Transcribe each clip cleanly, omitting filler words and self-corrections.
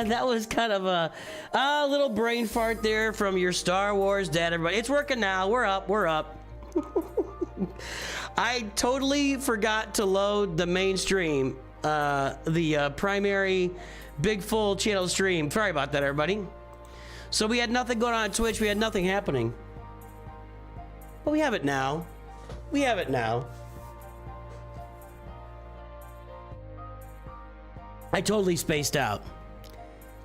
That was kind of a little brain fart there from your Star Wars dad, everybody. It's working now. We're up. We're up. I totally forgot to load the main stream, the primary big full channel stream. Sorry about that, everybody. So we had nothing going on Twitch. We had nothing happening. But we have it now. We have it now. I totally spaced out.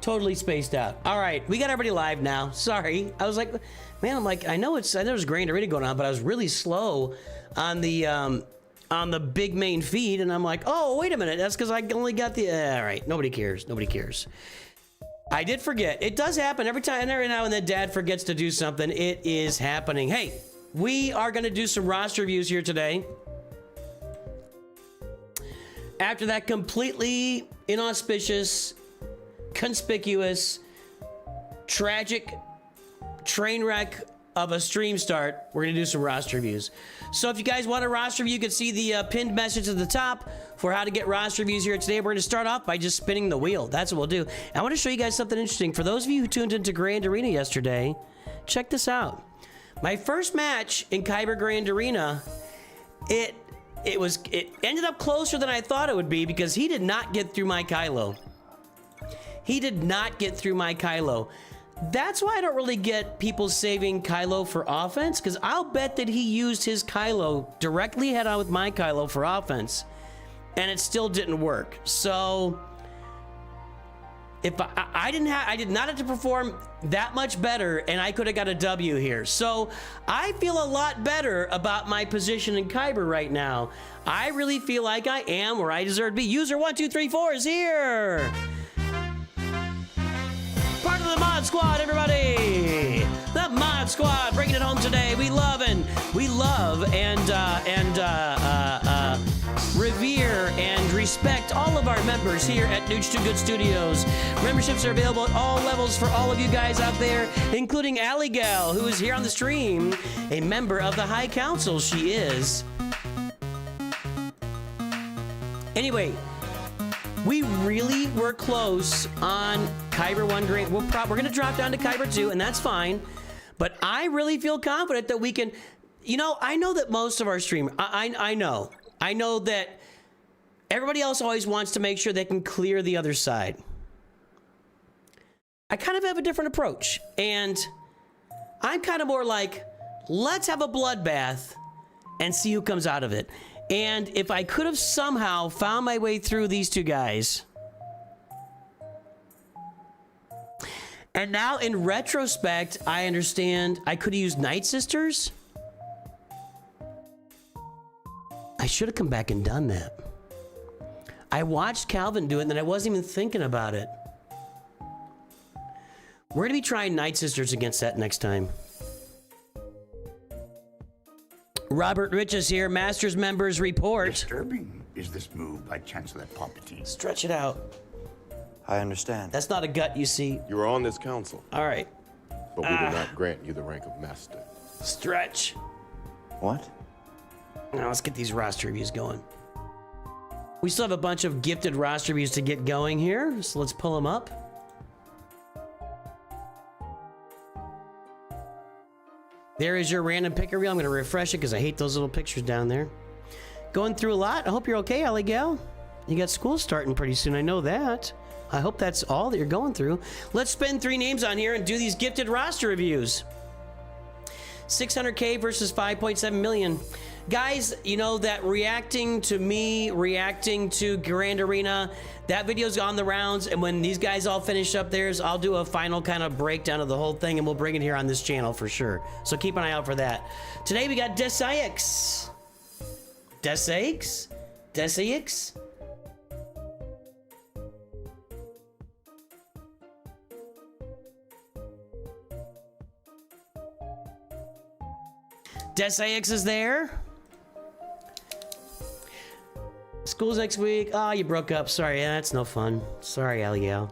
Totally spaced out. All right, we got everybody live now. Sorry, I was like, man, I'm like, I know there's Grand Arena going on, but I was really slow on the big main feed, and I'm like, oh, wait a minute, that's because I only got the. All right, nobody cares. Nobody cares. I did forget. It does happen every time, every now and then. Dad forgets to do something. It is happening. Hey, we are going to do some roster reviews here today. After that completely inauspicious, conspicuous, tragic train wreck of a stream start, we're gonna do some roster reviews. So if you guys want a roster review, you can see the pinned message at the top for how to get roster reviews here today. We're gonna start off by just spinning the wheel. That's what we'll do. I want to show you guys something interesting. For those of you who tuned into Grand Arena yesterday, check this out. My first match in Kyber Grand Arena, it ended up closer than I thought it would be because he did not get through my Kylo. He did not get through my Kylo. That's why I don't really get people saving Kylo for offense, because I'll bet that he used his Kylo directly head on with my Kylo for offense, and it still didn't work. So if I did not have to perform that much better, and I could have got a W here. So I feel a lot better about my position in Kyber right now. I really feel like I am where I deserve to be. User 1234 is here. Part of the mod squad, everybody. The mod squad bringing it home today. We love and revere and respect all of our members here at Nooch2Gud Studios. Memberships are available at all levels for all of you guys out there, including Allie Gal, who is here on the stream, a member of the High Council. She is. Anyway, we really were close on Kyber 1 Dream. We're going to drop down to Kyber 2, and that's fine. But I really feel confident that we can... You know, I know that most of our streamers... I know that everybody else always wants to make sure they can clear the other side. I kind of have a different approach. And I'm kind of more like, let's have a bloodbath and see who comes out of it. And if I could have somehow found my way through these two guys, and now in retrospect, I understand I could have used Night Sisters. I should have come back and done that. I watched Calvin do it, and then I wasn't even thinking about it. We're gonna be trying Night Sisters against that next time. Robert Rich is here. Masters members report. Disturbing is this move by Chancellor Palpatine. Stretch it out. I understand. That's not a gut, you see. You are on this council. All right. But we do not grant you the rank of master. Stretch. What? Now let's get these roster reviews going. We still have a bunch of gifted roster reviews to get going here, so let's pull them up. There is your random picker reel. I'm going to refresh it because I hate those little pictures down there. Going through a lot. I hope you're okay, Allie Gal. You got school starting pretty soon. I know that. I hope that's all that you're going through. Let's spend 3 names on here and do these gifted roster reviews. 600K versus 5.7 million. Guys, you know that reacting to me, reacting to Grand Arena, that video's on the rounds, and when these guys all finish up theirs, I'll do a final kind of breakdown of the whole thing, and we'll bring it here on this channel for sure. So keep an eye out for that. Today we got Dessaix. Dessaix? Dessaix? Dessaix is there. School's next week. Oh, you broke up. Sorry, yeah, that's no fun. Sorry, Aliel.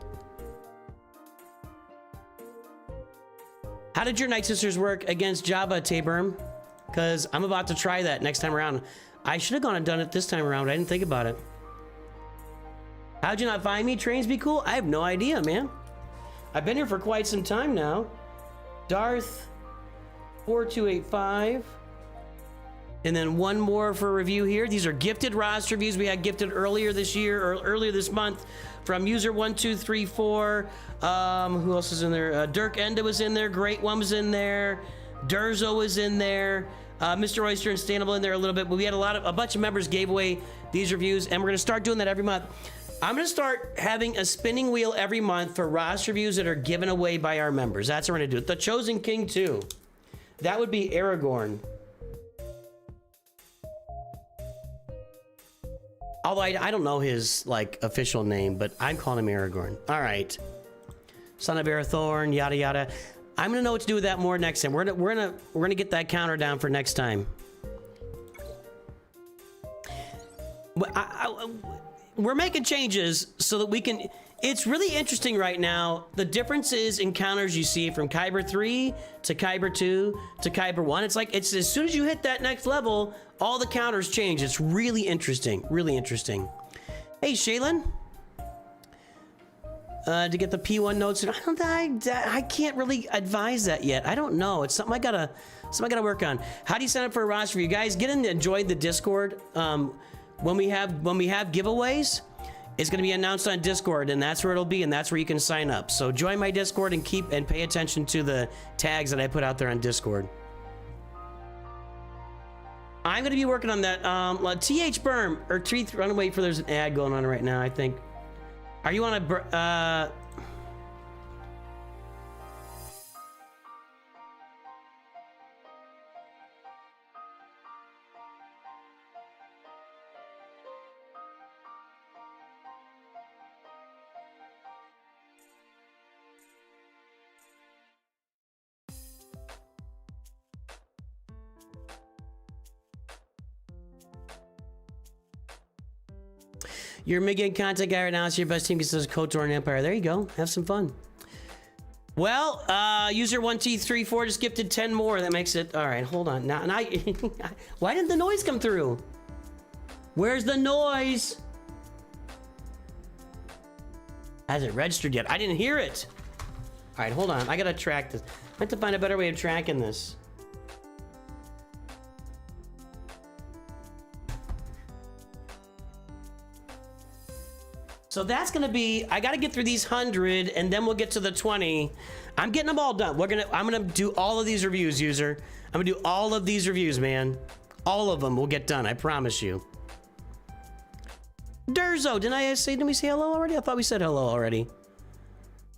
How did your Night Sisters work against Jabba, Taberm? Because I'm about to try that next time around. I should have gone and done it this time around. I didn't think about it. How'd you not find me? Trains be cool? I have no idea, man. I've been here for quite some time now. Darth 4285. And then one more for review here. These are gifted roster reviews we had gifted earlier this year or earlier this month from user 1234. Who else is in there? Dirk Enda was in there. Great One was in there. Durzo was in there. Mr. Oyster and Stanable in there a little bit. But we had a bunch of members gave away these reviews, and we're going to start doing that every month. I'm going to start having a spinning wheel every month for roster reviews that are given away by our members. That's what we're going to do. The Chosen King 2. That would be Aragorn. Although I don't know his like official name, but I'm calling him Aragorn. All right, Son of Arathorn, yada yada. I'm gonna know what to do with that more next time. We're gonna get that counter down for next time. We're making changes so that we can. It's really interesting right now, the differences in counters you see from Kyber 3 to Kyber 2 to Kyber 1. It's like, it's as soon as you hit that next level, all the counters change. It's really interesting, really interesting. Hey, Shaylin. To get the P1 notes, I can't really advise that yet. I don't know. It's something I gotta work on. How do you sign up for a roster review? Guys, get in and join the Discord. When we have giveaways, it's going to be announced on Discord, and that's where it'll be, and that's where you can sign up. So join my Discord and pay attention to the tags that I put out there on Discord. I'm going to be working on that. TH Berm or Treat Runaway for there's an ad going on right now, I think. Are you on a You're mid-game content guy right now. It's your best team because it's KOTOR and Empire. There you go. Have some fun. Well, user 1T34 just gifted 10 more. That makes it... All right, hold on. Now, why didn't the noise come through? Where's the noise? Hasn't registered yet. I didn't hear it. All right, hold on. I got to track this. I have to find a better way of tracking this. So that's gonna be, I gotta get through these 100 and then we'll get to the 20. I'm getting them all done. I'm gonna do all of these reviews, user. I'm gonna do all of these reviews, man. All of them will get done, I promise you. Durzo, didn't we say hello already? I thought we said hello already. Is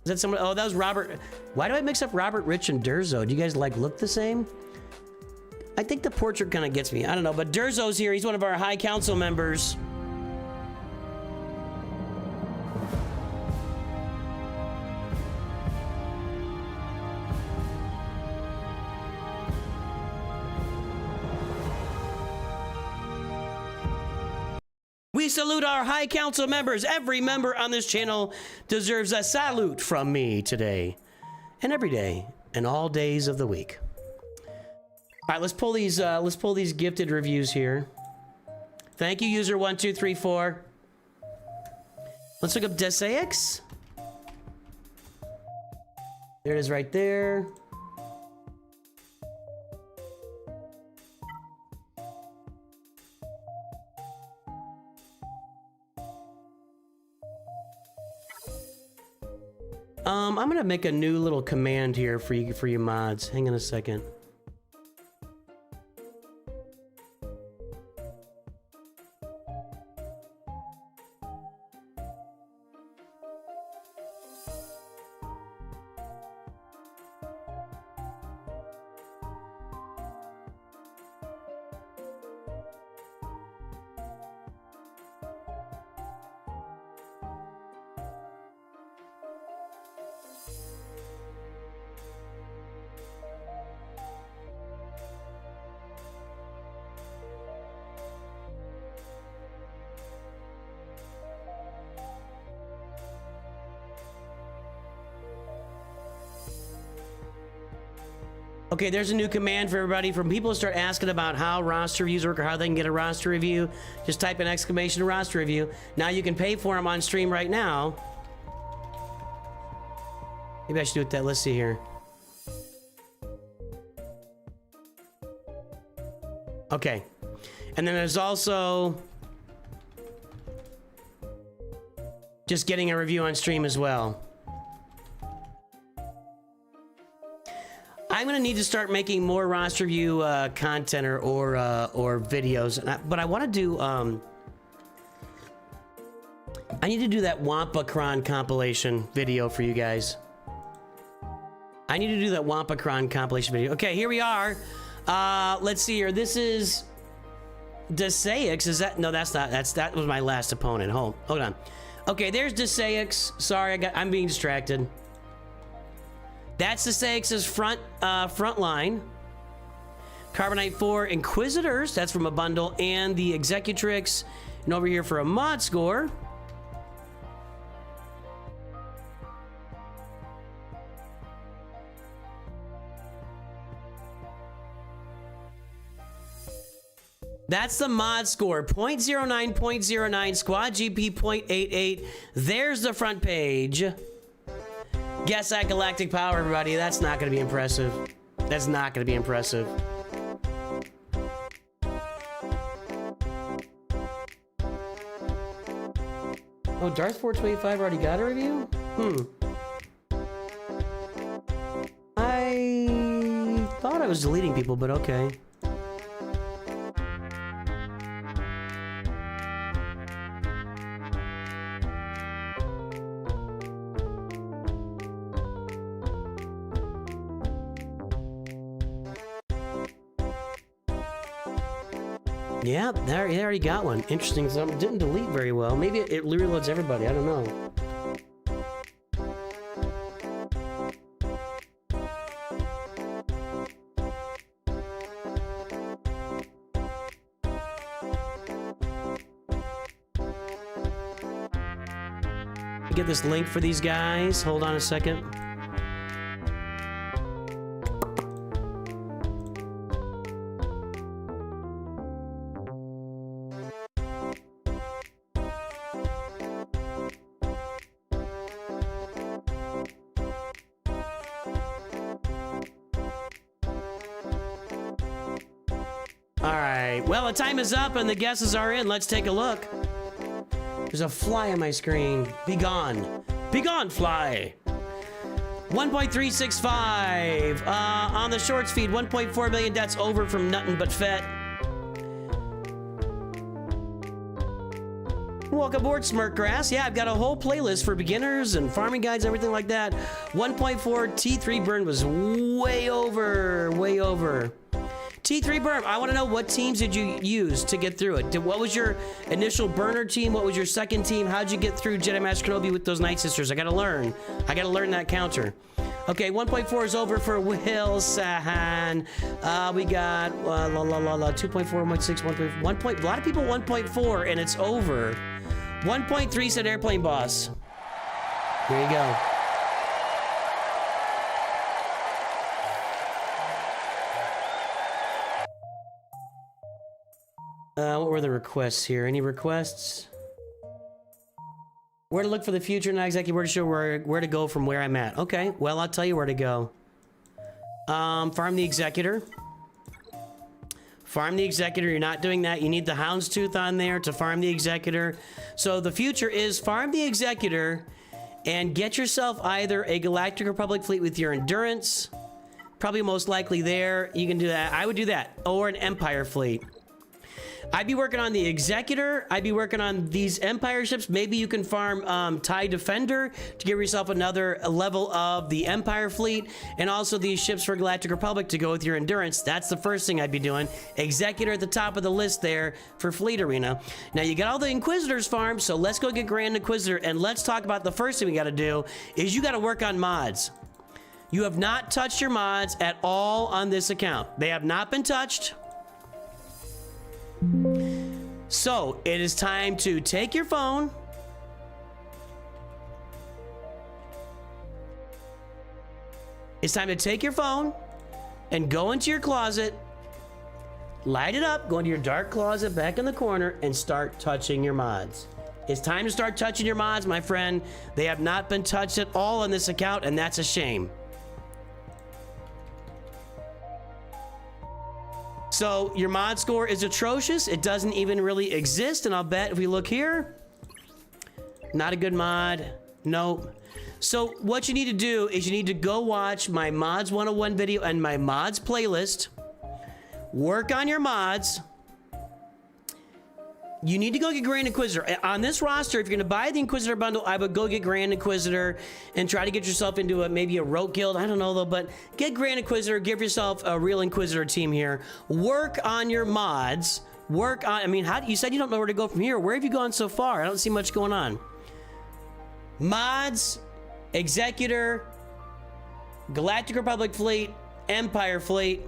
that someone? Oh, that was Robert. Why do I mix up Robert, Rich, and Durzo? Do you guys like look the same? I think the portrait kind of gets me. I don't know, but Durzo's here. He's one of our High Council members. We salute our High Council members. Every member on this channel deserves a salute from me today and every day and all days of the week. All right, let's pull these gifted reviews here. Thank you, user 1234. Let's look up Dessaix. There it is right there. I'm gonna make a new little command here for you mods. Hang on a second. Okay, there's a new command for everybody. From people who start asking about how roster reviews work or how they can get a roster review, just type an exclamation roster review. Now you can pay for them on stream right now. Maybe I should do it that. Let's see here. Okay. And then there's also just getting a review on stream as well. I'm gonna need to start making more roster review content or videos, but I want to do I need to do that Wampacron compilation video for you guys. I need to do that Wampacron compilation video. Okay, here we are. Let's see here. This is Dessaix. Is that? No, that's not. That was my last opponent. Hold on. Okay, there's Dessaix. Sorry, I'm being distracted. That's Dessaix's front line. Carbonite 4 Inquisitors. That's from a bundle, and the Executrix. And over here for a mod score. That's the mod score, 0.09, 0.09, squad GP 0.88. There's the front page. Guess that galactic power, everybody. That's not going to be impressive. That's not going to be impressive. Oh, Darth 425 already got a review? I thought I was deleting people, but okay. Yeah, there, he already got one. Interesting. So it didn't delete very well. Maybe it reloads everybody. I don't know. Get this link for these guys. Hold on a second. Well, the time is up and the guesses are in. Let's take a look. There's a fly on my screen. Be gone. Be gone, fly. 1.365. On the shorts feed, 1.4 million deaths over from Nuttin' But Fet. Welcome aboard, Smirkgrass. Yeah, I've got a whole playlist for beginners and farming guides, everything like that. 1.4 T3 burn was way over, way over. T3 burn, I want to know what teams did you use to get through it? What was your initial burner team? What was your second team? How'd you get through Jedi Master Kenobi with those Night Sisters? I gotta learn. I gotta learn that counter. Okay, 1.4 is over for Will Sahan. We got 2.4, 1.6, 1.1. A lot of people 1.4 and it's over. 1.3 said Airplane Boss. There you go. What were the requests here? Any requests? Where to look for the future, not exactly where to show where to go from where I'm at. Okay, well, I'll tell you where to go. Farm the Executor. Farm the Executor. You're not doing that. You need the Houndstooth on there to farm the Executor. So the future is farm the Executor and get yourself either a Galactic Republic fleet with your Endurance. Probably most likely there. You can do that. I would do that. Or an Empire fleet. I'd be working on the Executor. I'd be working on these Empire ships. Maybe you can farm TIE Defender to give yourself another level of the Empire fleet, and also these ships for Galactic Republic to go with your Endurance. That's the first thing I'd be doing. Executor at the top of the list there for Fleet Arena. Now you got all the Inquisitors farmed, so let's go get Grand Inquisitor, and let's talk about the first thing we got to do is you got to work on mods. You have not touched your mods at all on this account. They have not been touched. So it is time to take your phone, and go into your closet, light it up, go into your dark closet back in the corner, and start touching your mods. It's time to start touching your mods, my friend. They have not been touched at all on this account, and that's a shame. So your mod score is atrocious. It doesn't even really exist, and I'll bet if we look here, not a good mod. Nope. So what you need to do is you need to go watch my Mods 101 video and my mods playlist. Work on your mods. You need to go get Grand Inquisitor. On this roster, if you're gonna buy the Inquisitor bundle, I would go get Grand Inquisitor and try to get yourself into maybe a rogue guild. I don't know though, but get Grand Inquisitor, give yourself a real Inquisitor team here. Work on your mods. Work on, I mean, you said you don't know where to go from here. Where have you gone so far? I don't see much going on. Mods, Executor, Galactic Republic Fleet, Empire Fleet.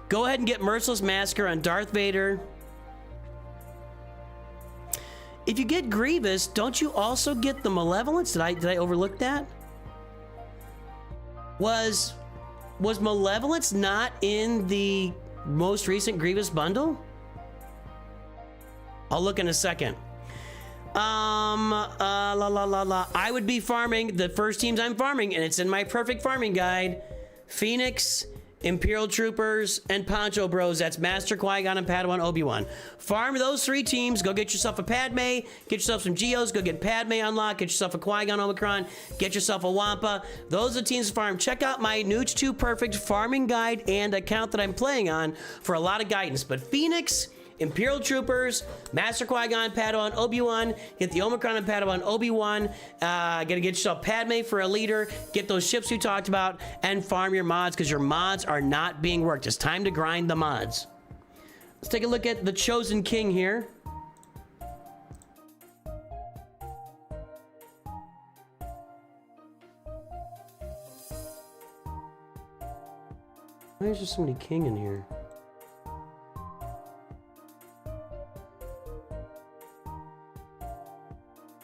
Go ahead and get Merciless Massacre on Darth Vader. If you get Grievous, don't you also get the Malevolence? Did I overlook that? Was Malevolence not in the most recent Grievous bundle? I'll look in a second. I would be farming the first teams I'm farming, and it's in my perfect farming guide. Phoenix, Imperial Troopers, and Poncho Bros. That's Master Qui-Gon and Padawan Obi-Wan. Farm those 3 teams. Go get yourself a Padme. Get yourself some Geos. Go get Padme unlocked. Get yourself a Qui-Gon Omicron. Get yourself a Wampa. Those are the teams to farm. Check out my Nooch2 Perfect farming guide and account that I'm playing on for a lot of guidance. But Phoenix, Imperial Troopers, Master Qui-Gon, Padawan, Obi-Wan, get the Omicron and Padawan, Obi-Wan, gotta get yourself Padme for a leader, get those ships we talked about, and farm your mods, because your mods are not being worked. It's time to grind the mods. Let's take a look at the Chosen King here. Why is there so many king in here?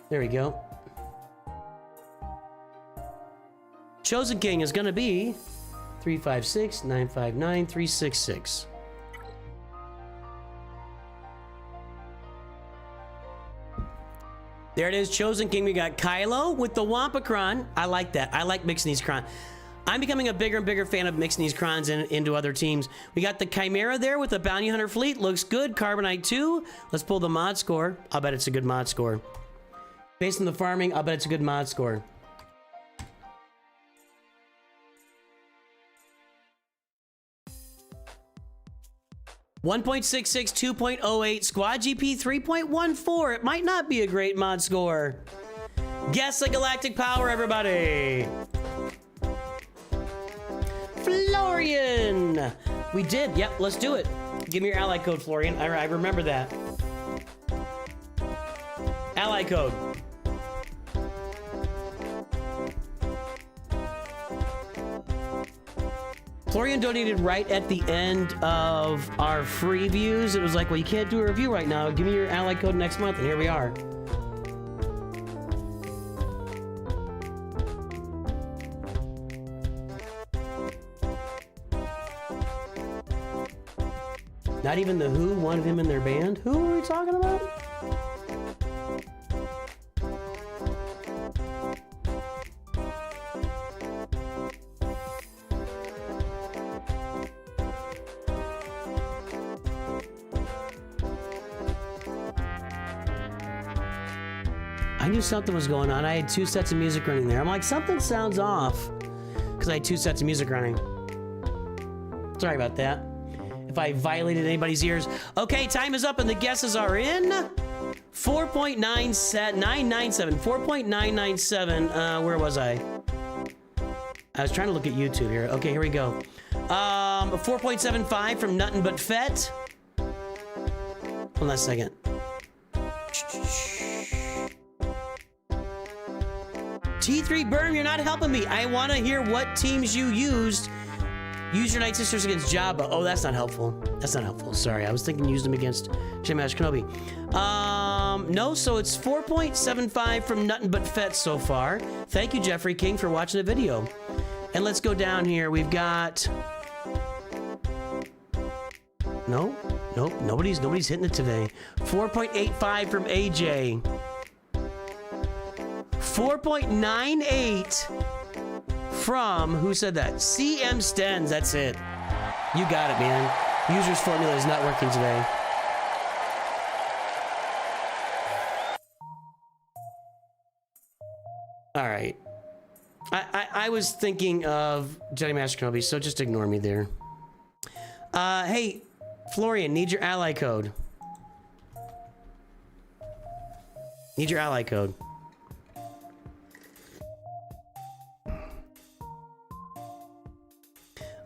There we go. Chosen King is gonna be 356 959 366. There it is, Chosen King. We got Kylo with the Wampacron. I like that. I like mixing these crons. I'm becoming a bigger and bigger fan of mixing these crons into other teams. We got the Chimera there with the Bounty Hunter fleet. Looks good. Carbonite 2. Let's pull the mod score. I'll bet it's a good mod score. Based on the farming, I'll bet it's a good mod score. .66, 2.08, Squad GP 3.14. It might not be a great mod score. Guess the galactic power, everybody. Florian. We did. Yep, let's do it. Give me your ally code, Florian. I remember that. Ally code. Florian donated right at the end of our free views. It was like, well, you can't do a review right now. Give me your ally code next month, and here we are. Not even the Who wanted him in their band? Who are we talking about? I knew something was going on. I had 2 sets of music running there. I'm like, something sounds off, because I had 2 sets of music running. Sorry about that. If I violated anybody's ears. Okay, time is up and the guesses are in. 4.997. 4.997. Where was I? I was trying to look at YouTube here. Okay, here we go. 4.75 from Nothing But Fett. Hold on a second. T3 Burn, you're not helping me. I want to hear what teams you used. Use your Night Sisters against Jabba. Oh, that's not helpful. That's not helpful. Sorry, I was thinking use them against Jedi Master Kenobi. No, so it's 4.75 from Nothing But Fett so far. Thank you, Jeffrey King, for watching the video. And let's go down here. We've got No, nope, nobody's hitting it today. 4.85 from AJ. 4.98 from, who said that? CM Stens, that's it. You got it, man. User's formula is not working today. All right. I was thinking of Jedi Master Kenobi, so just ignore me there. Hey, Florian, need your ally code. Need your ally code.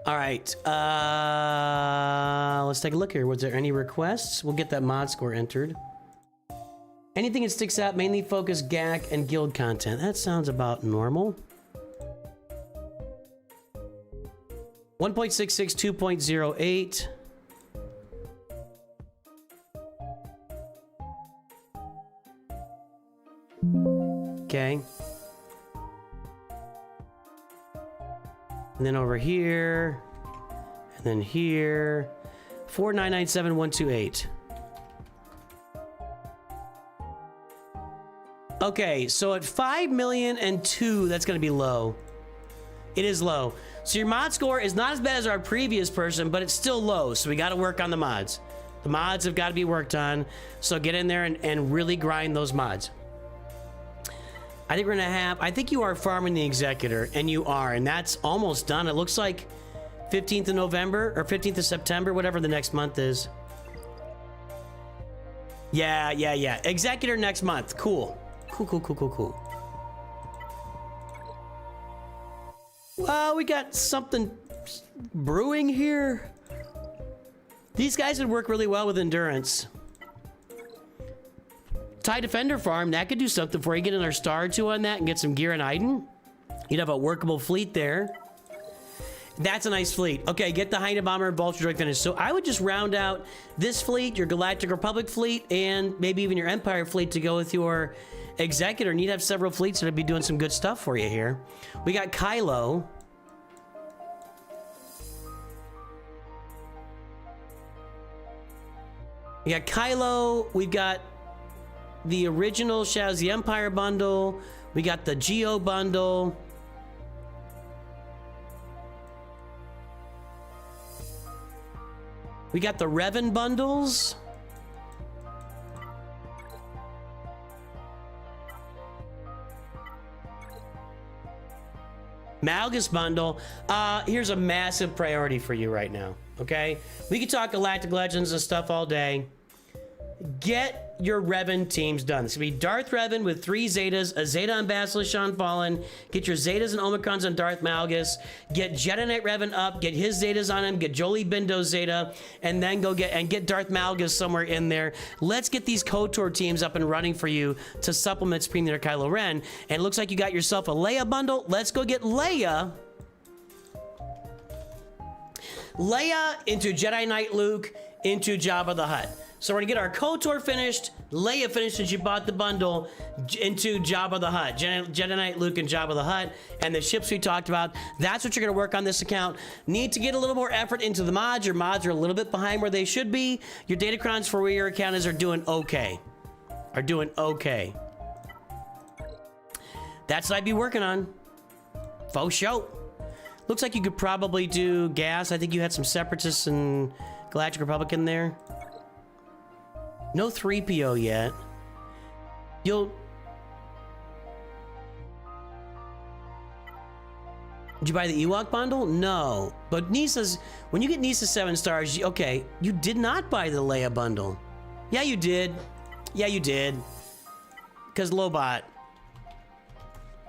All right. Let's take a look here. Was there any requests? We'll get that mod score entered. Anything that sticks out, mainly focus GAC and guild content. That sounds about normal. 1.66, 2.08. Okay. And then over here, and then here, 4997128. Okay, so at 5,000,002, that's gonna be low. It is low. So your mod score is not as bad as our previous person, but it's still low. So we got to work on the mods. The mods have got to be worked on. So get in there and really grind those mods. I think we're gonna have, I think you are farming the executor, and you are, and that's almost done. It looks like 15th of November or 15th of September, whatever the next month is. Yeah. Executor next month. Cool. Cool. Well, we got something brewing here. These guys would work really well with endurance. TIE Defender farm, that could do something for you. Get another star or two on that and get some gear in Iden. You'd have a workable fleet there. That's a nice fleet. Okay, get the Hyena Bomber and Vulture Droid finished. So I would just round out this fleet, your Galactic Republic fleet, and maybe even your Empire fleet to go with your Executor. And you'd have several fleets that would be doing some good stuff for you here. We got Kylo. We got Kylo. We've got the original Shadows of the Empire bundle. We got the Geo bundle. We got the Revan bundles. Malgus bundle. Here's a massive priority for you right now, okay? We could talk Galactic Legends and stuff all day. Get your Revan teams done. It's gonna be Darth Revan with 3 Zetas, a Zeta on Basilisk on Fallen. Get your Zetas and Omicrons on Darth Malgus. Get Jedi Knight Revan up. Get his Zetas on him. Get Jolie Bindo's Zeta, and then go get Darth Malgus somewhere in there. Let's get these KOTOR teams up and running for you to supplement Supreme Leader Kylo Ren. And it looks like you got yourself a Leia bundle. Let's go get Leia. Leia into Jedi Knight Luke into Jabba the Hutt. So we're gonna get our KOTOR finished, Leia finished, and she bought the bundle into Jabba the Hutt, Jedi Knight Luke and Jabba the Hutt, and the ships we talked about. That's what you're gonna work on this account. Need to get a little more effort into the mods. Your mods are a little bit behind where they should be. Your datacrons for where your account is are doing okay. That's what I'd be working on. Faux show. Looks like you could probably do gas. I think you had some Separatists and Galactic Republic in there. No 3PO yet. Did you buy the Ewok bundle? No. But Nisa's, when you get Nisa 7 stars, okay, you did not buy the Leia bundle. Yeah, you did. Because Lobot.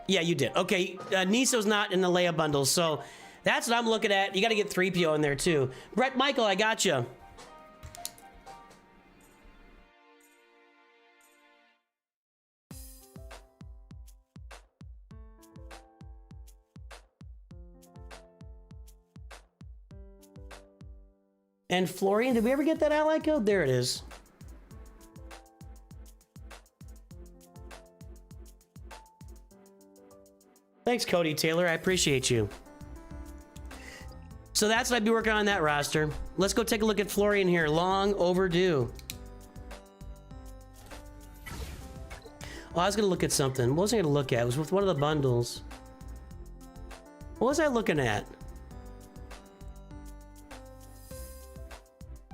Yeah, you did. Okay, Nisa's not in the Leia bundle, so that's what I'm looking at. You got to get 3PO in there too. Brett Michael, I got you. And Florian, did we ever get that ally code? There it is. Thanks, Cody Taylor. I appreciate you. So that's what I'd be working on that roster. Let's go take a look at Florian here. Long overdue. Oh, I was going to look at something. What was I going to look at? It was with one of the bundles. What was I looking at?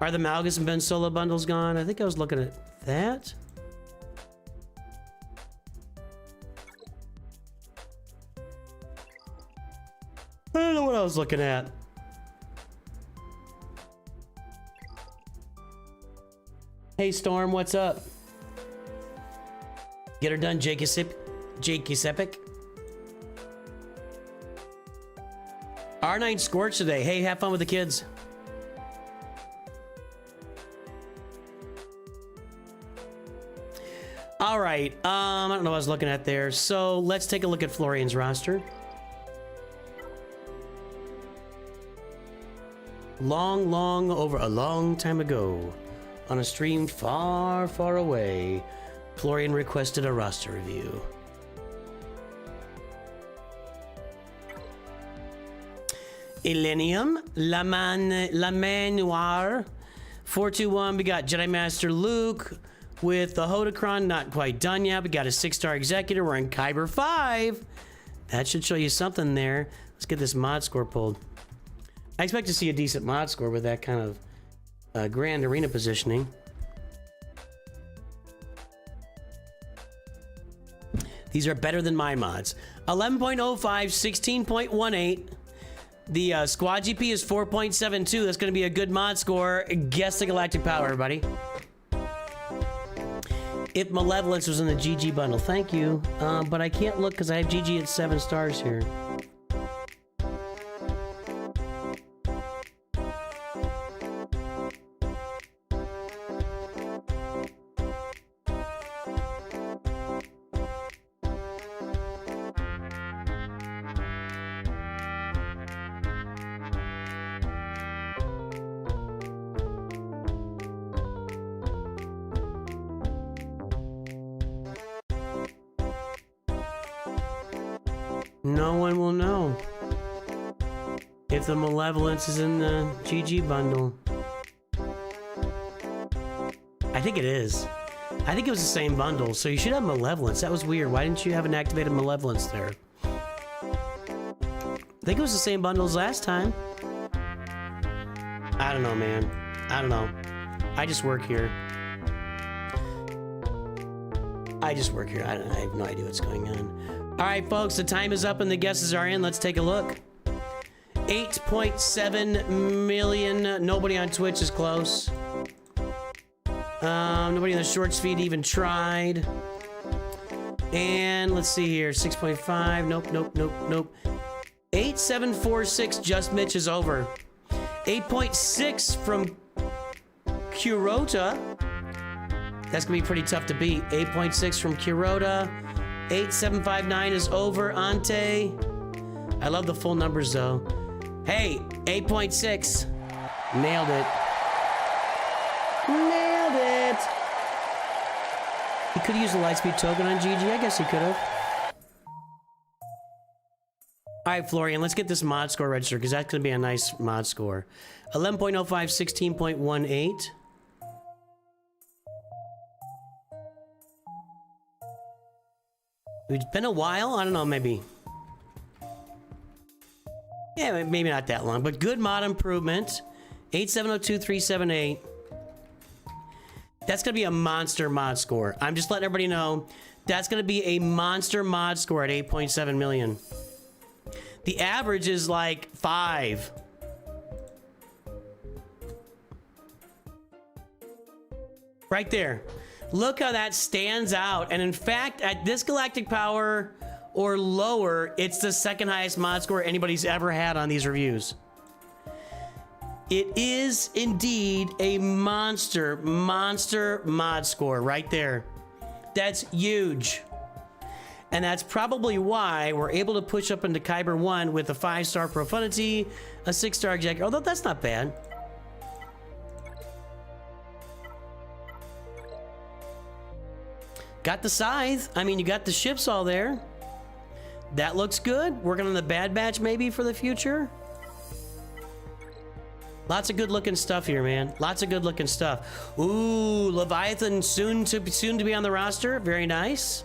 Are the Malgus and Ben Solo bundles gone? I think I was looking at that. I don't know what I was looking at. Hey Storm, what's up? Get her done, Jake Epic. R9 Scorch today. Hey, have fun with the kids. All right. I don't know what I was looking at there. So let's take a look at Florian's roster. Long over a long time ago, on a stream far, far away, Florian requested a roster review. Illenium, Laman Noir, 421. We got Jedi Master Luke with the Hodocron, not quite done yet. We got a 6-star Executor. We're in Kyber 5. That should show you something there. Let's get this mod score pulled. I expect to see a decent mod score with that kind of grand arena positioning. These are better than my mods. 11.05, 16.18. The squad GP is 4.72. That's going to be a good mod score. Guess the galactic power, everybody. If Malevolence was in the GG bundle, thank you. But I can't look because I have GG at 7 stars here. No one will know if the Malevolence is in the GG bundle. I think it is. I think it was the same bundle, so you should have Malevolence. That was weird. Why didn't you have an activated Malevolence there? I think it was the same bundle as last time. I don't know, man. I don't know. I just work here. I have no idea what's going on. All right, folks, the time is up and the guesses are in. Let's take a look. 8.7 million. Nobody on Twitch is close. Nobody in the shorts feed even tried. And let's see here. 6.5. Nope. 8746. Just Mitch is over. 8.6 from Kurota. That's gonna be pretty tough to beat. 8.6 from Kurota. 8759 is over. Ante. I love the full numbers though. Hey, 8.6. Nailed it. Nailed it. He could have used the Lightspeed token on GG. I guess he could have. All right, Florian, let's get this mod score registered because that's going to be a nice mod score. 11.05, 16.18. It's been a while. I don't know, maybe. Yeah, maybe not that long, but good mod improvement. 8702378. That's going to be a monster mod score. I'm just letting everybody know that's going to be a monster mod score at 8.7 million. The average is like 5. Right there. Look how that stands out. And in fact, at this galactic power or lower, it's the second highest mod score anybody's ever had on these reviews. It is indeed a monster mod score right there. That's huge. And that's probably why we're able to push up into Kyber 1 with a 5-star Profundity, a 6-star Executor, although that's not bad. Got the Scythe. I mean, you got the ships all there. That looks good. Working on the Bad Batch maybe for the future. Lots of good looking stuff here, man. Lots of good looking stuff. Ooh, Leviathan soon to be on the roster. Very nice.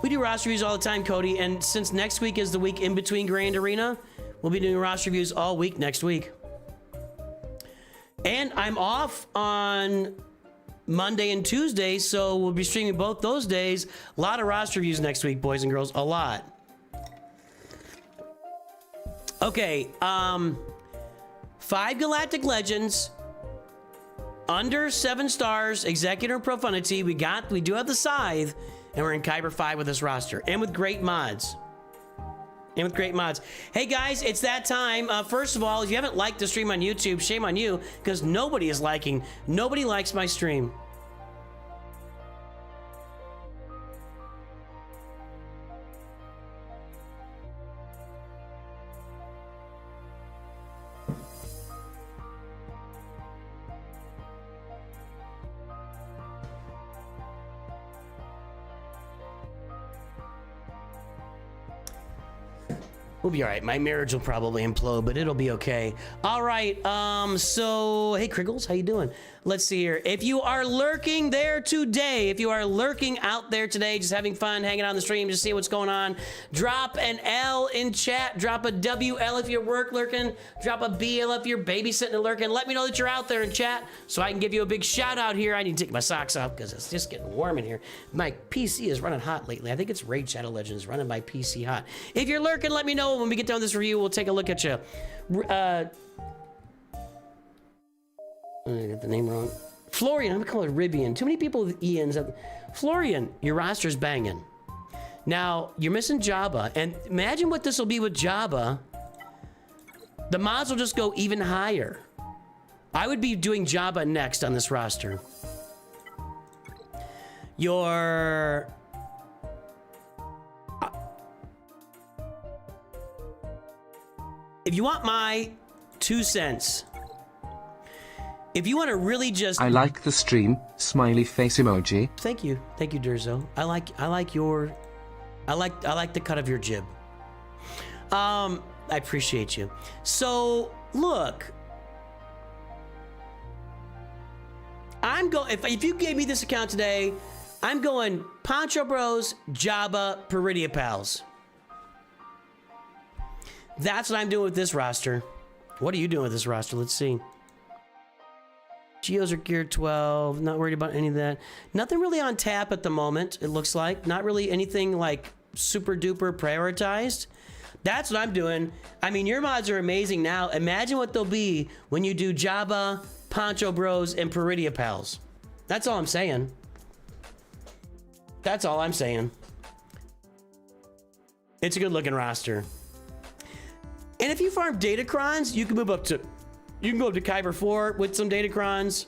We do roster reviews all the time, Cody, and since next week is the week in between Grand Arena, we'll be doing roster reviews all week next week. And I'm off on Monday and Tuesday, so we'll be streaming both those days. A lot of roster reviews next week, boys and girls. A lot. Okay, 5 Galactic Legends, under 7 stars, Executor Profundity. We do have the Scythe, and we're in Kyber 5 with this roster, and with great mods. Hey guys, it's that time. First of all, if you haven't liked the stream on YouTube, shame on you, because nobody likes my stream. We'll be all right. My marriage will probably implode, but it'll be okay. All right. So, hey, Kriggles, how you doing? Let's see here. If you are lurking there today, if you are lurking out there today, just having fun, hanging out on the stream, just seeing what's going on, drop an L in chat. Drop a WL if you're work lurking. Drop a BL if you're babysitting and lurking. Let me know that you're out there in chat so I can give you a big shout out here. I need to take my socks off because it's just getting warm in here. My PC is running hot lately. I think it's Raid Shadow Legends running my PC hot. If you're lurking, let me know. When we get done this review, we'll take a look at you. I got the name wrong. Florian, I'm gonna call it Ribian. Too many people with Ian's. Florian, your roster's banging. Now, you're missing Jabba, and imagine what this will be with Jabba. The mods will just go even higher. I would be doing Jabba next on this roster. If you want my 2 cents, if you want to really just... I like the stream, smiley face emoji. Thank you, Durzo. I like the cut of your jib. I appreciate you. So look, if you gave me this account today, I'm going Poncho Bros, Jabba, Peridia Pals. That's what I'm doing with this roster. What are you doing with this roster? Let's see. Geos are gear 12. Not worried about any of that. Nothing really on tap at the moment, it looks like. Not really anything like super duper prioritized. That's what I'm doing. I mean, your mods are amazing now. Imagine what they'll be when you do Jabba, Poncho Bros, and Peridia Pals. That's all I'm saying. That's all I'm saying. It's a good looking roster. And if you farm Datacrons, you can move up to... You can go up to Kyber 4 with some Datacrons.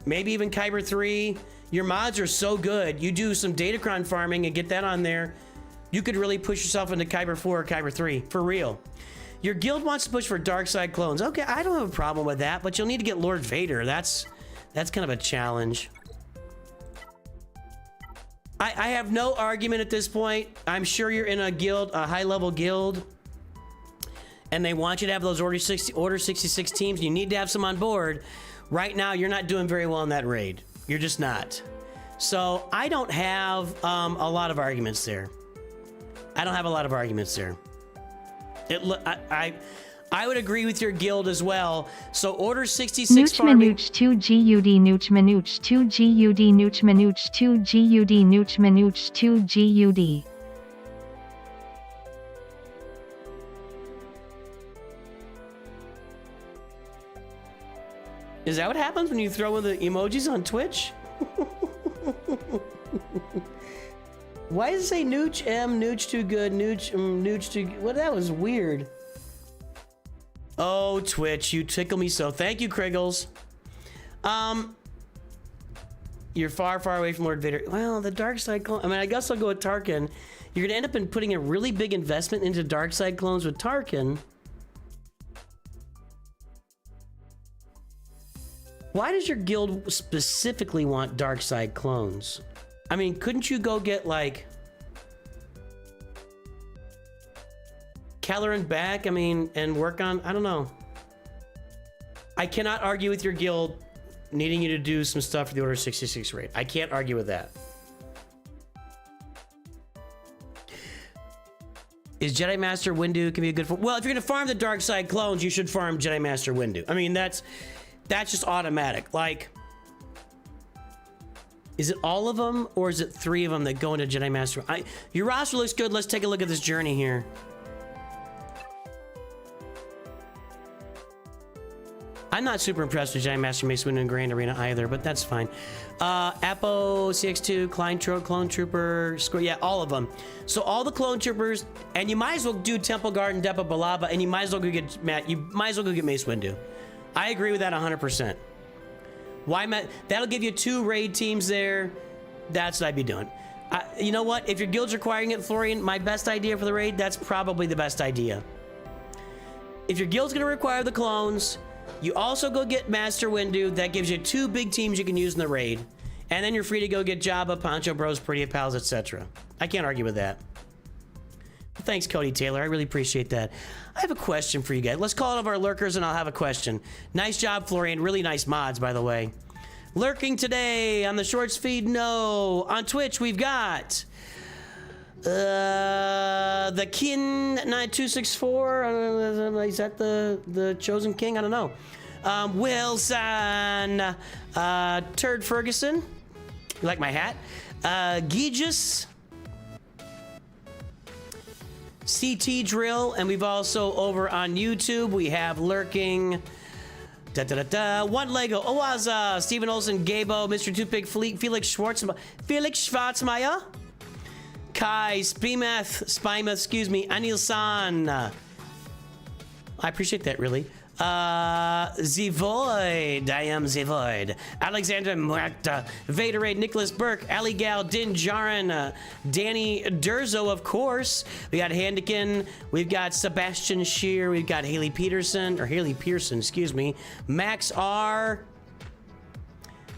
Maybe even Kyber 3. Your mods are so good. You do some Datacron farming and get that on there. You could really push yourself into Kyber 4 or Kyber 3. For real. Your guild wants to push for dark side clones. Okay, I don't have a problem with that, but you'll need to get Lord Vader. That's kind of a challenge. I have no argument at this point. I'm sure you're in a guild, a high-level guild, and they want you to have those Order 66 teams. You need to have some on board. Right now, you're not doing very well in that raid. You're just not. So I don't have a lot of arguments there. I would agree with your guild as well. So Order 66 farming... Nooch2Gud, Nooch2Gud, Nooch2Gud, Nooch2Gud. Is that what happens when you throw in the emojis on Twitch? Why does it say Nooch M, Nooch2Gud, Nooch2... What? That was weird. Oh, Twitch, you tickle me so. Thank you, Kriggles. You're far, far away from Lord Vader. Well, the dark side clone... I mean, I guess I'll go with Tarkin. You're gonna end up putting a really big investment into dark side clones with Tarkin. Why does your guild specifically want dark side clones? I mean, couldn't you go get like... Caloran back, I mean, and work on, I don't know. I cannot argue with your guild needing you to do some stuff for the Order 66 raid. I can't argue with that. Is Jedi Master Windu can be a good... Well, if you're going to farm the dark side clones, you should farm Jedi Master Windu. I mean, that's just automatic. Like, is it all of them, or is it 3 of them that go into Jedi Master? Your roster looks good. Let's take a look at this journey here. I'm not super impressed with Jedi Master Mace Windu and Grand Arena either, but that's fine. Apo, CX2, Clone Trooper, Square, yeah, all of them. So all the Clone Troopers, and you might as well do Temple Garden, Depa Balaba, and you might as well go get Matt. You might as well go get Mace Windu. I agree with that 100%. Why, Matt? That'll give you 2 raid teams there. That's what I'd be doing. You know what? If your guild's requiring it, Florian, my best idea for the raid, that's probably the best idea. If your guild's gonna require the clones, you also go get Master Windu. That gives you 2 big teams you can use in the raid. And then you're free to go get Jabba, Poncho Bros, Pretty Pals, etc. I can't argue with that. Thanks, Cody Taylor. I really appreciate that. I have a question for you guys. Let's call all of our lurkers and I'll have a question. Nice job, Florian. Really nice mods, by the way. Lurking today on the Shorts feed? No. On Twitch, we've got... the Kin 9264, is that the Chosen King? I don't know. Wilson, Turd Ferguson, you like my hat? Gijus, CT Drill, and we've also over on YouTube, we have Lurking, One Lego, Owaza, Stephen Olsen, Gabo, Mr. Toothpick, Felix Schwarzmeier, Kai, Spymeth, excuse me, Anil San. I appreciate that, really. Zivoid, I am Zivoid. Alexander Muerta, Vaderade, Nicholas Burke, Ali Gal, Din Jarin, Danny Durzo, of course. We got Handikin, we've got Sebastian Shear, we've got Haley Pearson, excuse me. Max R.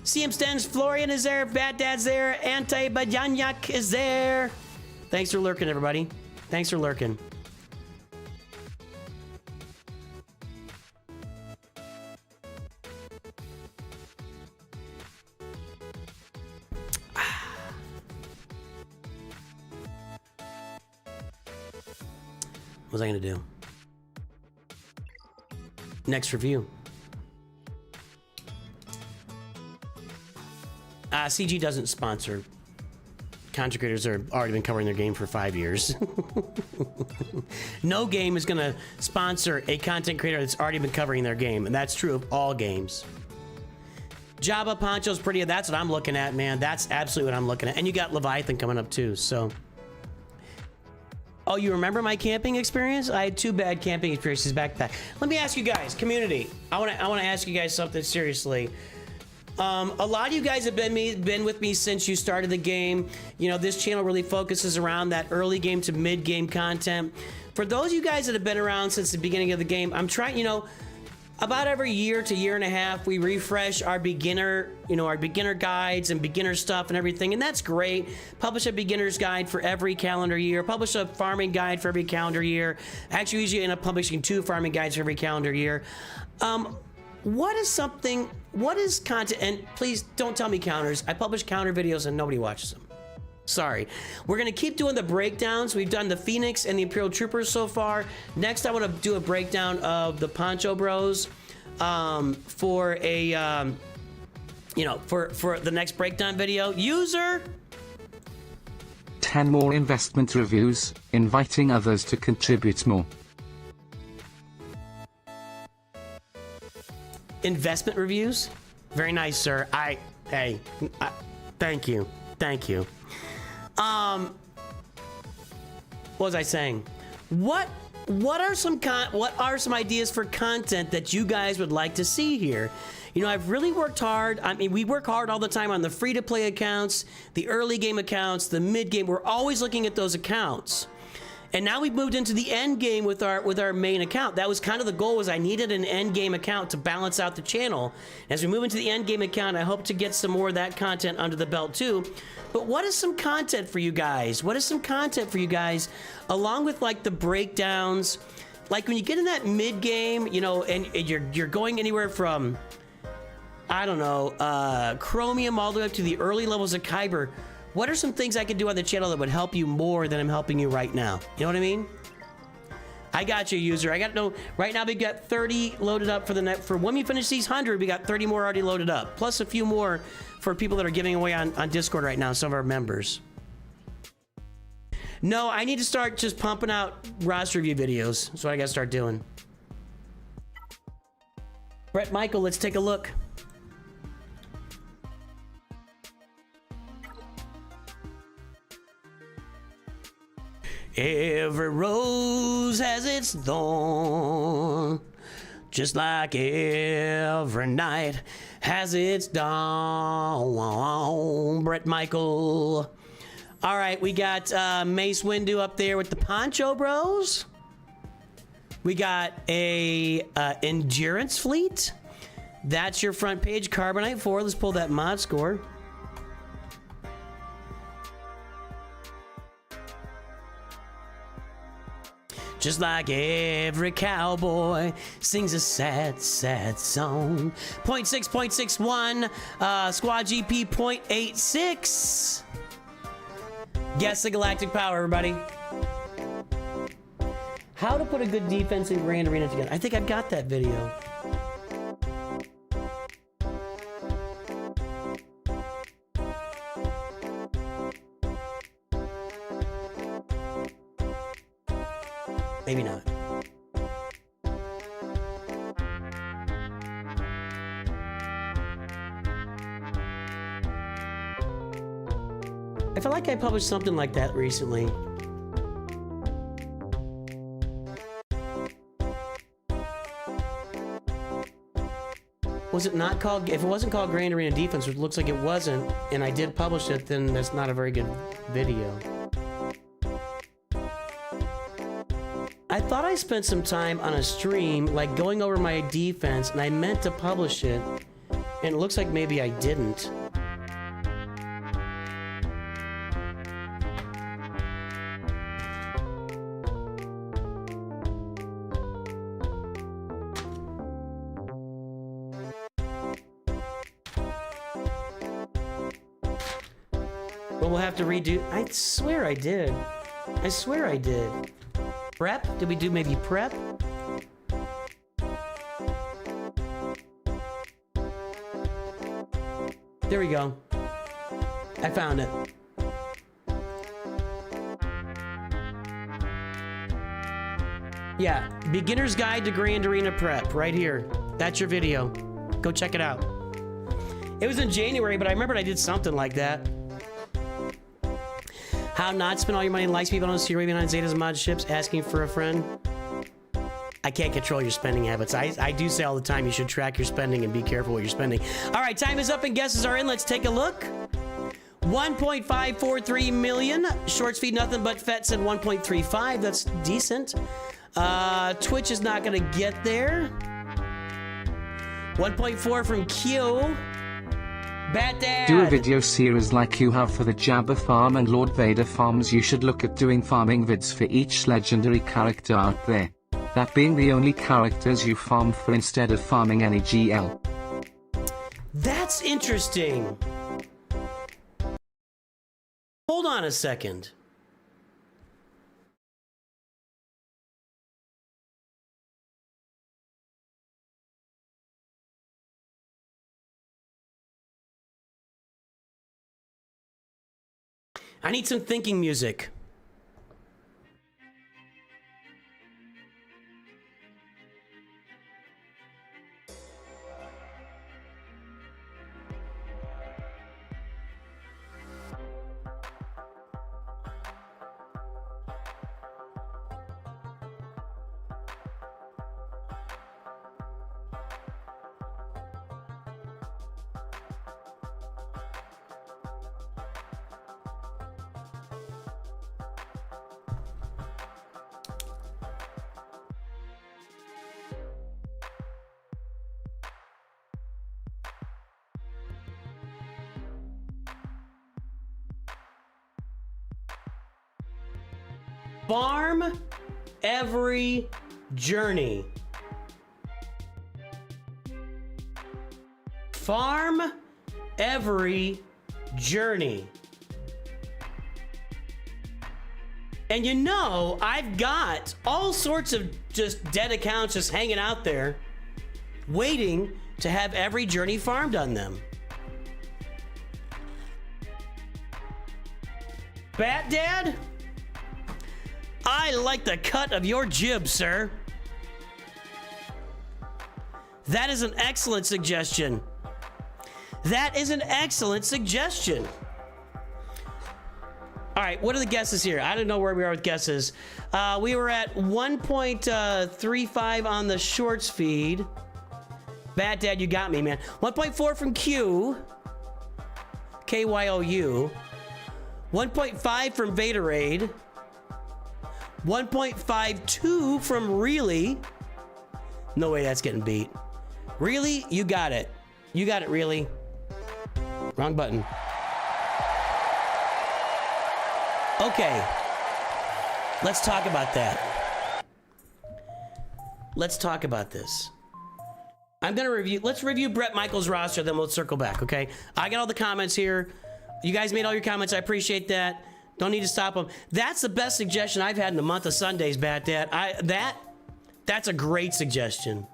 CM Stens, Florian is there, Bad Dad's there, Anti-Bajanyak is there. Thanks for lurking, everybody. Thanks for lurking. What was I gonna do? Next review. CG doesn't sponsor. Content creators are already been covering their game for 5 years. No game is gonna sponsor a content creator that's already been covering their game, and that's true of all games. Jabba Poncho's pretty, that's what I'm looking at, man. That's absolutely what I'm looking at. And you got Leviathan coming up too, so. Oh, you remember my camping experience? I had 2 bad camping experiences back to back. Let me ask you guys, community. I wanna ask you guys something seriously. A lot of you guys have been with me since you started the game. You know, this channel really focuses around that early game to mid game content. For those of you guys that have been around since the beginning of the game, I'm trying, you know, about every year to year and a half, we refresh our beginner, our beginner guides and beginner stuff and everything, and that's great. Publish a beginner's guide for every calendar year. Publish a farming guide for every calendar year. Actually, usually end up publishing 2 farming guides for every calendar year. What is content, and please don't tell me counters. I publish counter videos and nobody watches them. Sorry. We're gonna keep doing the breakdowns. We've done the Phoenix and the Imperial Troopers so far. Next, I wanna do a breakdown of the Poncho Bros for a, for the next breakdown video. User! 10 more investment reviews, inviting others to contribute more. Investment reviews? Very nice, sir. Thank you. What was I saying? What are some ideas for content that you guys would like to see here? You know, I've really worked hard. I mean, we work hard all the time on the free-to-play accounts, the early game accounts, the mid game. We're always looking at those accounts. And now we've moved into the end game with our main account. That was kind of the goal, was I needed an end game account to balance out the channel. As we move into the end game account, I hope to get some more of that content under the belt too. But what is some content for you guys? What is some content for you guys along with like the breakdowns? Like when you get in that mid game, you know, and you're going anywhere from, I don't know, Chromium all the way up to the early levels of Kyber. What are some things I could do on the channel that would help you more than I'm helping you right now? You know what I mean? I got you, user. I got to know. Right now we got 30 loaded up for the net. For when we finish these 100, we got 30 more already loaded up. Plus a few more for people that are giving away on Discord right now, some of our members. No, I need to start just pumping out roster review videos. That's what I got to start doing. Brett Michael, let's take a look. Every rose has its thorn, just like every night has its dawn. Brett Michael. All right, we got Mace Windu up there with the Poncho Bros. We got a Endurance Fleet. That's your front page, Carbonite 4. Let's pull that mod score. Just like every cowboy sings a sad, sad song. 0.6.61, Squad GP 0.86. Guess the galactic power, everybody. How to put a good defense in Grand Arena together. I think I've got that video. Maybe not. I feel like I published something like that recently. Was it not called, if it wasn't called Grand Arena Defense, which looks like it wasn't, and I did publish it, then that's not a very good video. I thought I spent some time on a stream, like going over my defense, and I meant to publish it, and it looks like maybe I didn't. But we'll have to redo. I swear I did. I swear I did. Prep? Did we do maybe prep? There we go. I found it. Yeah, Beginner's Guide to Grand Arena Prep, right here. That's your video. Go check it out. It was in January, but I remembered I did something like that. How not spend all your money in light speed bonus to your Arabian Zetas mod ships, asking for a friend. I can't control your spending habits. I do say all the time you should track your spending and be careful what you're spending. All right, time is up and guesses are in. Let's take a look. 1.543 million. Shorts feed nothing but Fett said 1.35. That's decent. Twitch is not going to get there. 1.4 from Q. Bat Dad. Do a video series like you have for the Jabba farm and Lord Vader farms. You should look at doing farming vids for each legendary character out there. That being the only characters you farm for instead of farming any GL. That's interesting. Hold on a second. I need some thinking music. Farm every journey. Farm every journey. And you know, I've got all sorts of just dead accounts just hanging out there, waiting to have every journey farmed on them. Bat Dad? I like the cut of your jib, sir. That is an excellent suggestion. That is an excellent suggestion. All right, what are the guesses here? I don't know where we are with guesses. We were at 1.35 on the shorts feed. Bat Dad, you got me, man. 1.4 from Q. KYOU. 1.5 from Vaderade. 1.52 from Really. No way that's getting beat. Really? You got it. You got it, Really. Wrong button. Okay. Let's talk about that. Let's talk about this. I'm gonna review, let's review Brett Michaels' roster, then we'll circle back, okay? I got all the comments here. You guys made all your comments, I appreciate that. Don't need to stop them. That's the best suggestion I've had in the month of Sundays, Bat Dad. That's a great suggestion.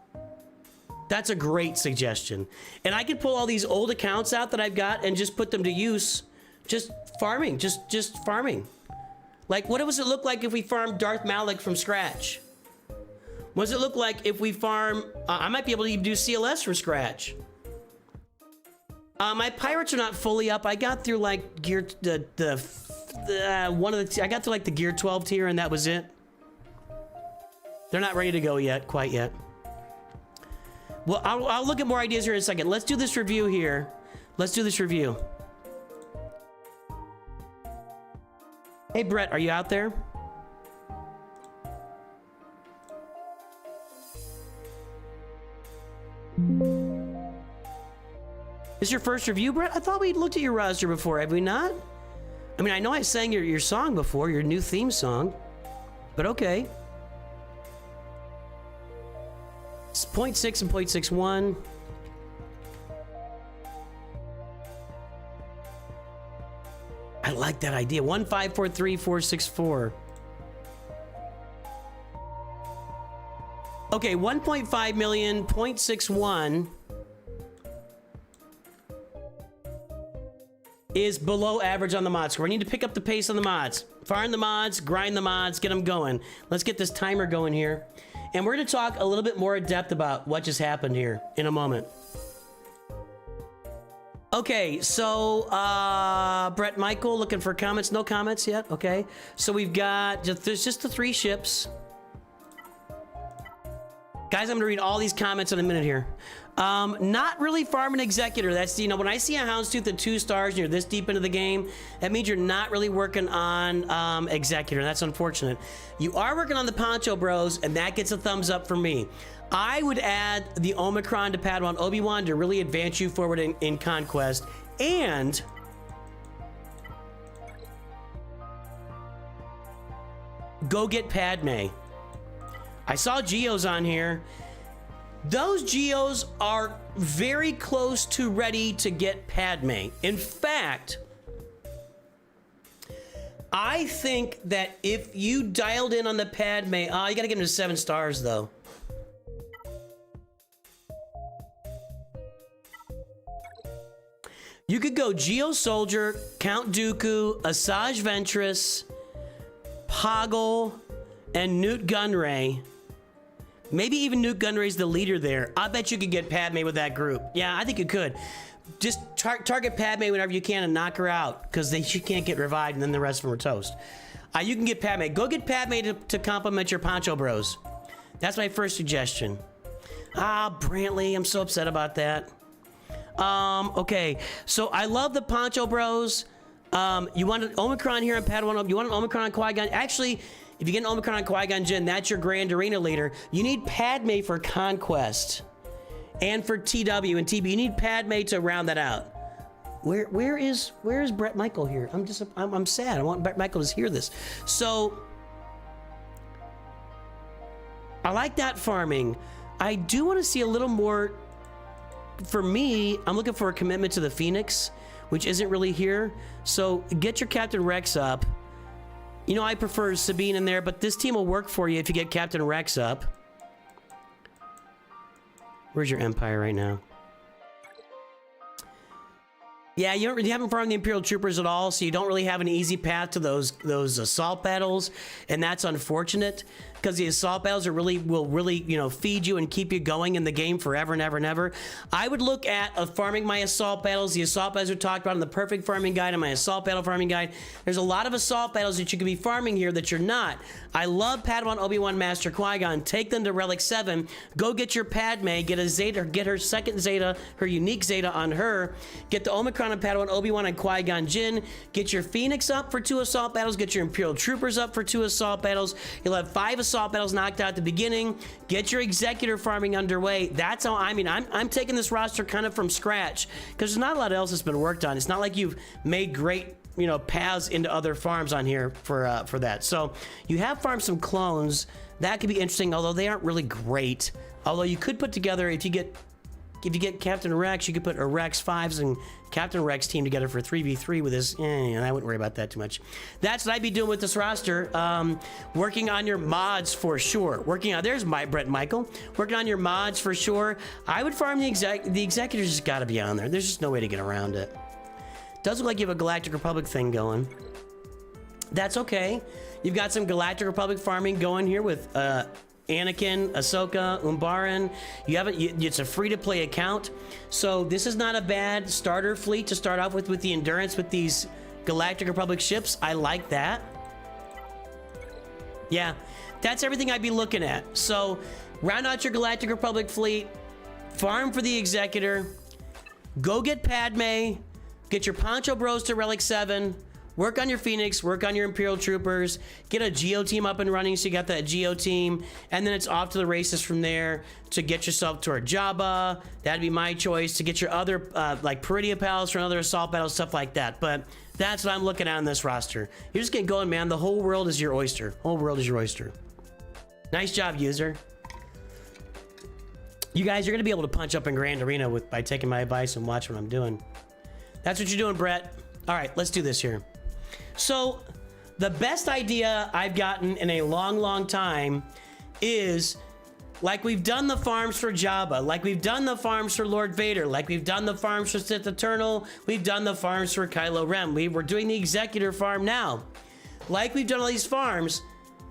That's a great suggestion. And I can pull all these old accounts out that I've got and just put them to use. Just farming, just farming. Like, what does it look like if we farm Darth Malik from scratch? What does it look like if we farm, I might be able to even do CLS from scratch. My pirates are not fully up. I got through like gear, I got to like the gear 12 tier and that was it. They're not ready to go yet, quite yet. Well, I'll look at more ideas here in a second. Let's do this review here. Let's do this review. Hey, Brett, are you out there? Is this your first review, Brett? I thought we'd looked at your roster before, have we not? I mean, I know I sang your song before, your new theme song, but okay. It's 0.6 and 0.61. I like that idea. 1543464. Okay, 1.5 million, 0.61 is below average on the mod score. We need to pick up the pace on the mods. Farm the mods, grind the mods, get them going. Let's get this timer going here. And we're gonna talk a little bit more in depth about what just happened here in a moment. Okay, so Brett Michael looking for comments. No comments yet, okay. So we've got, there's just the 3 ships. Guys, I'm gonna read all these comments in a minute here. Not really farming Executor. That's, you know, when I see a Houndstooth at 2 stars and you're this deep into the game, that means you're not really working on Executor. That's unfortunate. You are working on the Poncho Bros, and that gets a thumbs up for me. I would add the Omicron to Padawan Obi-Wan to really advance you forward in Conquest. And go get Padme. I saw Geos on here. Those Geos are very close to ready to get Padme. In fact, I think that if you dialed in on the Padme, you gotta get him to 7 stars though. You could go Geo Soldier, Count Dooku, Asajj Ventress, Poggle, and Newt Gunray. Maybe even Newt Gunray's the leader there. I bet you could get Padme with that group. Yeah, I think you could. Just target Padme whenever you can and knock her out, because she can't get revived and then the rest of them are toast. You can get Padme. Go get Padme to complement your Poncho Bros. That's my first suggestion. Brantley, I'm so upset about that. Okay, so I love the Poncho Bros. You want an Omicron here on Padawan. You want an Omicron on Qui-Gon. Actually, if you get an Omicron on Qui-Gon Jinn, that's your Grand Arena leader. You need Padme for Conquest. And for TW and TB. You need Padme to round that out. Where is Brett Michael here? I'm sad. I want Brett Michael to hear this. So I like that farming. I do want to see a little more. For me, I'm looking for a commitment to the Phoenix, which isn't really here. So get your Captain Rex up. You know, I prefer Sabine in there, but this team will work for you if you get Captain Rex up. Where's your Empire right now? Yeah, you haven't farmed the Imperial Troopers at all, so you don't really have an easy path to those assault battles, and that's unfortunate because the assault battles will really you know feed you and keep you going in the game forever and ever and ever. I would look at farming my assault battles. The assault battles we talked about in the perfect farming guide and my assault battle farming guide. There's a lot of assault battles that you could be farming here that you're not. I love Padawan Obi-Wan Master Qui-Gon. Take them to Relic 7. Go get your Padme. Get a Zeta. Get her second Zeta, her unique Zeta on her. Get the Omicron and Padawan Obi-Wan and Qui-Gon Jinn. Get your Phoenix up for 2 assault battles. Get your Imperial Troopers up for 2 assault battles. You'll have 5 assault battles knocked out at the beginning. Get your Executor farming underway. That's how, I mean, I'm taking this roster kind of from scratch because there's not a lot else that's been worked on. It's not like you've made great, you know, paths into other farms on here for that. So you have farmed some clones. That could be interesting, although they aren't really great. Although you could put together, if you get Captain Rex, you could put a Rex 5s and Captain Rex team together for 3v3 with this. I wouldn't worry about that too much. That's what I'd be doing with this roster. Working on your mods for sure. There's my Brett Michael. Working on your mods for sure. I would farm the Executors just gotta be on there. There's just no way to get around it. Does look like you have a Galactic Republic thing going. That's okay. You've got some Galactic Republic farming going here with Anakin, Ahsoka, Umbaran. It's a free-to-play account, so this is not a bad starter fleet to start off with the endurance with these Galactic Republic ships. I like that. Yeah, that's everything I'd be looking at. So round out your Galactic Republic fleet, farm for the Executor, go get Padme, get your Poncho Bros to Relic 7, work on your Phoenix, work on your Imperial Troopers, get a Geo team up and running so you got that Geo team, and then it's off to the races from there to get yourself toward Jabba. That'd be my choice. To get your other, like Peridia Palace for another assault battle, stuff like that. But that's what I'm looking at on this roster. You're just getting going, man. The whole world is your oyster. Whole world is your oyster. Nice job, user. You guys are going to be able to punch up in Grand Arena by taking my advice and watch what I'm doing. That's what you're doing, Brett. All right, let's do this here. So the best idea I've gotten in a long time is, like we've done the farms for Jabba, like we've done the farms for Lord Vader, like we've done the farms for Sith Eternal, we've done the farms for Kylo Ren. We're doing the Executor farm now. Like we've done all these farms,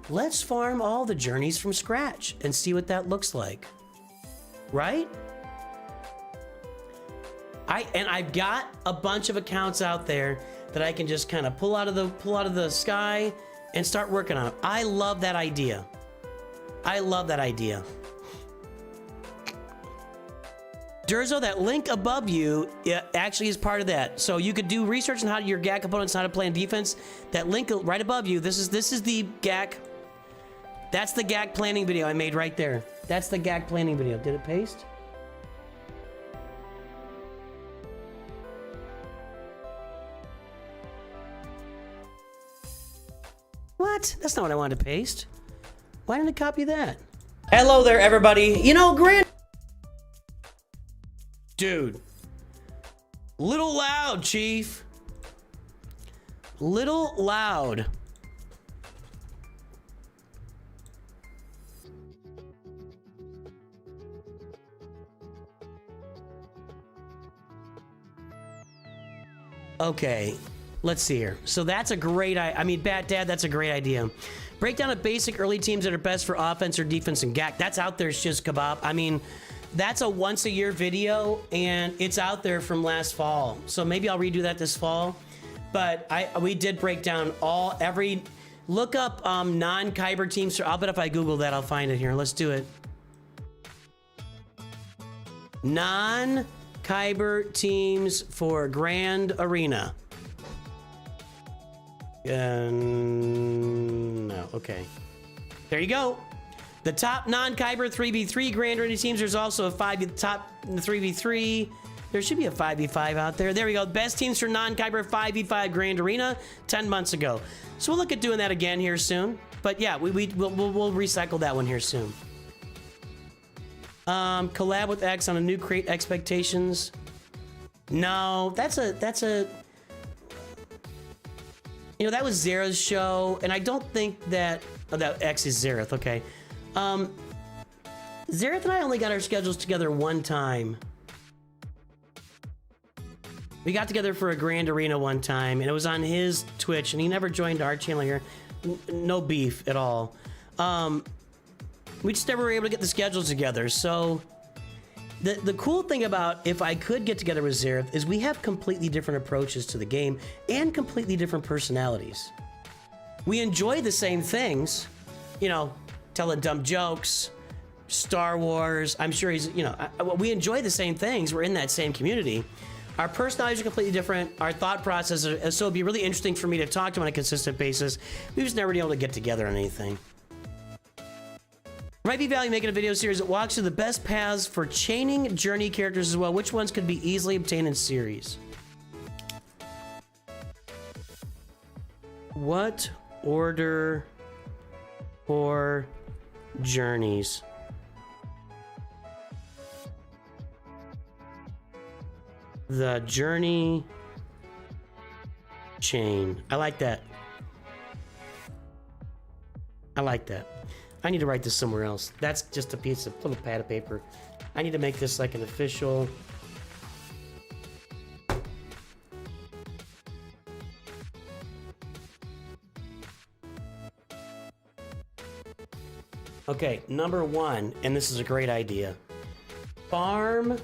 let's farm all the journeys from scratch and see what that looks like. Right? I've got a bunch of accounts out there that I can just kind of pull out of the sky and start working on. I love that idea. I love that idea. Durzo, that link above you actually is part of that. So you could do research on how your GAC components, how to play in defense. That link right above you. This is the GAC. That's the GAC planning video I made right there. That's the GAC planning video. Did it paste? What? That's not what I wanted to paste. Why didn't it copy that? Hello there, everybody. You know, Dude. Little loud, Chief. Little loud. Okay. Let's see here. So that's a great, I mean, Bat Dad, that's a great idea. Break down a basic early teams that are best for offense or defense and GAC. That's out there, it's just kebab. I mean, that's a once a year video and it's out there from last fall. So maybe I'll redo that this fall. But we did break down look up non-Kyber teams. I'll bet if I Google that, I'll find it here. Let's do it. Non-Kyber teams for Grand Arena. No, okay. There you go. The top non-Kyber 3v3 Grand Arena teams. There's also a top 3v3. There should be a 5v5 out there. There we go. Best teams for non-Kyber 5v5 Grand Arena 10 months ago. So we'll look at doing that again here soon. But yeah, we'll recycle that one here soon. Collab with X on a new Create Expectations. No, that's a you know, that was Zera's show, and I don't think that that X is Zereth, okay. Zereth and I only got our schedules together one time. We got together for a Grand Arena one time, and it was on his Twitch, and he never joined our channel here. No beef at all. We just never were able to get the schedules together, so... The cool thing about if I could get together with Zereth is we have completely different approaches to the game and completely different personalities. We enjoy the same things, you know, telling dumb jokes, Star Wars. I'm sure he's, you know, we enjoy the same things. We're in that same community. Our personalities are completely different. Our thought process, so it'd be really interesting for me to talk to him on a consistent basis. We've just never been able to get together on anything. Might be value making a video series that walks through the best paths for chaining journey characters as well. Which ones could be easily obtained in series? What order for journeys? The journey chain. I like that. I like that. I need to write this somewhere else. That's just a piece of little pad of paper. I need to make this like an official. Okay, number one, and this is a great idea. Farm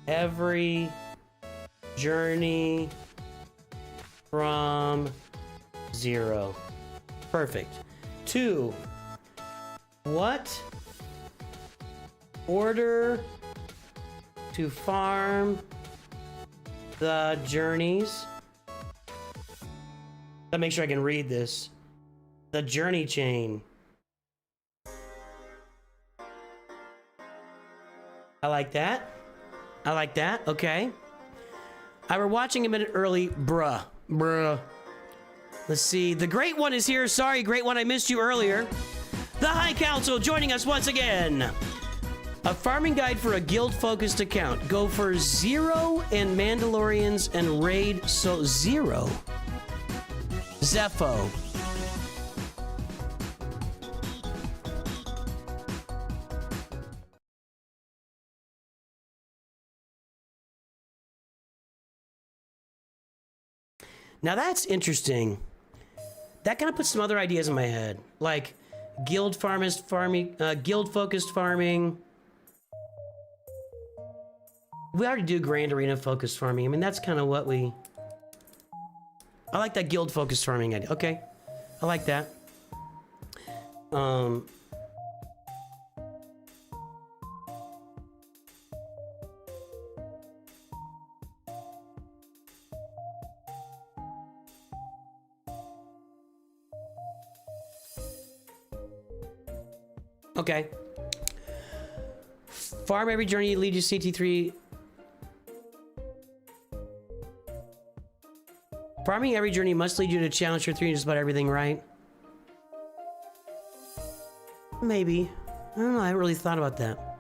every journey from 0. Perfect. 2. What order to farm the journeys? Let me make sure I can read this. The journey chain. I like that. I like that. Okay. I were watching a minute early. Bruh. Let's see. The Great One is here. Sorry, Great One. I missed you earlier. The High Council joining us once again. A farming guide for a guild-focused account. Go for 0 and Mandalorians and raid 0. Zepho. Now that's interesting. That kind of puts some other ideas in my head, like guild-focused farming. We already do Grand Arena focused farming. I mean, that's kind of what we. I like that guild-focused farming idea. Okay, I like that. Okay. Farm every journey, lead you CT3. Farming every journey must lead you to Challenger 3 and just about everything, right? Maybe. I don't know, I haven't really thought about that.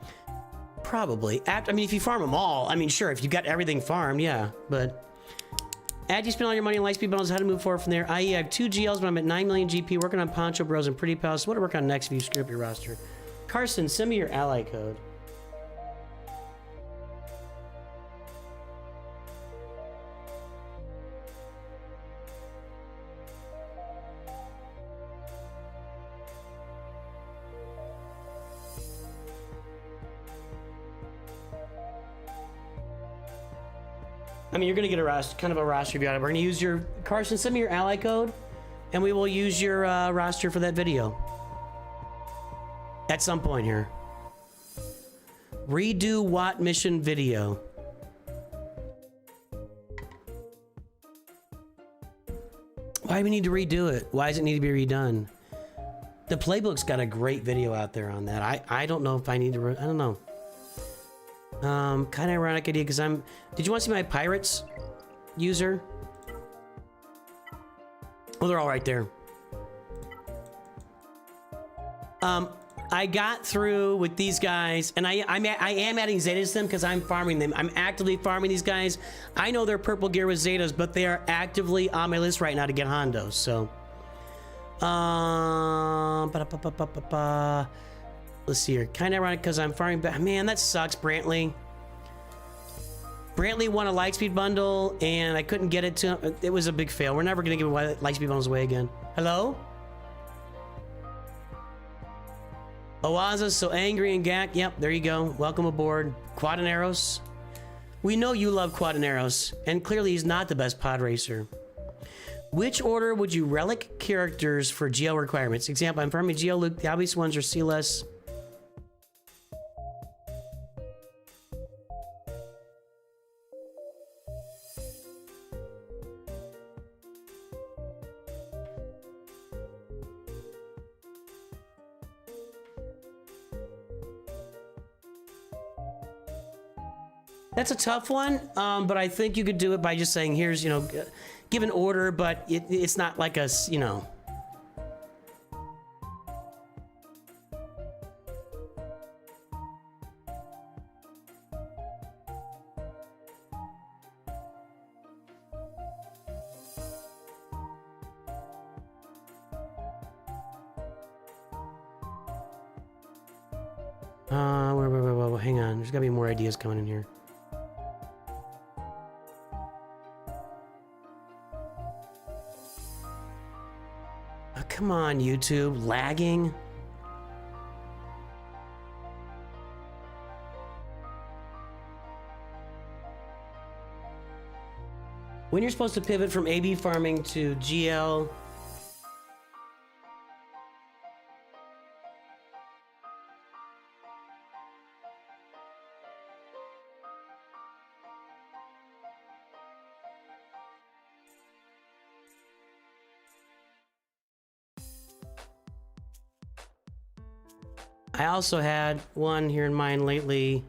Probably. I mean, if you farm them all, I mean, sure, if you got everything farmed, yeah, but... After you spend all your money on Lightspeed bundles, how to move forward from there? I.e., I have 2 GLs, but I'm at 9 million GP, working on Poncho Bros and Pretty Pals. What to work on next if you screw up your roster? Carson, send me your ally code. I mean, you're gonna get a roster, kind of a roster review on it. We're gonna use your Carson. Send me your ally code, and we will use your roster for that video at some point here. Redo Watt mission video. Why do we need to redo it? Why does it need to be redone? The playbook's got a great video out there on that. I don't know if I need to. I don't know. Kind of ironic idea because I'm. Did you want to see my pirates user? Well, they're all right there. I got through with these guys, and I am adding Zetas to them because I'm farming them. I'm actively farming these guys. I know they're purple gear with Zetas, but they are actively on my list right now to get Hondos. So, let's see here. Kind of ironic because I'm farming, but man, that sucks, Brantley. Brantley won a Lightspeed bundle, and I couldn't get it to him. It was a big fail. We're never going to give Lightspeed bundles away again. Hello? Oaza's so angry and Gak. Yep, there you go. Welcome aboard. Quadaneros. We know you love Quadaneros, and clearly he's not the best pod racer. Which order would you relic characters for GL requirements? Example, I'm farming GL Luke. The obvious ones are CLS. That's a tough one, but I think you could do it by just saying, here's, you know, give an order, but it's not like a, you know. Hang on, there's gotta be more ideas coming in here. Come on, YouTube. Lagging. When you're supposed to pivot from AB farming to GL. I also had one here in mind lately.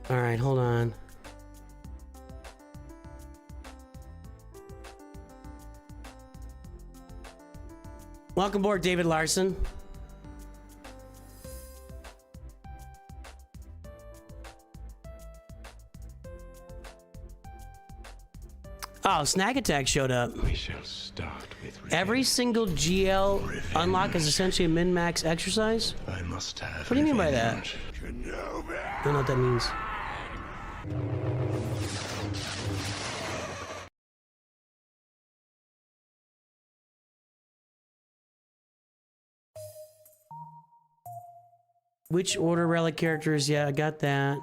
All right, hold on. Welcome aboard, David Larson. Oh, Snag Attack showed up. We shall start with every single GL unlock is essentially a min-max exercise? I must have. What do you mean by that? I don't know what that means. Which order relic characters? Yeah, I got that.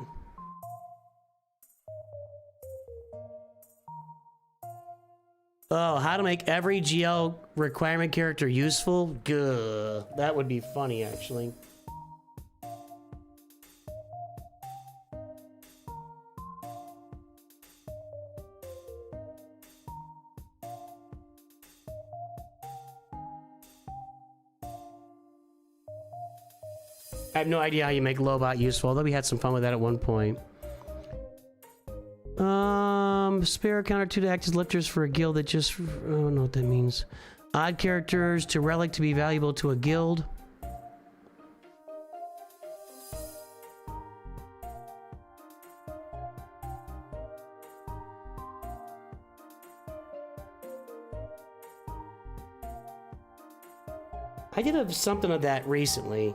Oh, how to make every GL requirement character useful? Gah, that would be funny, actually. I have no idea how you make Lobot useful, although we had some fun with that at one point. Spare counter 2 to act as lifters for a guild that just... I don't know what that means. Odd characters to relic to be valuable to a guild. I did something of that recently.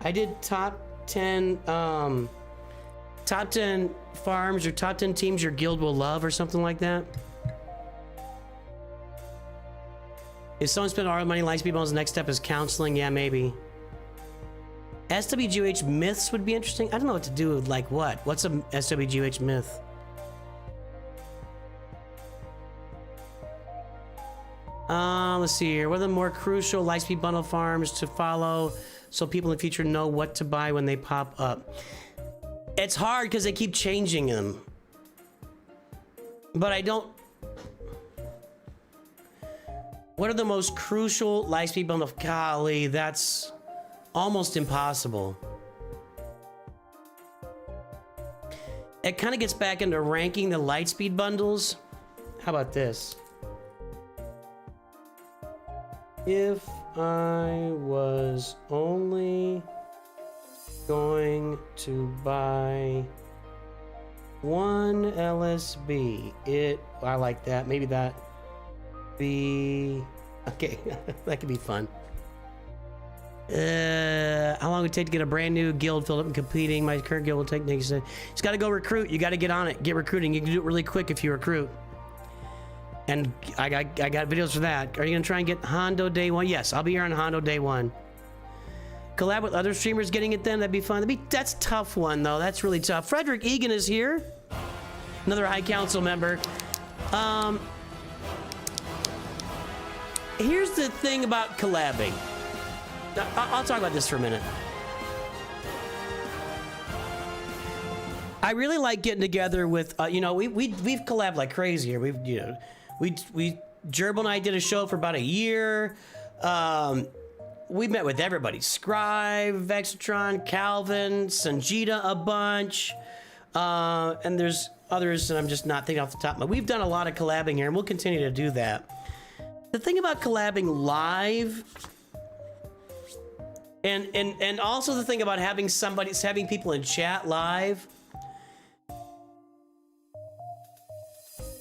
I did top 10 farms or top 10 teams your guild will love or something like that. If someone spent all their money on Lightspeed Bones, the next step is counseling. Yeah, maybe. SWGH myths would be interesting. I don't know what to do with, like, what? What's a SWGH myth? Let's see here. What are the more crucial Lightspeed bundle farms to follow so people in the future know what to buy when they pop up? It's hard because they keep changing them. But I don't... What are the most crucial lightspeed bundle? Golly, that's almost impossible. It kind of gets back into ranking the lightspeed bundles. How about this? If I was only going to buy one LSB, I like that. Maybe that be okay. That could be fun. How long would it take to get a brand new guild filled up and competing? My current guild will take. Just got to go recruit. You got to get on it. Get recruiting. You can do it really quick if you recruit. And I got videos for that. Are you gonna try and get Hondo day one? Yes, I'll be here on Hondo day one. Collab with other streamers getting it then? That'd be fun. That's a tough one though. That's really tough. Frederick Egan is here. Another High Council member. Here's the thing about collabing. I'll talk about this for a minute. I really like getting together with, you know, we've collabed like crazy here. Gerbil and I did a show for about a year. We met with everybody. Scribe, Vexatron, Calvin, Sanjita a bunch. And there's others that I'm just not thinking off the top. But we've done a lot of collabing here and we'll continue to do that. The thing about collabing live and also the thing about having people in chat live,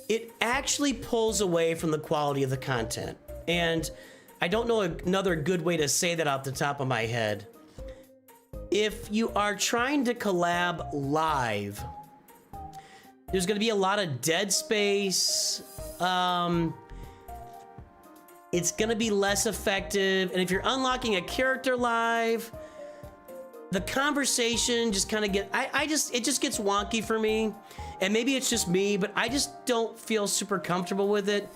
it actually pulls away from the quality of the content. And I don't know another good way to say that off the top of my head. If you are trying to collab live, there's going to be a lot of dead space. It's going to be less effective. And if you're unlocking a character live, the conversation just kind of it just gets wonky for me. And maybe it's just me, but I just don't feel super comfortable with it.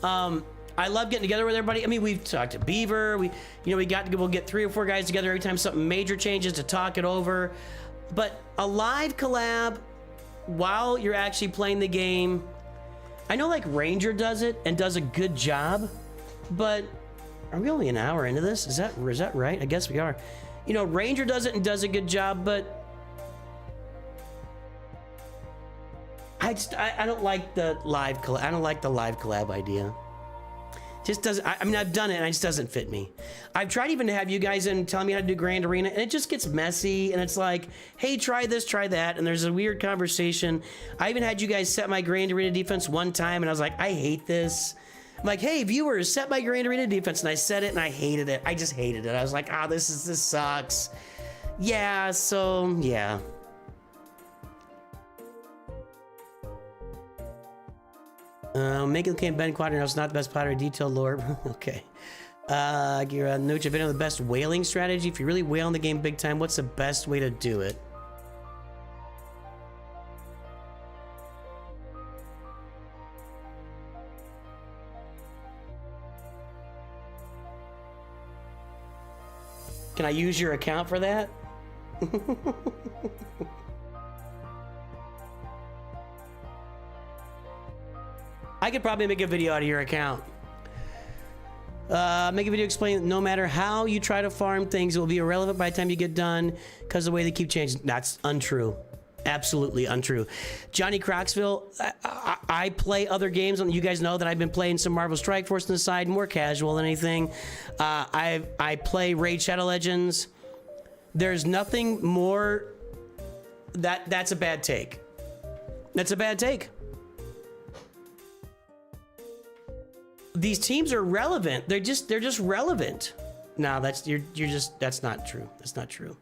I love getting together with everybody. I mean, we've talked to Beaver. We'll get 3 or 4 guys together every time something major changes to talk it over. But a live collab while you're actually playing the game, I know like Ranger does it and does a good job, but are we only an hour into this? Is that right? I guess we are. You know, Ranger does it and does a good job, but I don't like the live collab. I don't like the live collab idea. Just doesn't. I mean, I've done it and it just doesn't fit me. I've tried even to have you guys in telling me how to do Grand Arena, and it just gets messy. And it's like, hey, try this, try that, and there's a weird conversation. I even had you guys set my Grand Arena defense one time, and I was like, I hate this. I'm like, hey, viewers, set my Grand Arena defense, and I set it, and I hated it. I just hated it. I was like, this sucks. Yeah. So yeah. Making the game Ben Quadrant is not the best platter, detailed lore. Okay. Nooch, I've been on the best whaling strategy. If you really whale in the game big time, what's the best way to do it? Can I use your account for that? I could probably make a video out of your account. Make a video explaining that no matter how you try to farm things, it will be irrelevant by the time you get done because of the way they keep changing. That's untrue. Absolutely untrue. Johnny Croxville, I play other games. You guys know that I've been playing some Marvel Strike Force on the side, more casual than anything. I play Raid Shadow Legends. There's nothing more. That's a bad take. That's a bad take. These teams are relevant. They're just relevant. No, that's not true. That's not true.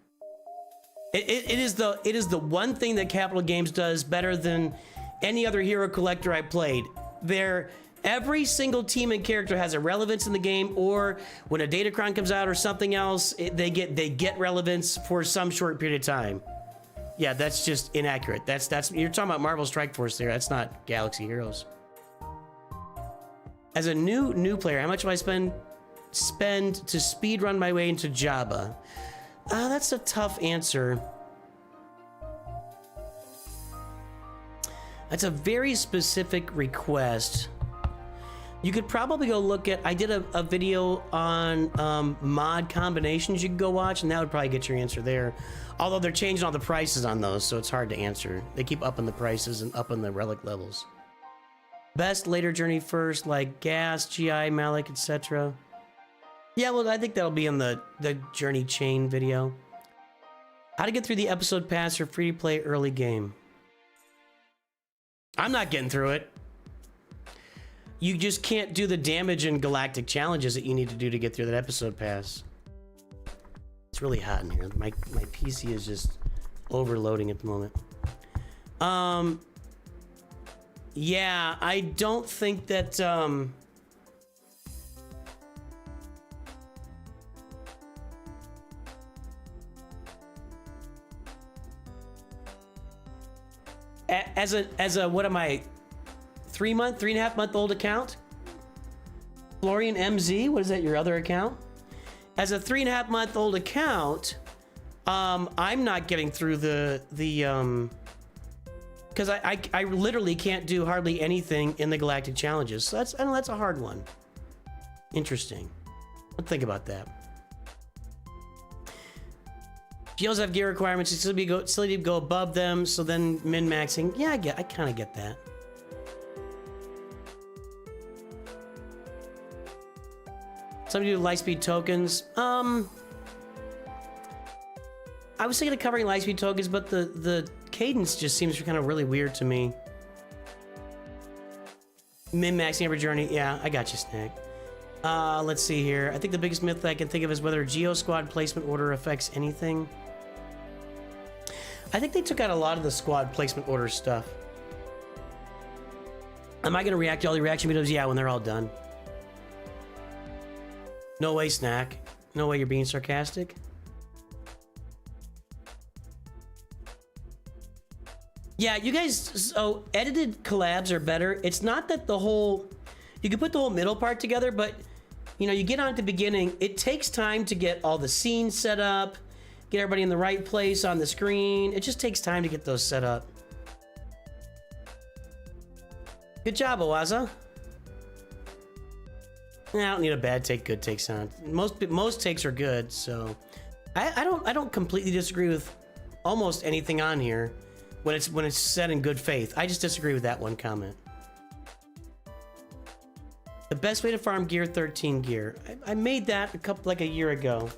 It is the one thing that Capital Games does better than any other hero collector I played. Every single team and character has a relevance in the game, or when a Datacron comes out or something else, they get relevance for some short period of time. Yeah, that's just inaccurate. That's you're talking about Marvel Strike Force there. That's not Galaxy Heroes. As a new player, how much do I spend to speed run my way into Jabba? That's a tough answer. That's a very specific request. You could probably go look at, I did a video on mod combinations you could go watch, and that would probably get your answer there. Although they're changing all the prices on those, so it's hard to answer. They keep upping the prices and upping the relic levels. Best later journey first, like gas, GI, Malik, etc. Yeah, well, I think that'll be in the journey chain video. How to get through the episode pass or free to play early game. I'm not getting through it. You just can't do the damage and galactic challenges that you need to do to get through that episode pass. It's really hot in here. My PC is just overloading at the moment. Yeah, I don't think that as a what am I, 3.5 month old account? Florian MZ, what is that, your other account? As a 3.5 month old account, I'm not getting through the because I literally can't do hardly anything in the galactic challenges. So I know that's a hard one. Interesting. I'll think about that. GLs have gear requirements. You still need to go above them. So then min-maxing. Yeah, I kind of get that. Somebody do Lightspeed tokens. I was thinking of covering Lightspeed tokens, but the cadence just seems kind of really weird to me. Min-maxing every journey. Yeah, I got you, Snack. Let's see here. I think the biggest myth that I can think of is whether Geo Squad placement order affects anything. I think they took out a lot of the squad placement order stuff. Am I going to react to all the reaction videos? Yeah, when they're all done. No way, Snack. No way you're being sarcastic. Yeah, you guys, so edited collabs are better. It's not that the whole, you can put the whole middle part together, but you know, you get on at the beginning, it takes time to get all the scenes set up, get everybody in the right place on the screen. It just takes time to get those set up. Good job, Owaza. I don't need a bad take, good take sound. Most takes are good, so I don't completely disagree with almost anything on here when it's said in good faith. I just disagree with that one comment. The best way to farm gear, 13 gear. I made that like a year ago.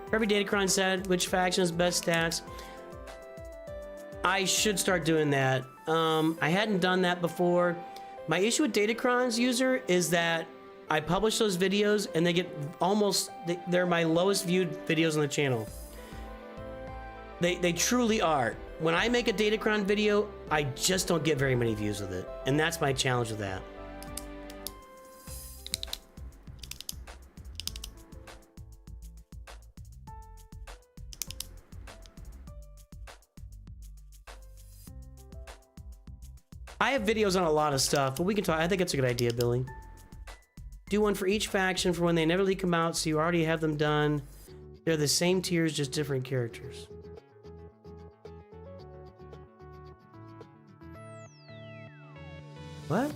For every Datacron said, which faction has best stats? I should start doing that. I hadn't done that before. My issue with Datacron's user is that I publish those videos and they get almost, they're my lowest viewed videos on the channel. They truly are. When I make a Datacron video, I just don't get very many views with it. And that's my challenge with that. I have videos on a lot of stuff, but we can talk. I think it's a good idea, Billy. Do one for each faction for when they inevitably come out, so you already have them done. They're the same tiers, just different characters. What?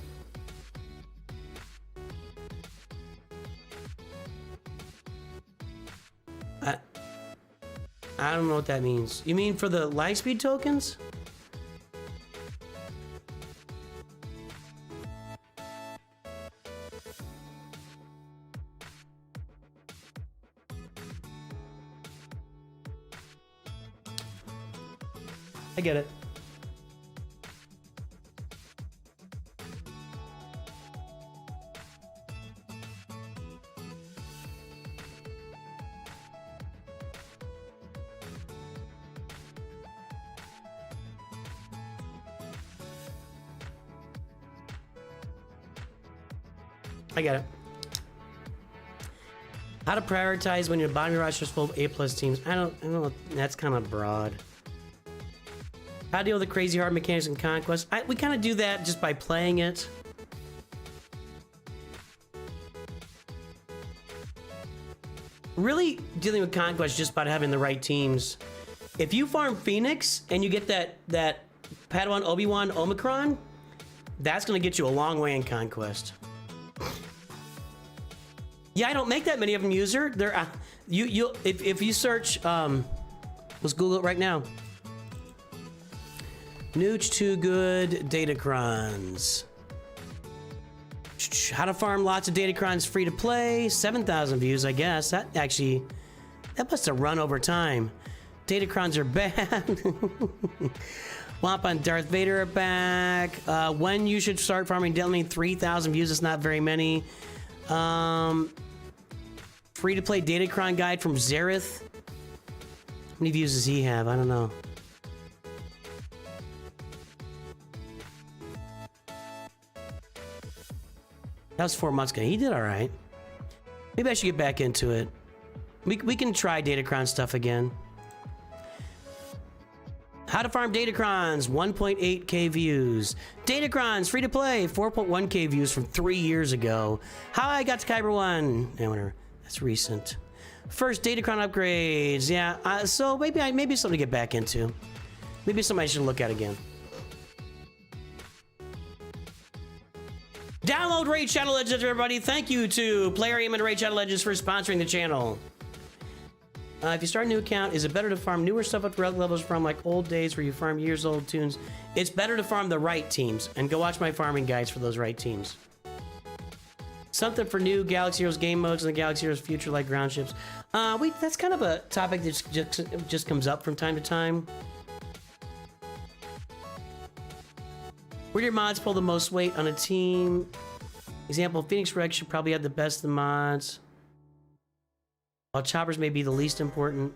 I don't know what that means. You mean for the Lightspeed tokens? I get it. I get it. How to prioritize when your bottom roster is full of A+ teams. I don't know. That's kind of broad. How to deal with the crazy hard mechanics in Conquest. We kind of do that just by playing it. Really dealing with Conquest just by having the right teams. If you farm Phoenix and you get that Padawan Obi-Wan Omicron, that's gonna get you a long way in Conquest. Yeah, I don't make that many of them, user. They're if you search, let's Google it right now. Nooch2Gud Datacrons. How to farm lots of Datacrons free to play. 7,000 views, I guess. That must have run over time. Datacrons are bad. Womp and Darth Vader are back. When you should start farming Delmine, 3,000 views. It's not very many. Free to play Datacron guide from Zareth. How many views does he have? I don't know. That was 4 months ago. He did all right. Maybe I should get back into it. We can try Datacron stuff again. How to farm Datacrons, 1.8k views. Datacrons, free to play, 4.1k views from 3 years ago. How I got to Kyber 1. Yeah, whatever. That's recent. First Datacron upgrades. Yeah, so maybe something to get back into. Maybe something I should look at again. Download Raid Shadow Legends, everybody. Thank you to Player Aim and Raid Shadow Legends for sponsoring the channel. If you start a new account, is it better to farm newer stuff up to relic levels from like old days where you farm years old tunes? It's better to farm the right teams, and go watch my farming guides for those right teams. Something for new Galaxy Heroes game modes and the Galaxy Heroes future like ground ships. That's kind of a topic that just comes up from time to time. Where do your mods pull the most weight on a team? Example, Phoenix Rex should probably have the best of the mods, while choppers may be the least important.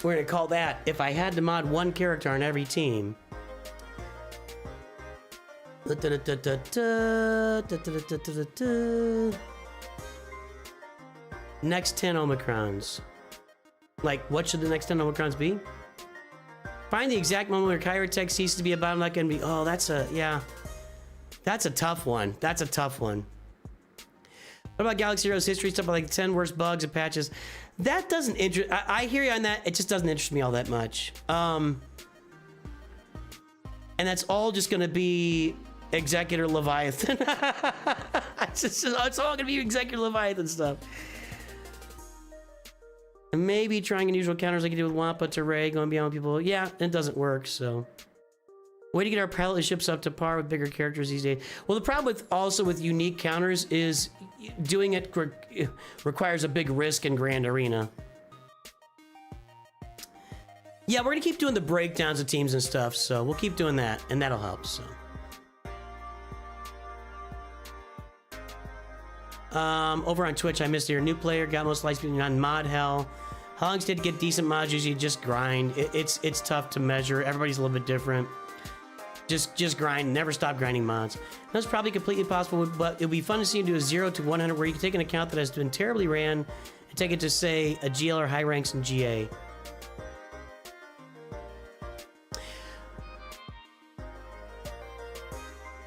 We're gonna call that, if I had to mod one character on every team. Next 10 Omicrons. Like, what should the next 10 Omicrons be? Find the exact moment where Kyrotech ceases to be about. I'm not gonna be. Oh, that's a tough one. That's a tough one. What about Galaxy Heroes history stuff like 10 worst bugs and patches? That doesn't interest. I hear you on that. It just doesn't interest me all that much. And that's all just gonna be Executor Leviathan. It's all gonna be Executor Leviathan stuff. And maybe trying unusual counters like you do with Wampa to Ray, going beyond people. Yeah, it doesn't work, so. Way to get our pilot ships up to par with bigger characters these days. Well, the problem with unique counters is doing it requires a big risk in Grand Arena. Yeah, we're gonna keep doing the breakdowns of teams and stuff, so we'll keep doing that, and that'll help, so. Over on Twitch, I missed your new player, got most likes being on mod hell. How long does it take to get decent mods? Usually just grind. It's tough to measure. Everybody's a little bit different. Just grind. Never stop grinding mods. That's probably completely possible, but it'll be fun to see you do a 0 to 100 where you can take an account that has been terribly ran and take it to, say, a GL or high ranks in GA.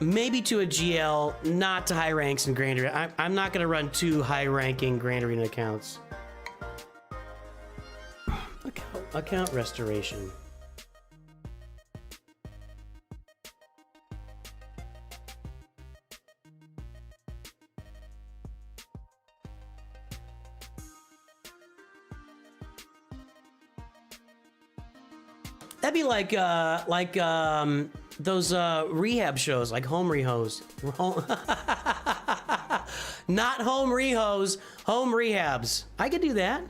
Maybe to a GL, not to high ranks in Grand Arena. I'm not going to run 2 high-ranking Grand Arena accounts. Account restoration. That'd be like those rehab shows, like home rehos. Not home rehos, home rehabs. I could do that.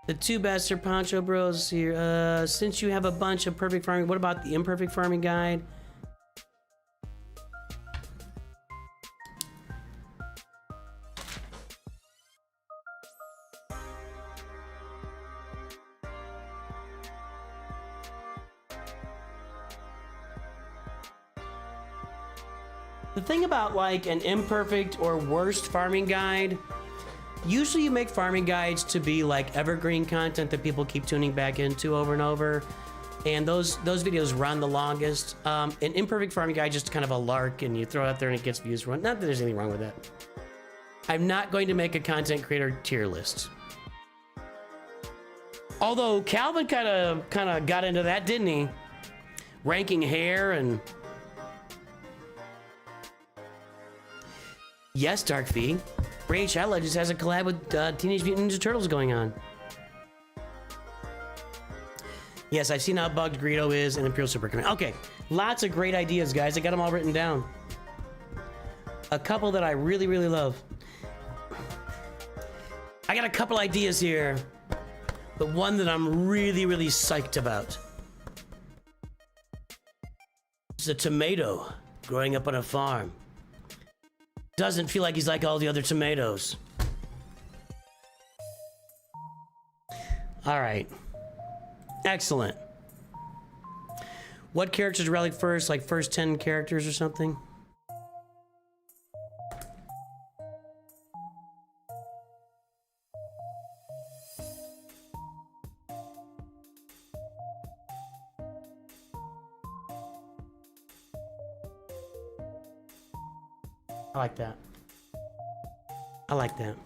The 2 bastard poncho bros here. Since you have a bunch of perfect farming, what about the imperfect farming guide? The thing about like an imperfect or worst farming guide, usually you make farming guides to be like evergreen content that people keep tuning back into over and over. And those videos run the longest. An imperfect farming guide just kind of a lark and you throw it out there and it gets views for it. Not that there's anything wrong with that. I'm not going to make a content creator tier list. Although Calvin kind of got into that, didn't he? Ranking hair and... Yes, Dark V. Raid Shadow Legends has a collab with Teenage Mutant Ninja Turtles going on. Yes, I've seen how bugged Greedo is in Imperial Super Command. Okay, lots of great ideas, guys. I got them all written down. A couple that I really, really love. I got a couple ideas here. The one that I'm really, really psyched about is a tomato growing up on a farm. Doesn't feel like he's like all the other tomatoes. All right. Excellent. What characters relic first? Like first 10 characters or something? I like that. I like that.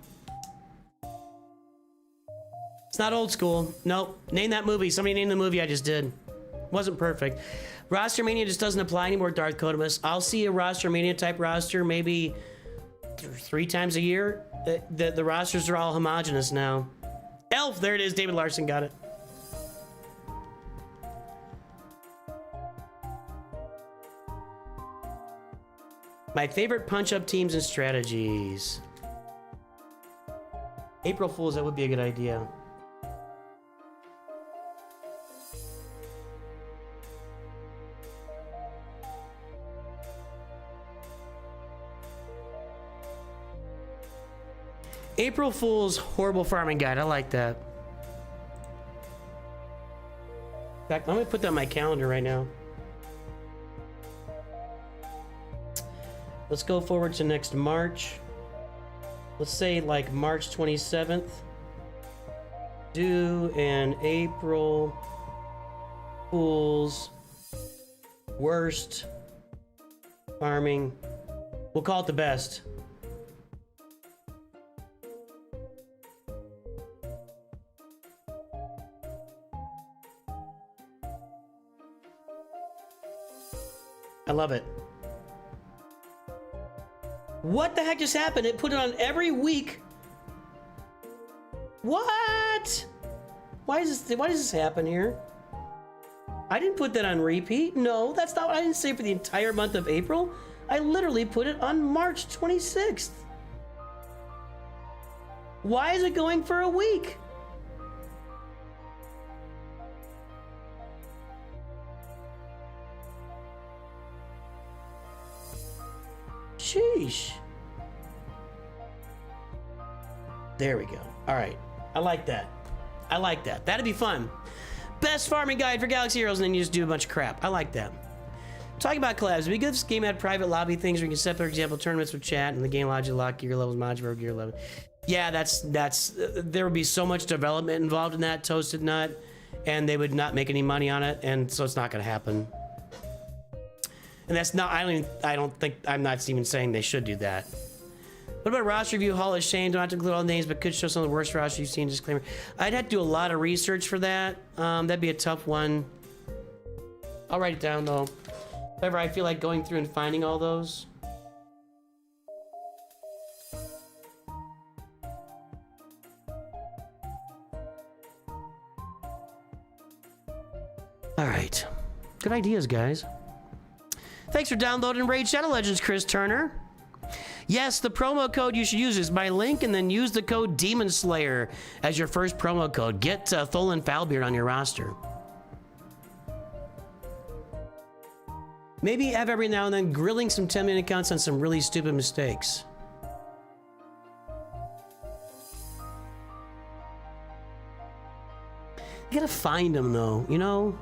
It's not old school. Nope. Name that movie. Somebody named the movie I just did. Wasn't perfect. Roster Mania just doesn't apply anymore, Darth Codamus. I'll see a Roster Mania type roster maybe 3 times a year. The rosters are all homogenous now. Elf, there it is. David Larson got it. My favorite punch-up teams and strategies. April Fools, that would be a good idea. April Fool's horrible farming guide. I like that. In fact, I'm gonna put that on my calendar right now. Let's go forward to next March. Let's say like March 27th. Do an April Fool's worst farming. We'll call it the best. I love it. What the heck just happened? It put it on every week. What? Why does this happen here? I didn't put that on repeat. No, that's not what I didn't say for the entire month of April. I literally put it on March 26th. Why is it going for a week? Sheesh. There we go. All right. I like that. I like that. That'd be fun. Best farming guide for Galaxy Heroes, and then you just do a bunch of crap. I like that. Talking about collabs, it'd be good if this game had private lobby things where you can set, for example, tournaments with chat and the game logic lock gear levels, modular gear level. Yeah, there would be so much development involved in that, Toasted Nut, and they would not make any money on it, and so it's not going to happen. And that's not, I'm not even saying they should do that. What about roster review? Hall of Shame. Don't have to include all the names, but could show some of the worst rosters you've seen. Disclaimer. I'd have to do a lot of research for that. That'd be a tough one. I'll write it down though. If ever I feel like going through and finding all those. All right. Good ideas, guys. Thanks for downloading Raid Shadow Legends, Chris Turner. Yes, the promo code you should use is my link, and then use the code DEMONSLAYER as your first promo code. Get Tholin Foulbeard on your roster. Maybe have every now and then grilling some 10-minute accounts on some really stupid mistakes. You gotta find them though, you know?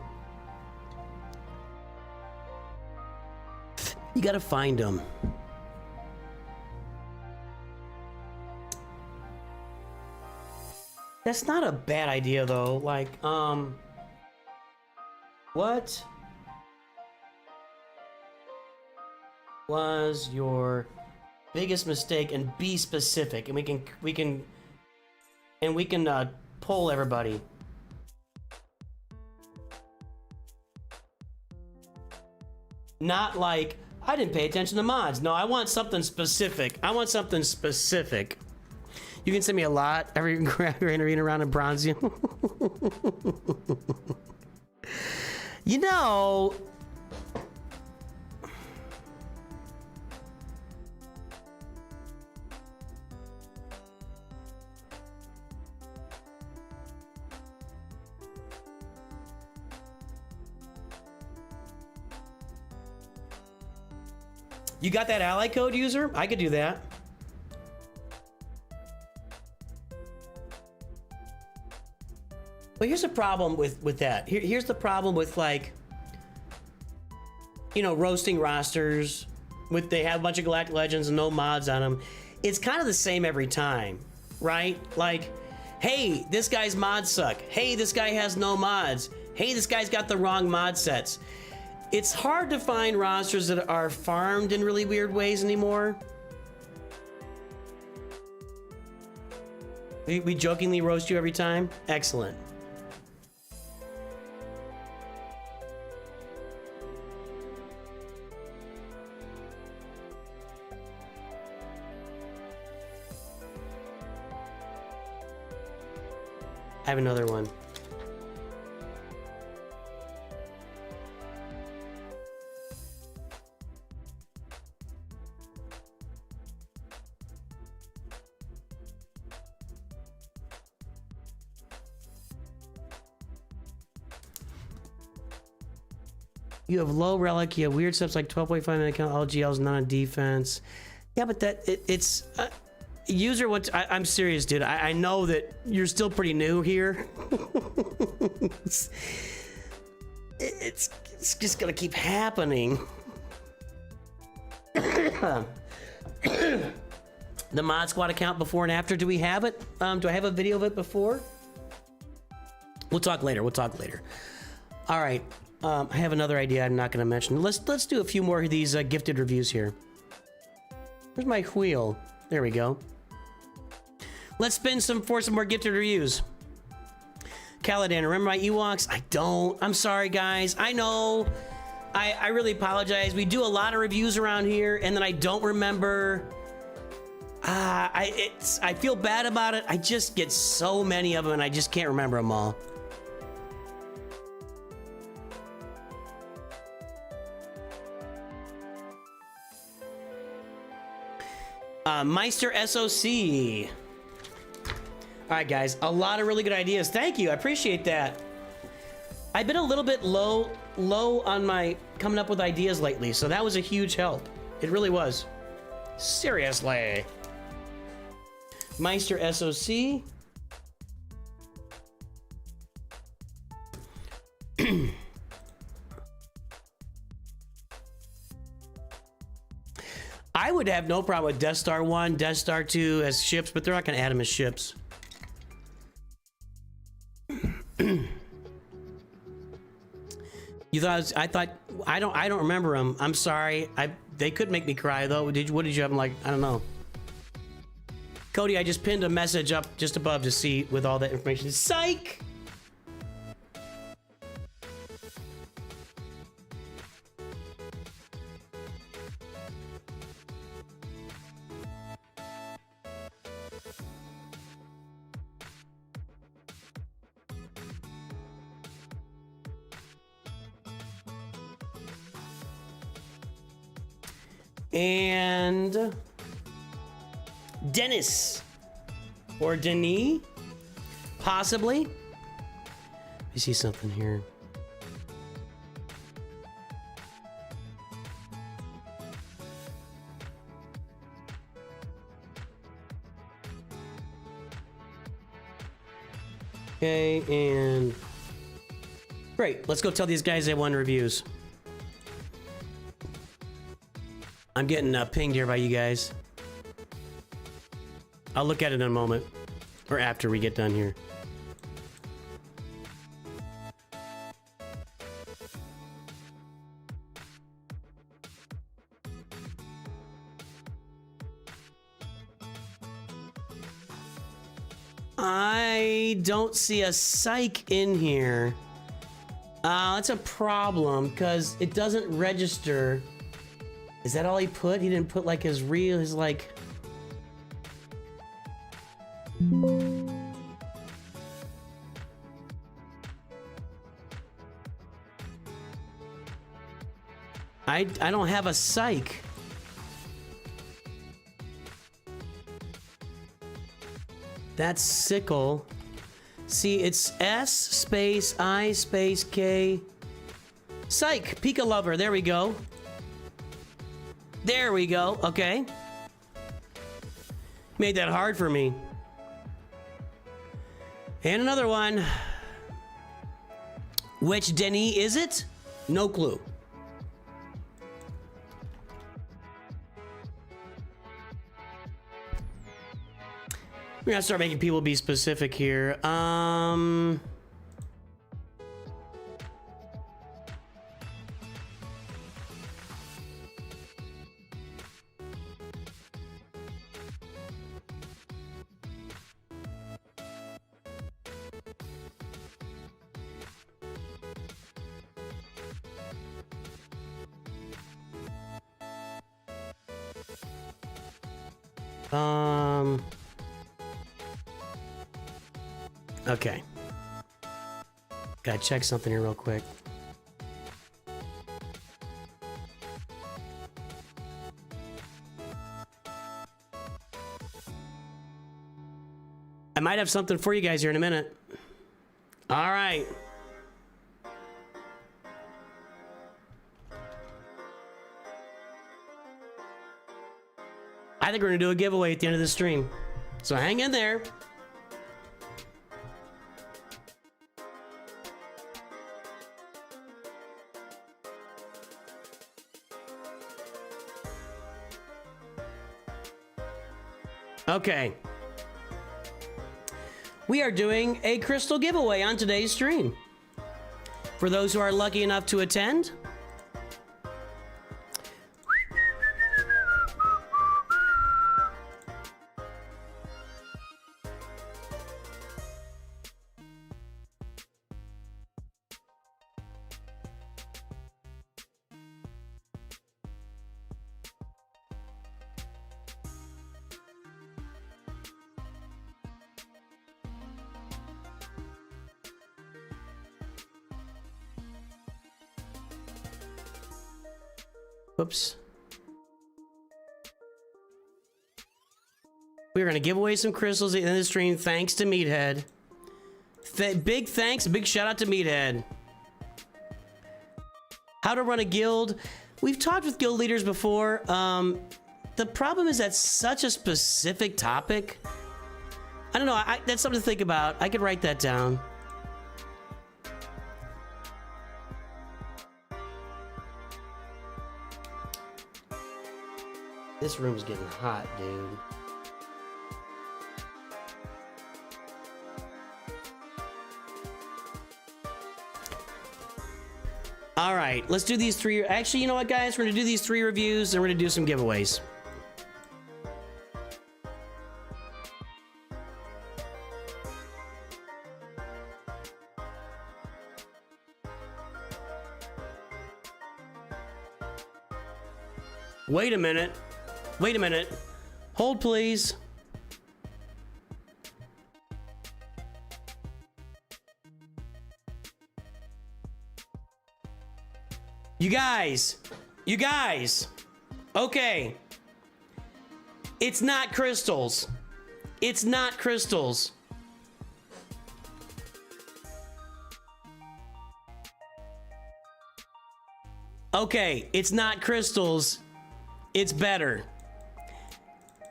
You gotta find them. That's not a bad idea though. Like, what was your biggest mistake? And be specific, and we can poll everybody. Not like, I didn't pay attention to mods. No, I want something specific. I want something specific. You can send me a lot every arena round in bronze. You know, you got that ally code, user? I could do that. But here's the problem with that. Here's the problem with, like, you know, roasting rosters. They have a bunch of Galactic Legends and no mods on them. It's kind of the same every time, right? Like, hey, this guy's mods suck. Hey, this guy has no mods. Hey, this guy's got the wrong mod sets. It's hard to find rosters that are farmed in really weird ways anymore. We jokingly roast you every time? Excellent. I have another one. You have low relic, you have weird stuff like 12.5 minute count, all GLs, not on defense. Yeah, but it's user, I'm serious, dude. I know that you're still pretty new here. it's just gonna keep happening. The mod squad account before and after, do we have it? Do I have a video of it before? We'll talk later. All right. I have another idea I'm not going to mention. Let's do a few more of these gifted reviews here. Where's my wheel? There we go. Let's spin for some more gifted reviews. Caladan, remember my Ewoks? I don't. I'm sorry, guys. I know. I really apologize. We do a lot of reviews around here, and then I don't remember. I feel bad about it. I just get so many of them, and I just can't remember them all. Meister SOC. All right, guys, a lot of really good ideas. Thank you, I appreciate that. I've been a little bit low on my coming up with ideas lately, so that was a huge help. It really was. Seriously. Meister SOC. I would have no problem with Death Star 1, Death Star 2 as ships, but they're not going to add them as ships. You thought I don't remember them. I'm sorry. They could make me cry though. What did you have? I'm like, I don't know. Cody, I just pinned a message up just above to see with all that information. Psych. And Dennis or Denis, possibly. Let me see something here. Okay, and great. Let's go tell these guys they won reviews. I'm getting pinged here by you guys. I'll look at it in a moment. Or after we get done here. I don't see a psych in here. That's a problem because it doesn't register. Is that all he put? He didn't put like his real, his like... I don't have a psych. That's sickle. See, it's S space I space K. Psych, Pika Lover, there we go. There we go, okay. Made that hard for me. And another one. Which Denny is it? No clue. We're gonna start making people be specific here. Okay. Gotta check something here real quick. I might have something for you guys here in a minute. All right. I think we're gonna do a giveaway at the end of the stream. So hang in there. Okay. We are doing a crystal giveaway on today's stream. For those who are lucky enough to attend, whoops. We're going to give away some crystals at the end of the stream thanks to Meathead. Big thanks, big shout out to Meathead. How to run a guild. We've talked with guild leaders before. The problem is that's such a specific topic. I don't know, that's something to think about. I could write that down. This room's getting hot, dude. All right, let's do these three. Actually, you know what, guys? We're gonna do these 3 reviews and we're gonna do some giveaways. Wait a minute. Wait a minute. Hold, please. You guys. Okay. It's not crystals. It's not crystals. Okay, it's not crystals. It's better.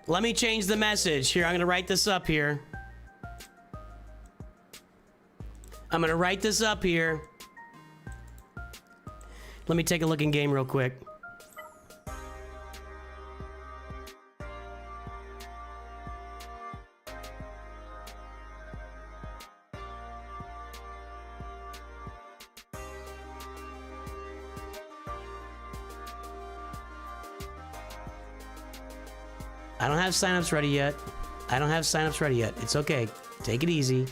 Let me change the message. Here, I'm gonna write this up here. I'm gonna write this up here. Let me take a look in game real quick. I don't have signups ready yet. I don't have signups ready yet. It's okay. Take it easy.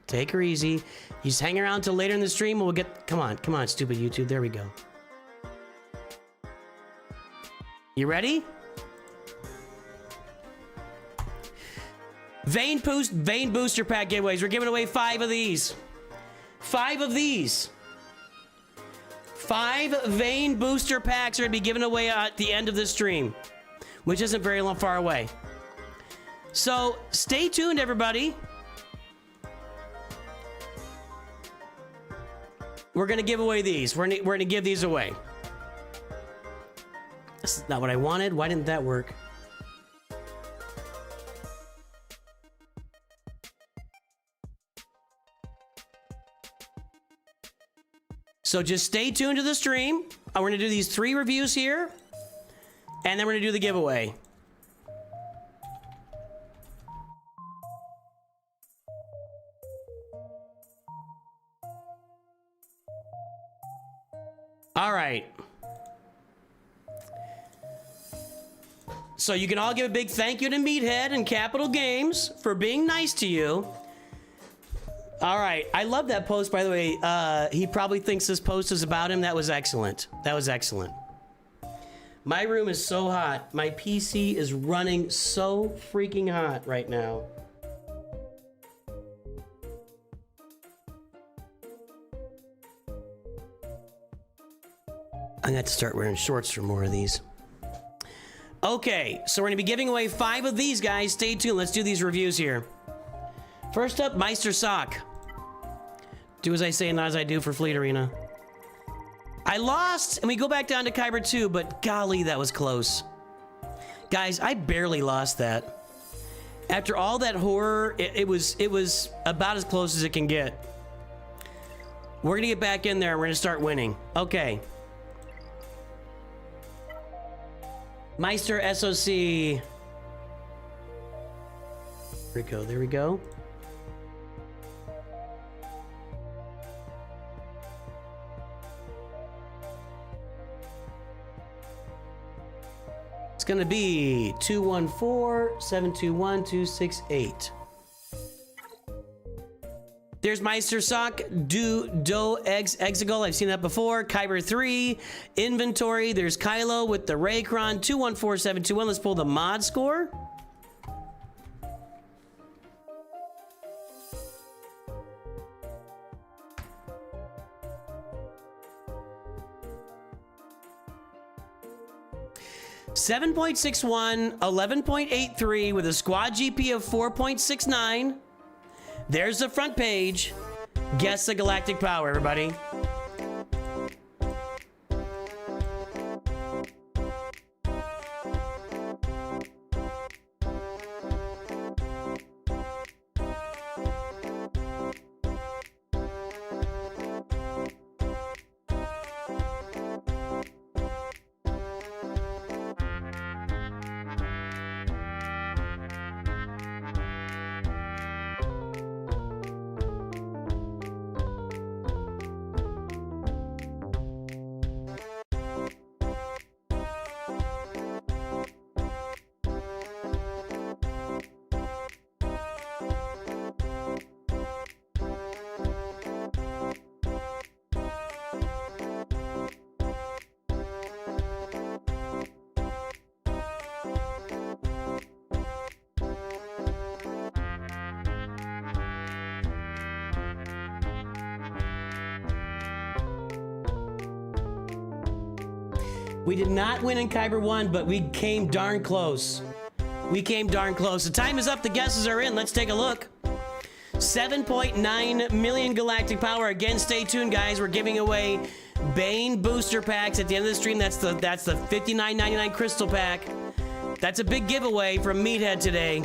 Take her easy. You just hang around till later in the stream and we'll get... Come on, stupid YouTube. There we go. You ready? Vein booster pack giveaways. We're giving away 5 of these. 5 of these. 5 vein booster packs are going to be given away at the end of this stream, which isn't very far away. So stay tuned, everybody. We're going to give away these. We're going to give these away. That's not what I wanted. Why didn't that work? So just stay tuned to the stream. We're going to do these 3 reviews here, and then we're going to do the giveaway. All right. So you can all give a big thank you to Meathead and Capital Games for being nice to you. All right. I love that post, by the way. He probably thinks this post is about him. That was excellent. That was excellent. My room is so hot. My PC is running so freaking hot right now. I'm gonna have to start wearing shorts for more of these. Okay, so we're gonna be giving away 5 of these, guys. Stay tuned. Let's do these reviews here. First up, Meister SOC. Do as I say, not as I do for Fleet Arena. I lost, and we go back down to Kyber 2, but golly, that was close. Guys, I barely lost that. After all that horror, it was about as close as it can get. We're gonna get back in there, and we're gonna start winning. Okay. Meister SOC. There we go, there we go. It's gonna be 214-721-268. There's Meister SOC, Exegol, I've seen that before. Kyber 3, inventory. There's Kylo with the Raycron, 214-721. Let's pull the mod score. .61, 11.83 with a squad GP of 4.69. There's the front page. Guess the galactic power, everybody. We did not win in Kyber 1, but we came darn close. We came darn close. The time is up. The guesses are in. Let's take a look. 7.9 million galactic power. Again, stay tuned, guys. We're giving away Bane booster packs at the end of the stream. That's the $59.99 crystal pack. That's a big giveaway from Meathead today.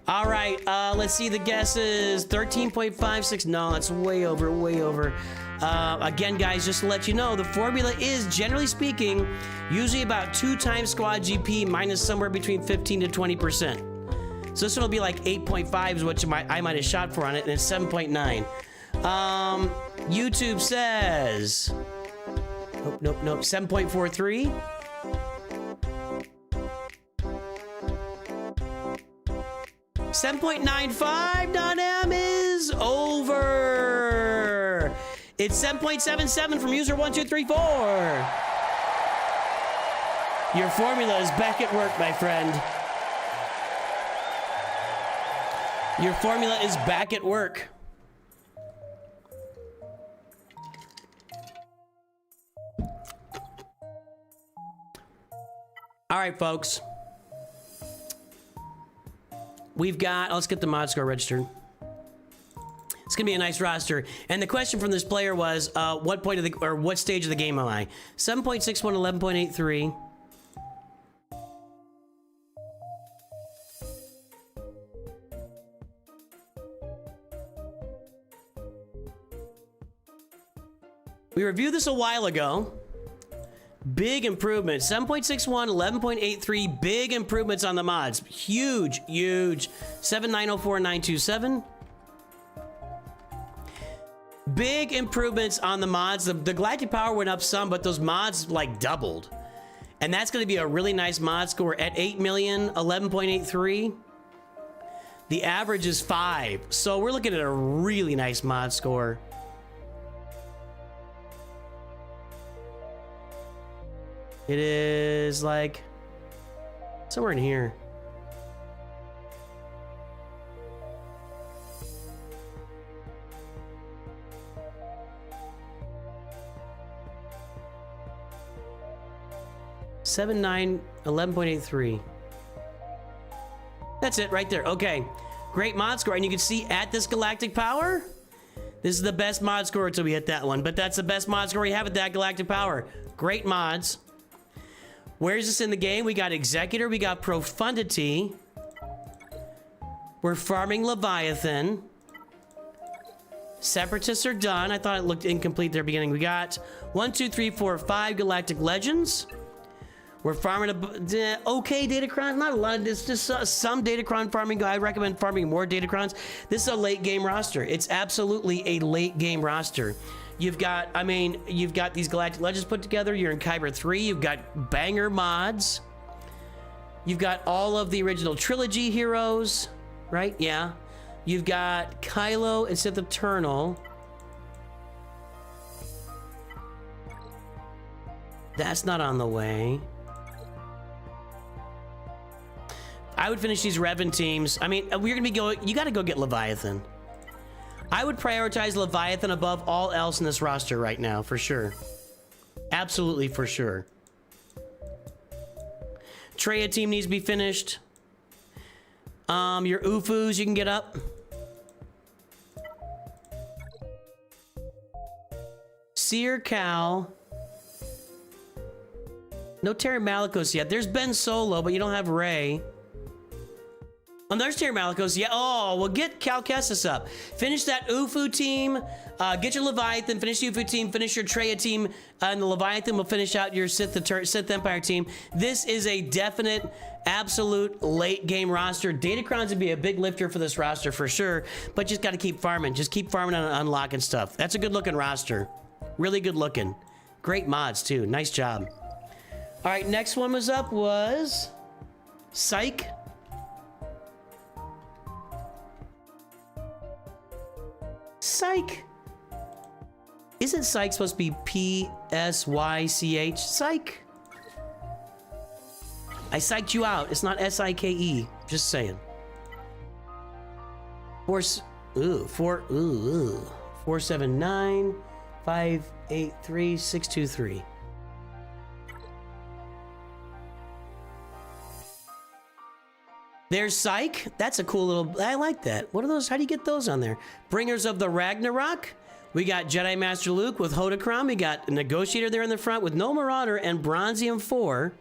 All right, let's see the guesses. 13.56. No, that's way over, way over. Again, guys, just to let you know, the formula is, generally speaking, usually about 2 times squad GP minus somewhere between 15 to 20%. So this one will be like 8.5 is what I might have shot for on it, and it's 7.9. YouTube says... Nope, 7.43. 7.95.m is over. It's 7.77 from user 1234. Your formula is back at work, my friend. Your formula is back at work. All right, folks. We've got, let's get the mod score registered. It's gonna be a nice roster. And the question from this player was, what point of the, or what stage of the game am I? 7.61, 11.83. We reviewed this a while ago. Big improvement. 7.61, 11.83. Big improvements on the mods. Huge, huge. 7904927. Big improvements on the mods. The galactic power went up some, but those mods like doubled. And that's going to be a really nice mod score at 8 million, 11.83. The average is 5. So we're looking at a really nice mod score. It is like somewhere in here. Seven, 9, 11.83. That's it right there. Okay. Great mod score. And you can see at this galactic power, this is the best mod score until we hit that one. But that's the best mod score we have at that galactic power. Great mods. Where is this in the game? We got Executor, we got Profundity. We're farming Leviathan. Separatists are done. I thought it looked incomplete there at the beginning. We got 1, 2, 3, 4, 5 Galactic Legends. We're farming okay Datacron. Not a lot of this, just some Datacron farming. I recommend farming more Datacrons. This is a late game roster. It's absolutely a late game roster. You've got, I mean, you've got these Galactic Legends put together. You're in Kyber 3. You've got banger mods. You've got all of the original trilogy heroes, right? Yeah. You've got Kylo and Sith Eternal. That's not on the way. I would finish these Revan teams. I mean, we're gonna be going, you gotta go get Leviathan. I would prioritize Leviathan above all else in this roster right now, for sure. Absolutely, for sure. Traya team needs to be finished. Your Ufus you can get up. Seer Cal. No Terry Malicos yet. There's Ben Solo, but you don't have Rey. Oh, there's Terry Malicos. Yeah. Oh, well, get Cal Kestis up. Finish that Ufu team. Get your Leviathan. Finish the Ufu team. Finish your Traya team. And the Leviathan will finish out your Sith Empire team. This is a definite, absolute late game roster. Datacrons would be a big lifter for this roster for sure. But just got to keep farming. Just keep farming and unlocking stuff. That's a good looking roster. Really good looking. Great mods too. Nice job. All right, next one was up was Psych. Psych. Isn't Psych supposed to be P-S-Y-C-H? Psych. I psyched you out. It's not S-I-K-E. Just saying. 479 583 623. There's Psych. That's a cool little, I like that. What are those? How do you get those on there? Bringers of the Ragnarok. We got Jedi Master Luke with Hodocron. We got a Negotiator there in the front with no Marauder and Bronzium 4.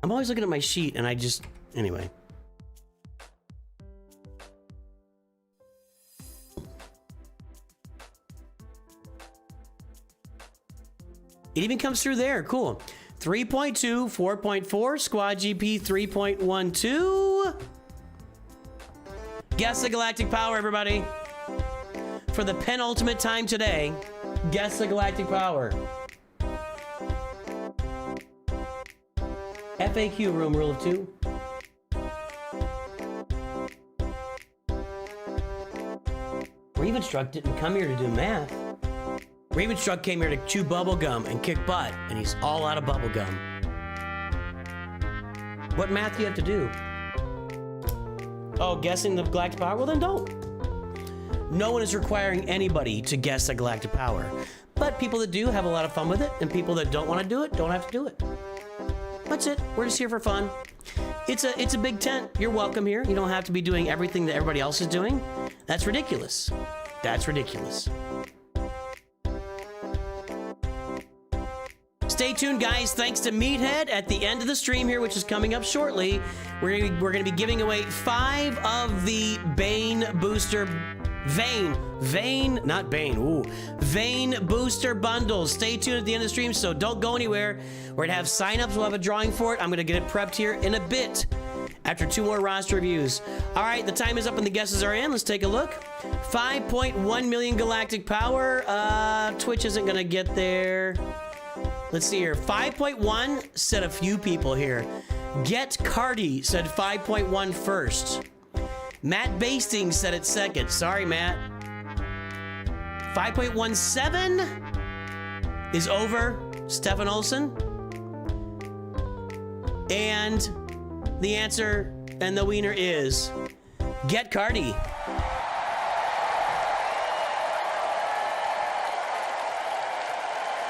I'm always looking at my sheet and I just, anyway. It even comes through there. Cool. 3.2, 4.4, Squad GP 3.12. Guess the galactic power, everybody. For the penultimate time today, guess the galactic power. FAQ room, rule of 2. Ravenstruck didn't come here to do math. Ravenstruck came here to chew bubblegum and kick butt, and he's all out of bubblegum. What math do you have to do? Oh, guessing the galactic power? Well, then don't. No one is requiring anybody to guess a galactic power. But people that do have a lot of fun with it, and people that don't want to do it don't have to do it. That's it. We're just here for fun. It's a big tent. You're welcome here. You don't have to be doing everything that everybody else is doing. That's ridiculous. That's ridiculous. Stay tuned, guys. Thanks to Meathead at the end of the stream here, which is coming up shortly. We're gonna be giving away 5 of the Vein booster bundles. Stay tuned at the end of the stream, so don't go anywhere. We're gonna have signups. We'll have a drawing for it. I'm gonna get it prepped here in a bit after 2 more roster reviews. All right, the time is up and the guesses are in. Let's take a look. 5.1 million galactic power. Twitch isn't gonna get there. Let's see here. 5.1 said a few people here. Get Cardi said 5.1 first. Matt Bastings said it second. Sorry, Matt. 5.17 is over. Stefan Olsen. And the answer and the wiener is Get Cardi.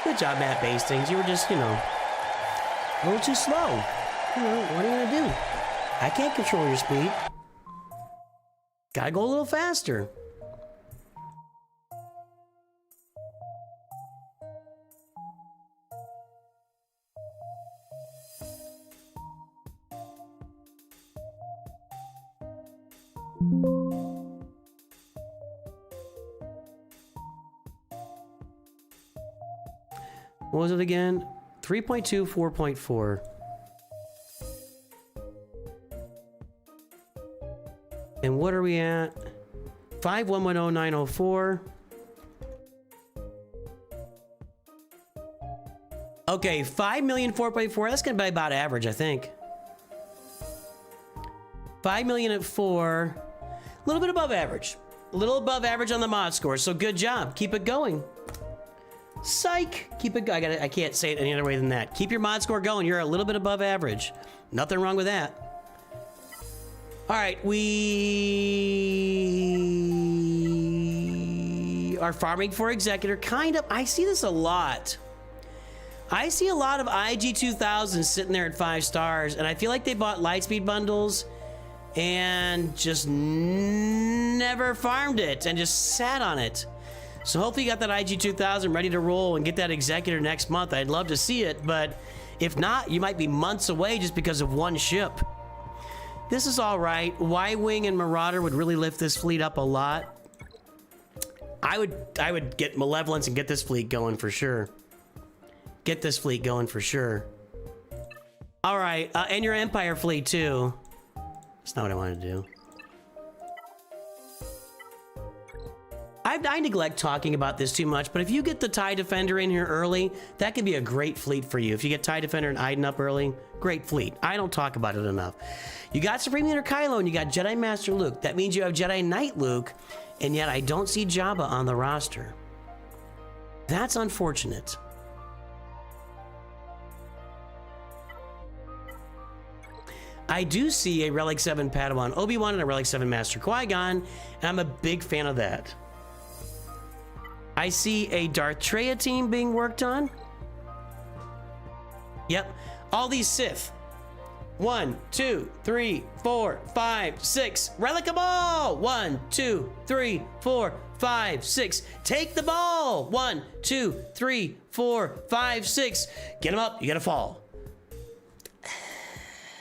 Good job, Matt Bastings. You were just, a little too slow. What are you gonna do? I can't control your speed. Gotta go a little faster. What was it again? 3.2, 4.4. And what are we at? 5110904. Okay, 5 million 4.4. That's gonna be about average, I think. 5 million at 4. A little bit above average. A little above average on the mod score. So good job. Keep it going. Psych. Keep it. I can't say it any other way than that. Keep your mod score going. You're a little bit above average. Nothing wrong with that. All right, we are farming for Executor. Kind of. I see this a lot. I see a lot of IG 2000s sitting there at 5 stars, and I feel like they bought Lightspeed bundles and just never farmed it and just sat on it. So hopefully you got that IG 2000 ready to roll and get that Executor next month. I'd love to see it, but if not, you might be months away just because of one ship. This is all right. Y-Wing and Marauder would really lift this fleet up a lot. I would get Malevolence and get this fleet going for sure. Get this fleet going for sure. All right, and your Empire fleet too. That's not what I wanted to do. I neglect talking about this too much, but if you get the TIE Defender in here early, that could be a great fleet for you. If you get TIE Defender and Iden up early, great fleet. I don't talk about it enough. You got Supreme Leader Kylo and you got Jedi Master Luke. That means you have Jedi Knight Luke, and yet I don't see Jabba on the roster. That's unfortunate. I do see a Relic 7 Padawan Obi-Wan and a Relic 7 Master Qui-Gon, and I'm a big fan of that. I see a Darth Treya team being worked on. Yep, all these Sith. 1, 2, 3, 4, 5, 6. Relic a ball. 1, 2, 3, 4, 5, 6. Take the ball. 1, 2, 3, 4, 5, 6. Get him up. You gotta fall.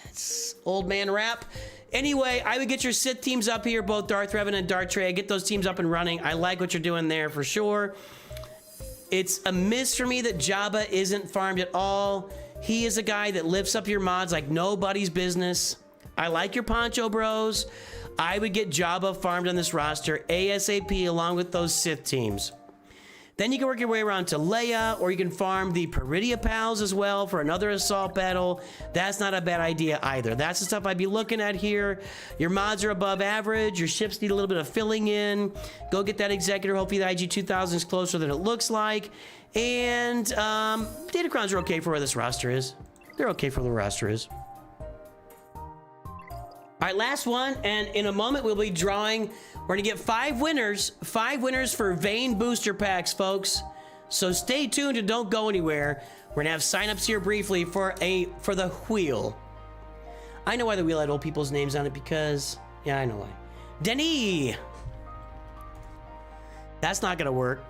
It's old man rap. Anyway, I would get your Sith teams up here, both Darth Revan and Darth Treya. Get those teams up and running. I like what you're doing there for sure. It's a miss for me that Jabba isn't farmed at all. He is a guy that lifts up your mods like nobody's business. I like your Poncho Bros. I would get Jabba farmed on this roster ASAP along with those Sith teams. Then you can work your way around to Leia, or you can farm the Peridia Pals as well for another assault battle. That's not a bad idea either. That's the stuff I'd be looking at here. Your mods are above average. Your ships need a little bit of filling in. Go get that Executor. Hopefully the IG-2000 is closer than it looks like. And Datacrons are okay for where this roster is. They're okay for where the roster is. All right, last one, and in a moment we'll be drawing. We're gonna get 5 winners for Vayne booster packs, folks. So stay tuned and don't go anywhere. We're gonna have signups here briefly for the wheel. I know why the wheel had old people's names on it, because yeah, I know why. Denis. That's not gonna work.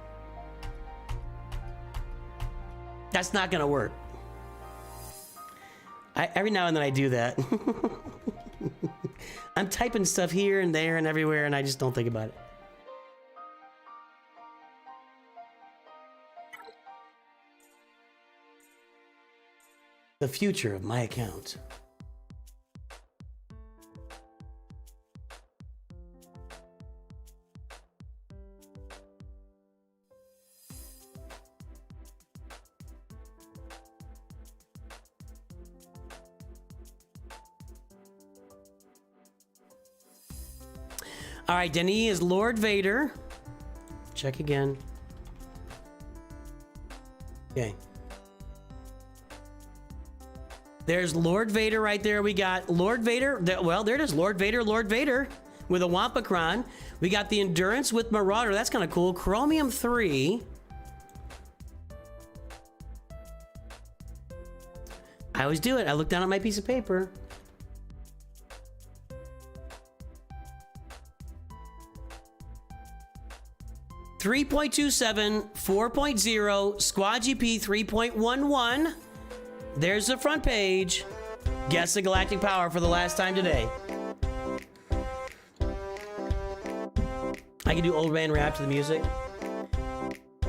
That's not gonna work. Every now and then I do that. I'm typing stuff here and there and everywhere, and I just don't think about it. The future of my account. All right, Denis is Lord Vader. Check again. Okay. There's Lord Vader right there. We got Lord Vader. Well, there it is. Lord Vader with a Wampacron. We got the Endurance with Marauder. That's kind of cool. Chromium 3. I always do it. I look down at my piece of paper. .27, 4.0, Squad GP 3.11. There's the front page. Guess the galactic power for the last time today. I can do old man rap to the music.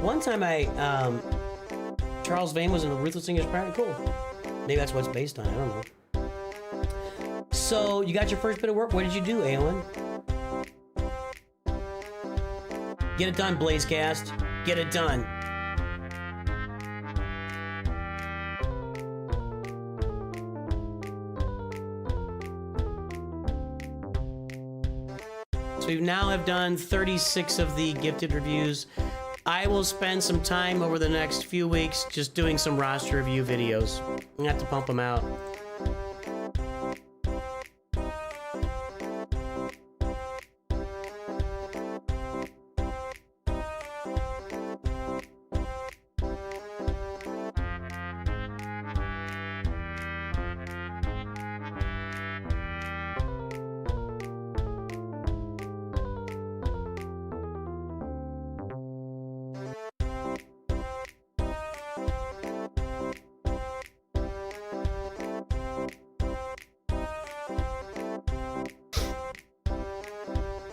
One time Charles Vane was in a Ruthless English Pirate. Cool. Maybe that's what it's based on. I don't know. So you got your first bit of work. What did you do, Aowen? Get it done, Blazecast. Get it done. So we now have done 36 of the gifted reviews. I will spend some time over the next few weeks just doing some roster review videos. I have to pump them out.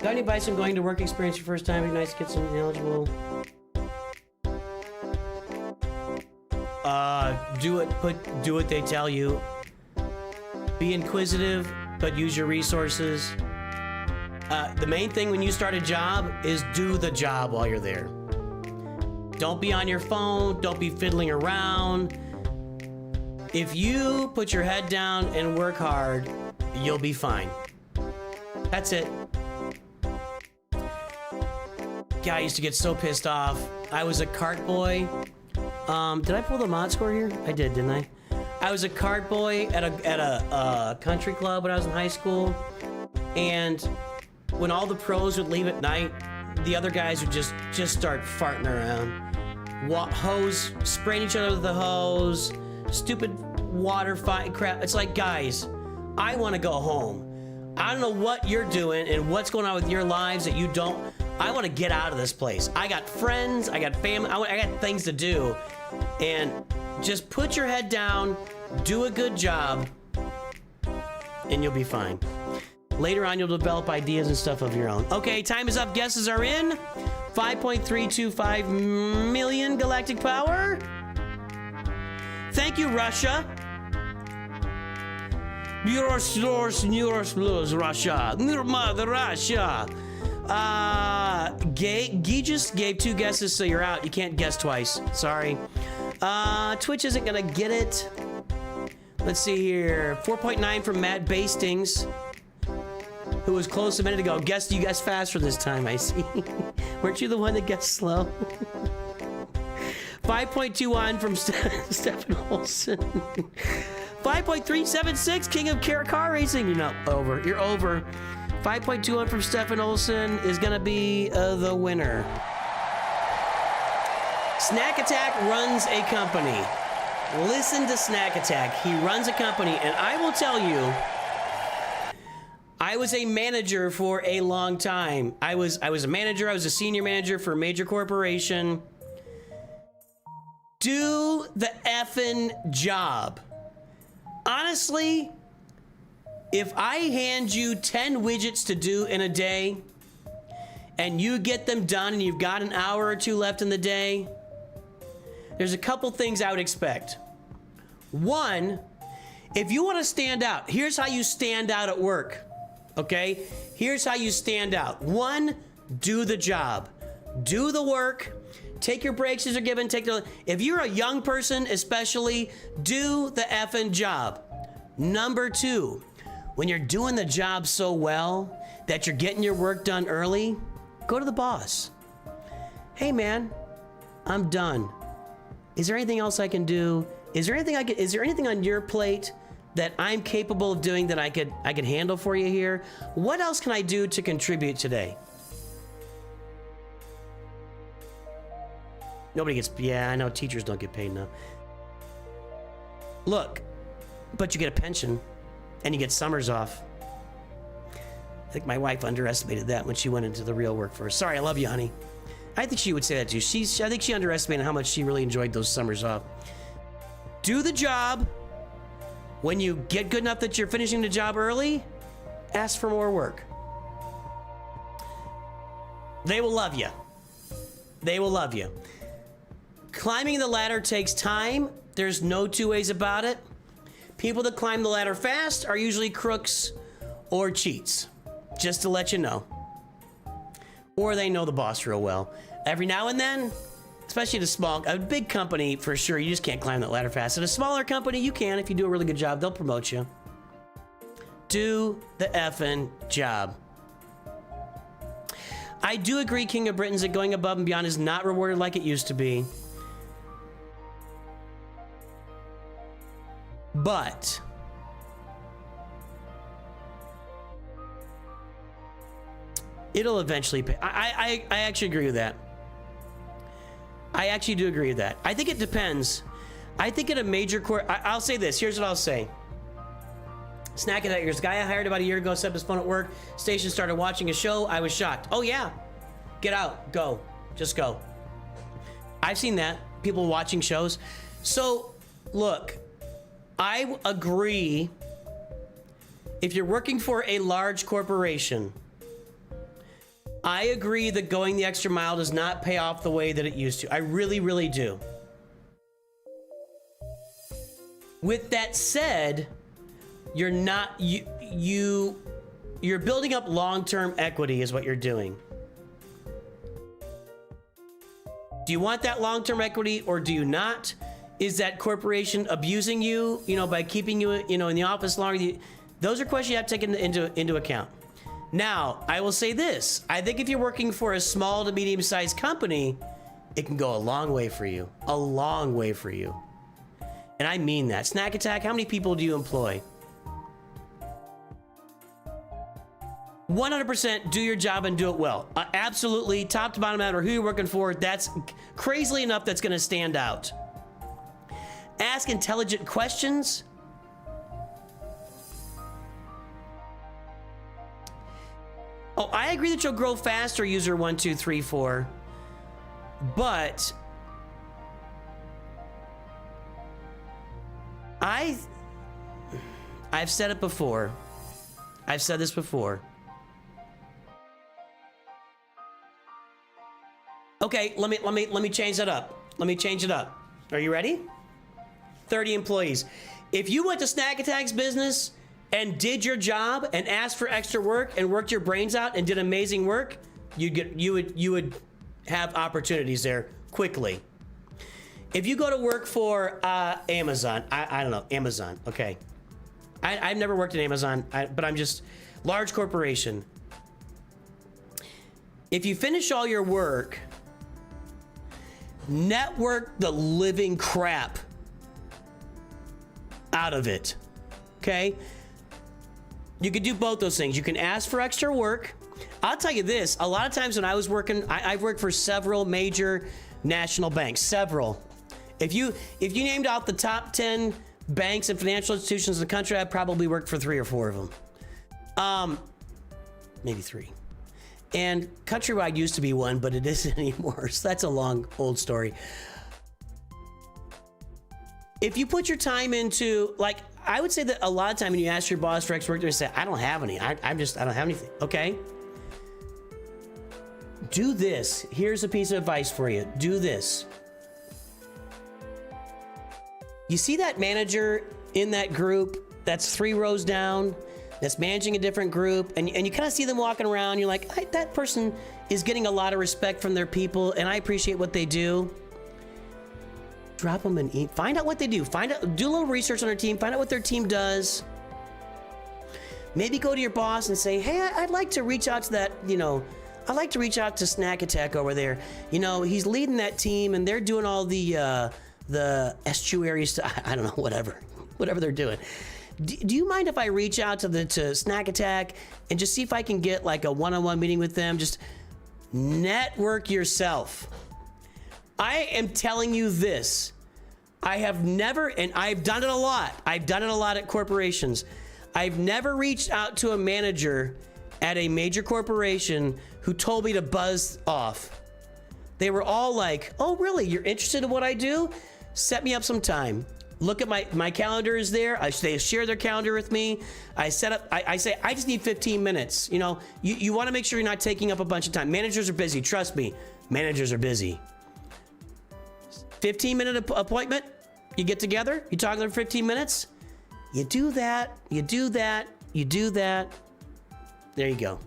Got any advice on going to work experience your first time? It'd be nice to get some eligible. Do what they tell you. Be inquisitive, but use your resources. The main thing when you start a job is do the job while you're there. Don't be on your phone. Don't be fiddling around. If you put your head down and work hard, you'll be fine. That's it. God, I used to get so pissed off. I was a cart boy. Did I pull the mod score here? I did, didn't I? I was a cart boy at a country club when I was in high school. And when all the pros would leave at night, the other guys would just start farting around. Hose, spraying each other with the hose, stupid water fight crap. It's like, guys, I want to go home. I don't know what you're doing and what's going on with your lives that you don't. I want to get out of this place. I got friends, I got family, I got things to do. And just put your head down, do a good job, and you'll be fine. Later on, you'll develop ideas and stuff of your own. Okay, time is up. Guesses are in. 5.325 million galactic power. Thank you, Russia. Russia. Mother Russia. Guy just gave 2 guesses, so you're out. You can't guess twice. Sorry. Twitch isn't gonna get it. Let's see here. 4.9 from Matt Bastings, who was close a minute ago. Guessed you guessed faster this time, I see. Weren't you the one that guessed slow? 5.21 from Stephen Olson. 5.376, King of Car Racing. You're not over. You're over. 5.21 from Stephen Olson is gonna be the winner. Snack Attack runs a company. Listen to Snack Attack. He runs a company, and I will tell you, I was a manager for a long time. I was a manager. I was a senior manager for a major corporation. Do the effing job. Honestly, if I hand you 10 widgets to do in a day, and you get them done and you've got an hour or 2 left in the day, there's a couple things I would expect. One, if you want to stand out, here's how you stand out at work, okay? Here's how you stand out. 1, do the job. Do the work. Take your breaks as they're given. If you're a young person, especially, do the effing job. Number 2, when you're doing the job so well that you're getting your work done early, go to the boss. Hey man, I'm done. Is there anything else I can do? Is there anything on your plate that I'm capable of doing that I could handle for you here? What else can I do to contribute today? Nobody gets, yeah, I know teachers don't get paid enough. Look, but you get a pension and you get summers off. I think my wife underestimated that when she went into the real workforce. Sorry, I love you, honey. I think she would say that too. I think she underestimated how much she really enjoyed those summers off. Do the job. When you get good enough that you're finishing the job early, ask for more work. They will love you. They will love you. Climbing the ladder takes time. There's no 2 ways about it. People that climb the ladder fast are usually crooks or cheats, just to let you know. Or they know the boss real well. Every now and then, especially at a big company, for sure, you just can't climb that ladder fast. At a smaller company, you can. If you do a really good job, they'll promote you. Do the effing job. I do agree, King of Britons, that going above and beyond is not rewarded like it used to be. But it'll eventually pay. I actually agree with that. I actually do agree with that. I think it depends. I think at a major I'll say this. Here's what I'll say. Snack Attack, there's a guy I hired about a year ago, set up his phone at work. Station started watching a show. I was shocked. Oh yeah. Get out. Go. Just go. I've seen that. People watching shows. So, look, I agree. If you're working for a large corporation, I agree that going the extra mile does not pay off the way that it used to. I really, really do. With that said, you're not, you're building up long-term equity is what you're doing. Do you want that long-term equity or do you not? Is that corporation abusing you, by keeping you, in the office longer? Those are questions you have to take into account. Now, I will say this. I think if you're working for a small to medium-sized company, it can go a long way for you. A long way for you. And I mean that. Snack Attack, how many people do you employ? 100% do your job and do it well. Absolutely, top to bottom, no matter who you're working for, that's crazily enough that's gonna stand out. Ask intelligent questions. Oh, I agree that you'll grow faster, user 1234, but I've said it before. I've said this before. Okay, let me change that up. Let me change it up. Are you ready? 30 employees. If you went to Snack Attack's business and did your job and asked for extra work and worked your brains out and did amazing work, you would have opportunities there quickly. If you go to work for Amazon, I don't know, Amazon, okay. I've never worked at Amazon, but I'm just large corporation. If you finish all your work, network the living crap out of it, okay? You could do both those things. You can ask for extra work. I'll tell you this, a lot of times when I was working, I've worked for several major national banks, several. If you named out the top 10 banks and financial institutions in the country, I probably worked for 3 or 4 of them. Maybe 3. And Countrywide used to be one, but it isn't anymore. So that's a long, old story. If you put your time into, like, I would say that a lot of time when you ask your boss for extra work, they say, I don't have any. I don't have anything. Okay. Do this. Here's a piece of advice for you. Do this. You see that manager in that group that's 3 rows down, that's managing a different group, and you kind of see them walking around. You're like, that person is getting a lot of respect from their people, and I appreciate what they do. Drop them an email. Find out what they do. Do a little research on their team. Find out what their team does. Maybe go to your boss and say, hey, I'd like to reach out to that, I'd like to reach out to Snack Attack over there. He's leading that team, and they're doing all the estuary stuff. I don't know, whatever they're doing. Do you mind if I reach out to Snack Attack and just see if I can get like a one-on-one meeting with them? Just network yourself. I am telling you this. I have never, and I've done it a lot. I've done it a lot at corporations. I've never reached out to a manager at a major corporation who told me to buzz off. They were all like, oh, really? You're interested in what I do? Set me up some time. Look at my calendar is there. They share their calendar with me. I set up, I say, I just need 15 minutes. You want to make sure you're not taking up a bunch of time. Managers are busy. Trust me, managers are busy. 15-minute appointment. You get together. You talk to them for 15 minutes. You do that. You do that. You do that. There you go.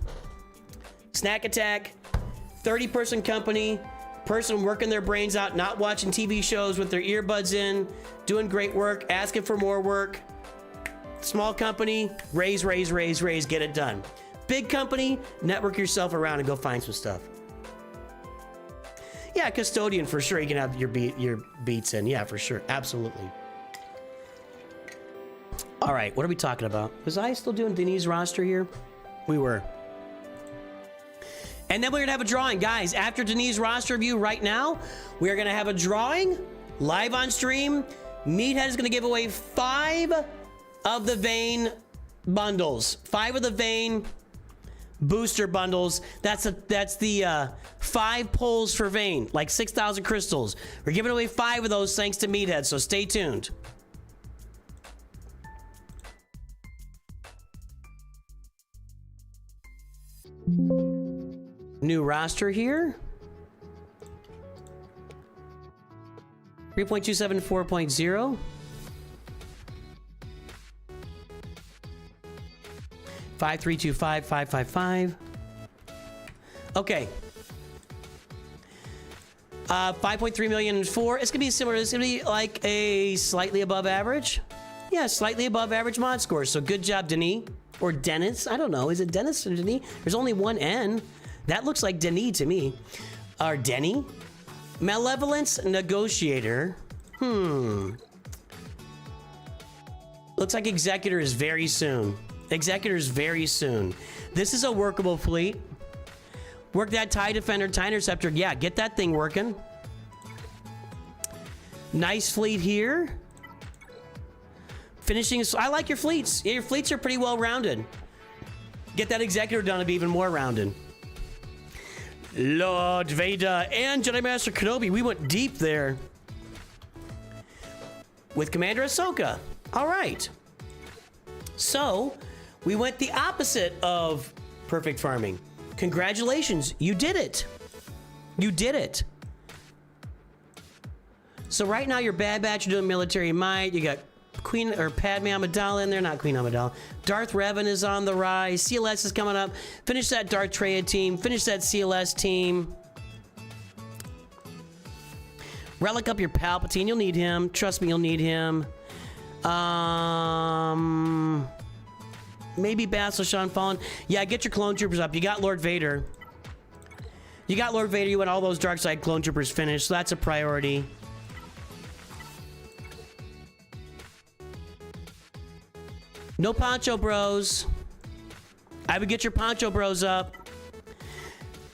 Snack Attack, 30-person company. Person working their brains out, not watching TV shows with their earbuds in, doing great work, asking for more work. Small company, raise, get it done. Big company, network yourself around and go find some stuff. Yeah, custodian for sure. You can have your beats in. Yeah, for sure. Absolutely. All right, what are we talking about? Was I still doing Denise roster here? We were. And then we're gonna have a drawing, guys. After Denise roster review right now, we are gonna have a drawing live on stream. Meathead is gonna give away 5 of the Vayne bundles, 5 of the Vayne booster bundles. That's the 5 pulls for Vayne, like 6,000 crystals. We're giving away 5 of those thanks to Meathead, so stay tuned. New roster here. 3.27 4.0. 5325 555. Okay. 5.3 million 4. It's gonna be similar. It's gonna be like a slightly above average. Yeah, slightly above average mod score. So good job, Denis. Or Dennis. I don't know. Is it Dennis or Denis? There's only one N. That looks like Denis to me. Or Denny. Malevolence Negotiator. Looks like Executor is very soon. Executor is very soon. This is a workable fleet. Work that TIE Defender, TIE Interceptor. Yeah, get that thing working. Nice fleet here. Finishing. I like your fleets. Yeah, your fleets are pretty well rounded. Get that Executor done to be even more rounded. Lord Vader and Jedi Master Kenobi. We went deep there. With Commander Ahsoka. All right. So, we went the opposite of perfect farming. Congratulations. You did it. You did it. So right now, you're Bad Batch, you're doing military might. You got Queen or Padme Amidala in there, not Queen Amidala. Darth Revan is on the rise. CLS is coming up. Finish that Darth Treya team. Finish that CLS team. Relic up your Palpatine. You'll need him. Trust me, you'll need him. Maybe Basil Sean Fallen. Yeah, get your clone troopers up. You got Lord Vader. You got Lord Vader. You want all those dark side clone troopers finished, so that's a priority. No Poncho Bros. I would get your Poncho Bros up.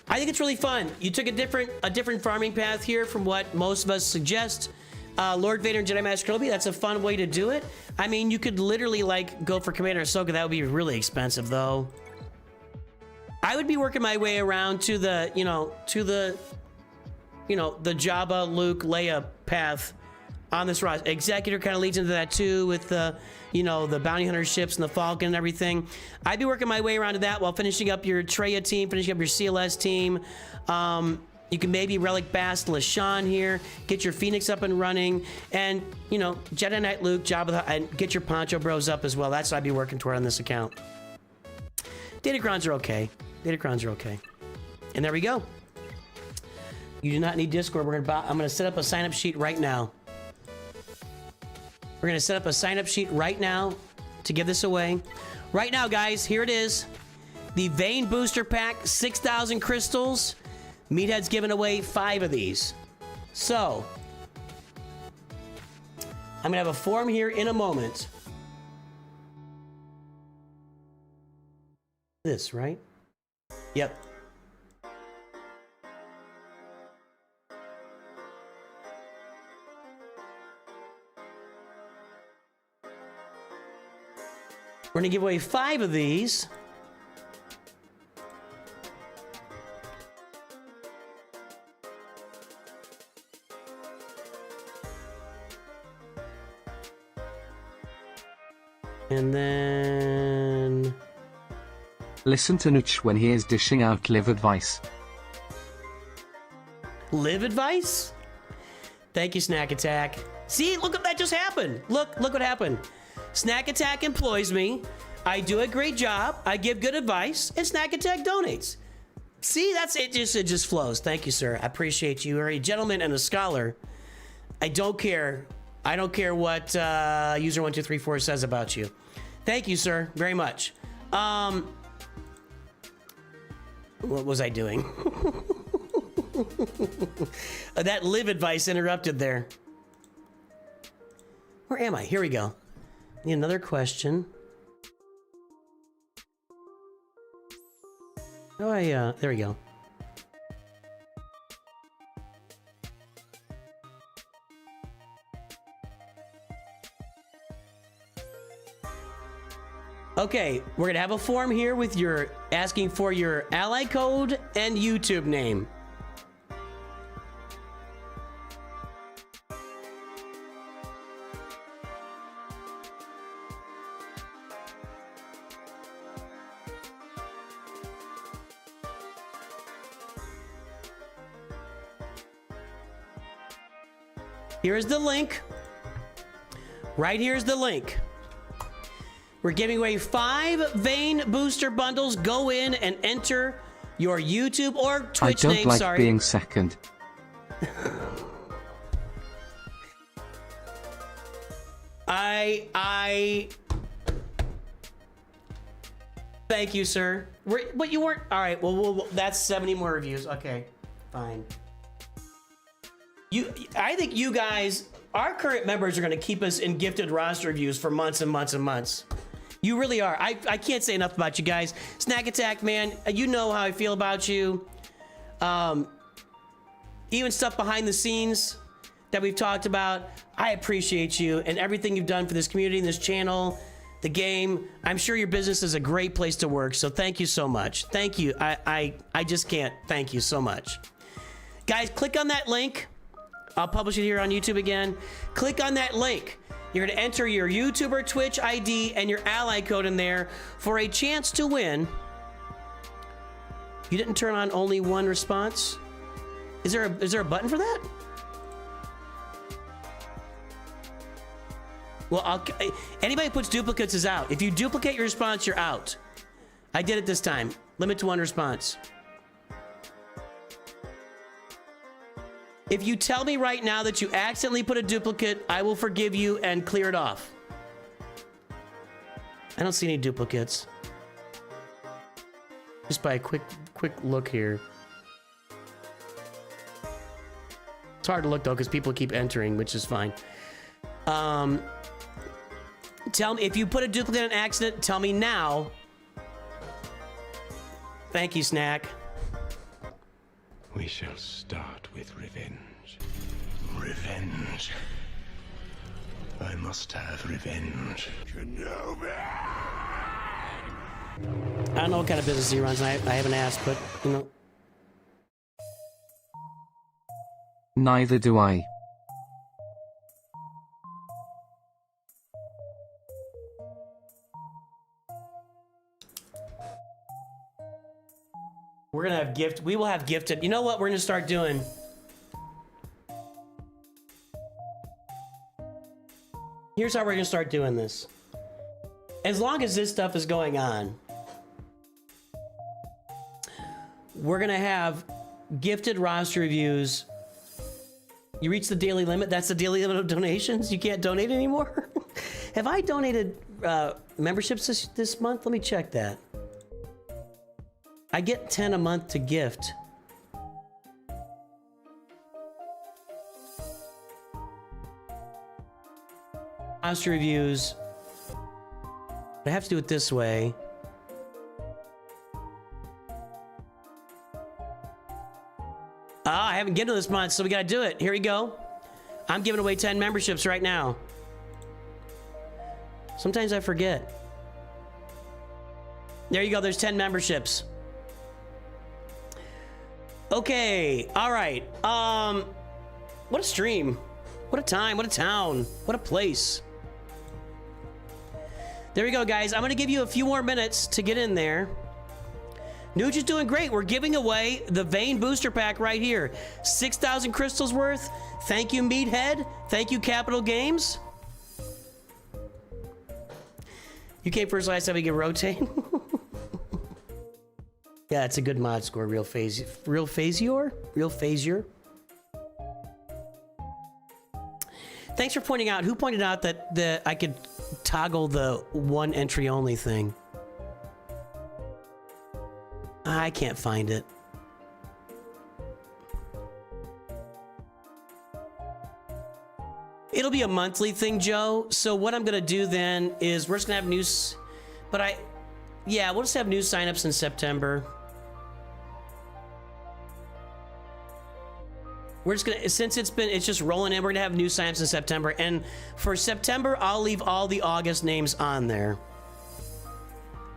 I think it's really fun. You took a different farming path here from what most of us suggest. Lord Vader and Jedi Master Kenobi, that's a fun way to do it. I mean, you could literally like go for Commander Ahsoka. That would be really expensive though. I would be working my way around to the, the Jabba, Luke, Leia path on this roster. Executor kind of leads into that too with the, the bounty hunter ships and the Falcon and everything. I'd be working my way around to that while finishing up your Treya team, finishing up your CLS team. You can maybe relic Bast Lashawn here, get your Phoenix up and running, and, Jedi Knight Luke, Jabba, and get your Poncho Bros up as well. That's what I'd be working toward on this account. Datacrons are okay. Datacrons are okay. And there we go. You do not need Discord. I'm gonna set up a sign-up sheet right now. We're gonna set up a sign-up sheet right now to give this away. Right now, guys, here it is. The Vein Booster Pack, 6,000 crystals. Meathead's giving away 5 of these. So, I'm gonna have a form here in a moment. This, right? Yep. We're gonna give away 5 of these. And then... Listen to Nooch when he is dishing out live advice. Live advice? Thank you, Snack Attack. See, look what that just happened. Look what happened. Snack Attack employs me. I do a great job. I give good advice, and Snack Attack donates. See, that's it. It just flows. Thank you, sir. I appreciate you. You're a gentleman and a scholar. I don't care. I don't care what user1234 says about you. Thank you, sir, very much. What was I doing? That live advice interrupted there. Where am I? Here we go. Need another question. Oh, there we go. Okay, we're gonna have a form here with your asking for your ally code and YouTube name. Here's the link. Right here's the link. We're giving away 5 Vein Booster bundles. Go in and enter your YouTube or Twitch name. I don't like being second. Thank you, sir. But you weren't. All right. Well, that's 70 more reviews. Okay, fine. I think you guys, our current members, are going to keep us in gifted roster reviews for months and months and months. You really are. I can't say enough about you guys. Snack Attack, man, you know how I feel about you. Even stuff behind the scenes that we've talked about, I appreciate you and everything you've done for this community and this channel, the game. I'm sure your business is a great place to work, so thank you so much. Thank you. I just can't thank you so much. Guys, click on that link. I'll publish it here on YouTube again. Click on that link. You're gonna enter your YouTube or Twitch ID and your ally code in there for a chance to win. You didn't turn on only one response? Is there a button for that? Well, anybody who puts duplicates is out. If you duplicate your response, you're out. I did it this time. Limit to 1 response. If you tell me right now that you accidentally put a duplicate, I will forgive you and clear it off. I don't see any duplicates. Just by a quick look here. It's hard to look though because people keep entering, which is fine. Tell me if you put a duplicate in accident. Tell me now. Thank you, Snack. We shall start with revenge. Revenge. I must have revenge. I don't know what kind of business he runs. I haven't asked, but you know. Neither do I. We're gonna have gift. We will have gifted. You know what we're gonna start doing? Here's how we're gonna start doing this. As long as this stuff is going on, we're gonna have gifted roster reviews. You reach the daily limit. That's the daily limit of donations. You can't donate anymore. Have I donated memberships this month? Let me check that. I get 10 a month to gift. Roster reviews. I have to do it this way. I haven't given this month, so we gotta do it. Here we go. I'm giving away 10 memberships right now. Sometimes I forget. There you go, there's 10 memberships. Okay, all right. What a stream. What a time, what a town, what a place. There we go, guys. I'm gonna give you a few more minutes to get in there. Nooch is doing great. We're giving away the Vane Booster Pack right here. 6,000 crystals worth. Thank you, Meathead. Thank you, Capital Games. You came first last time we can rotate. Yeah, it's a good mod score. Real Phasior? Thanks for pointing out. Who pointed out that I could toggle the 1 entry only thing? I can't find it. It'll be a monthly thing, Joe. So what I'm gonna do then is we're just gonna have news, but yeah, we'll just have new signups in September. We're just gonna, since it's just rolling in, we're gonna have new signups in September. And for September, I'll leave all the August names on there.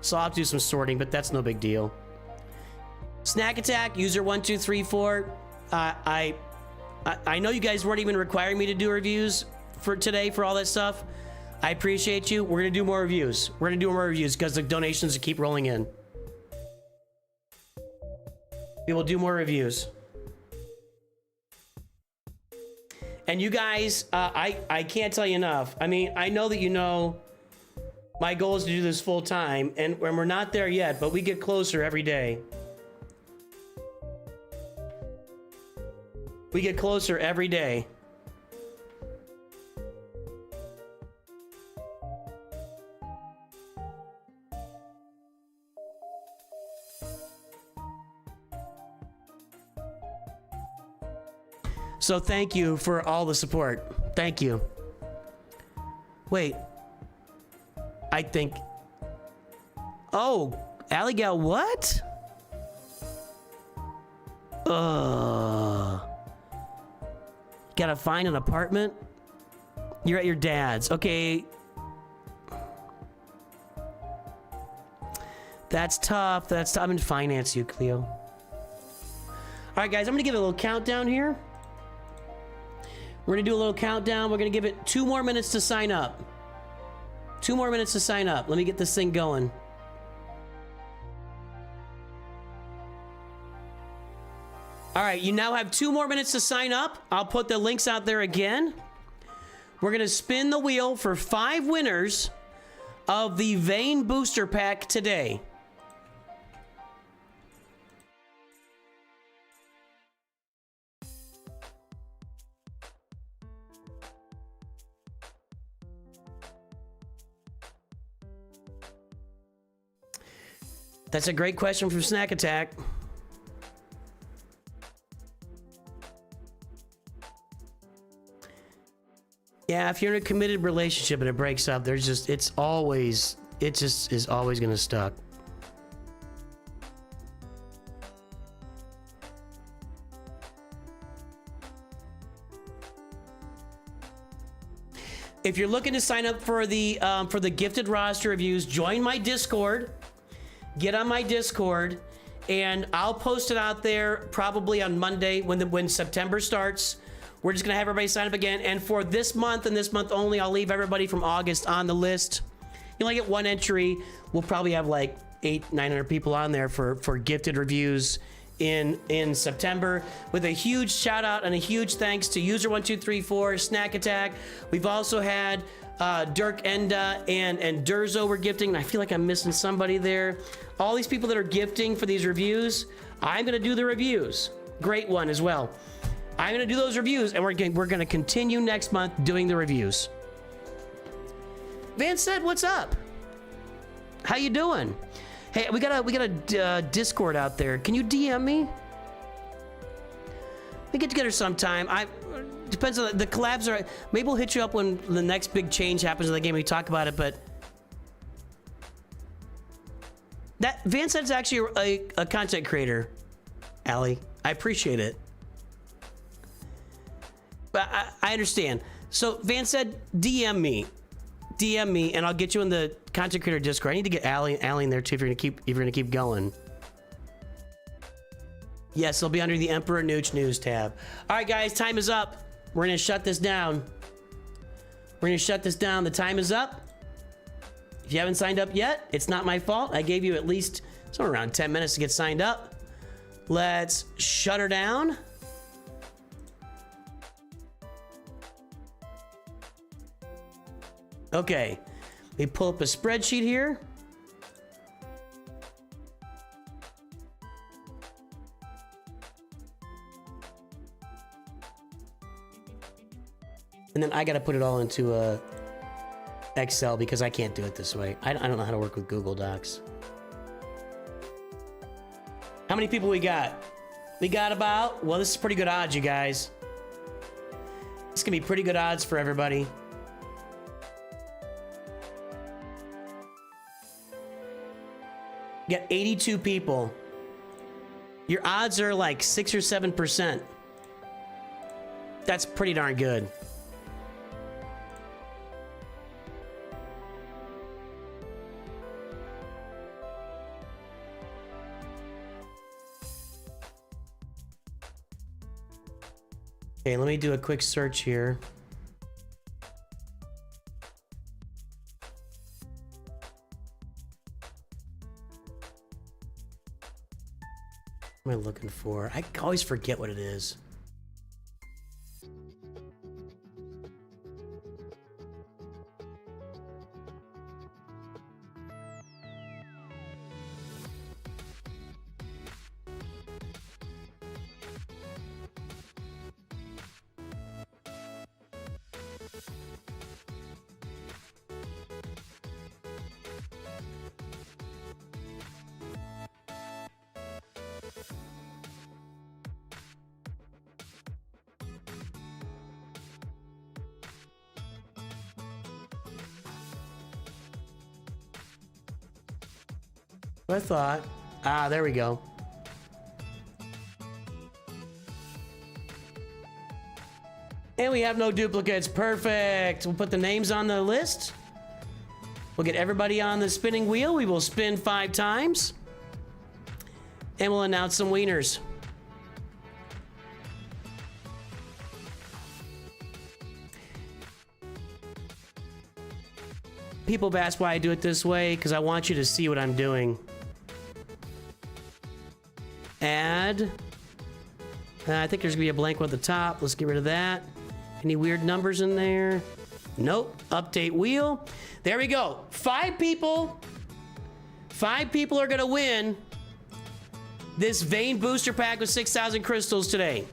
So I'll have to do some sorting, but that's no big deal. Snack Attack, user 1234. I know you guys weren't even requiring me to do reviews for today for all that stuff. I appreciate you. We're gonna do more reviews. We're gonna do more reviews because the donations keep rolling in. We will do more reviews. And you guys, I can't tell you enough. I mean, I know that you know my goal is to do this full time, and we're not there yet, but we get closer every day. We get closer every day. So thank you for all the support. Thank you. Wait. I think... Oh, Alligal, what? Gotta find an apartment? You're at your dad's. Okay. That's tough. That's tough. I'm gonna finance you, Cleo. All right, guys. I'm gonna give it a little countdown here. We're gonna do a little countdown. We're gonna give it 2 more minutes to sign up. 2 more minutes to sign up. Let me get this thing going. All right, you now have 2 more minutes to sign up. I'll put the links out there again. We're going to spin the wheel for 5 winners of the Vein Booster Pack today. That's a great question from Snack Attack. Yeah, if you're in a committed relationship and it breaks up, it just is always gonna stuck. If you're looking to sign up for the gifted roster reviews, join my Discord. Get on my Discord, and I'll post it out there probably on Monday when September starts. We're just gonna have everybody sign up again, and for this month and this month only, I'll leave everybody from August on the list. You only get 1 entry. We'll probably have like 800-900 people on there for gifted reviews in September, with a huge shout out and a huge thanks to user1234, Snack Attack. We've also had Dirk Enda and Durzo were gifting, and I feel like I'm missing somebody there. All these people that are gifting for these reviews, I'm gonna do the reviews. Great one as well. I'm gonna do those reviews, and we're gonna continue next month doing the reviews. Van said, "What's up? How you doing?" Hey, we got a Discord out there. Can you DM me? We get together sometime. Depends on the collabs are. Maybe we'll hit you up when the next big change happens in the game. We talk about it, but that Van said's actually a content creator. Allie, I appreciate it, but I understand. So Van said, DM me, and I'll get you in the content creator Discord. I need to get Allie in there too if you're gonna keep going. Yes, it'll be under the Emperor Nooch News tab. All right, guys, time is up. We're gonna shut this down. The time is up. If you haven't signed up yet, it's not my fault. I gave you at least somewhere around 10 minutes to get signed up. Let's shut her down. Okay, let me pull up a spreadsheet here. And then I got to put it all into Excel because I can't do it this way. I don't know how to work with Google Docs. How many people we got? We got about, well, this is pretty good odds, you guys. This can be pretty good odds for everybody. You got 82 people. Your odds are like 6 or 7%. That's pretty darn good. Okay, let me do a quick search here. What am I looking for? I always forget what it is. I thought. Ah, there we go. And we have no duplicates. Perfect. We'll put the names on the list. We'll get everybody on the spinning wheel. We will spin 5 times. And we'll announce some wieners. People have asked why I do it this way, because I want you to see what I'm doing. Add. I think there's gonna be a blank one at the top. Let's get rid of that. Any weird numbers in there? Nope. Update wheel. There we go. 5 people. 5 people are gonna win this Vein booster pack with 6,000 crystals today.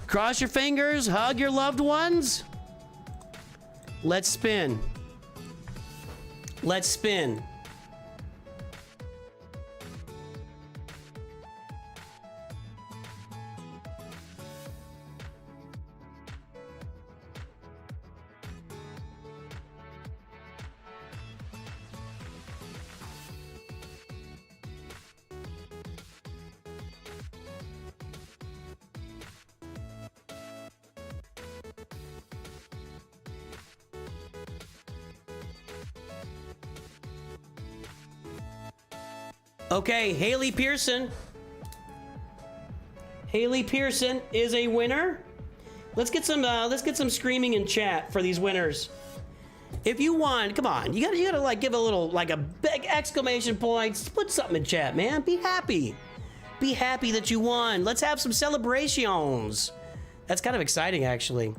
Cross your fingers, hug your loved ones. Let's spin. Let's spin. Okay, Haley Pearson. Haley Pearson is a winner. Let's get some screaming in chat for these winners. If you won, come on, you gotta like give a little, like a big exclamation point. Put something in chat, man. Be happy. Be happy that you won. Let's have some celebrations. That's kind of exciting, actually.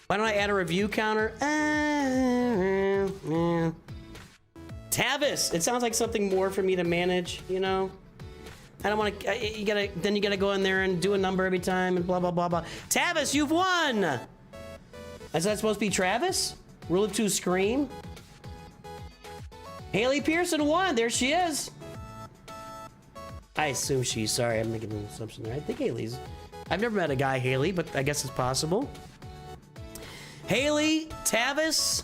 Why don't I add a review counter? Tavis. It sounds like something more for me to manage, you know? I don't want to, you gotta go in there and do a number every time and blah, blah, blah, blah. Tavis, you've won! Is that supposed to be Travis? Rule of 2 scream? Haley Pearson won. There she is. I assume she's, sorry, I'm making an assumption there. I think Haley's, I've never met a guy Haley, but I guess it's possible. Haley, Tavis.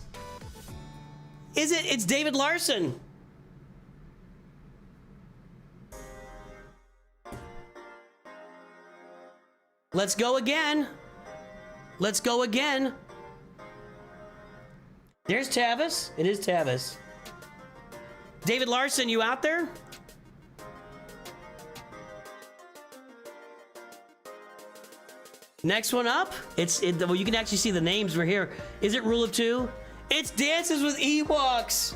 Is it? It's David Larson. Let's go again. Let's go again. There's Tavis. It is Tavis. David Larson, you out there? Next one up, well, you can actually see the names right here. Is it Rule of 2? It's Dances with Ewoks.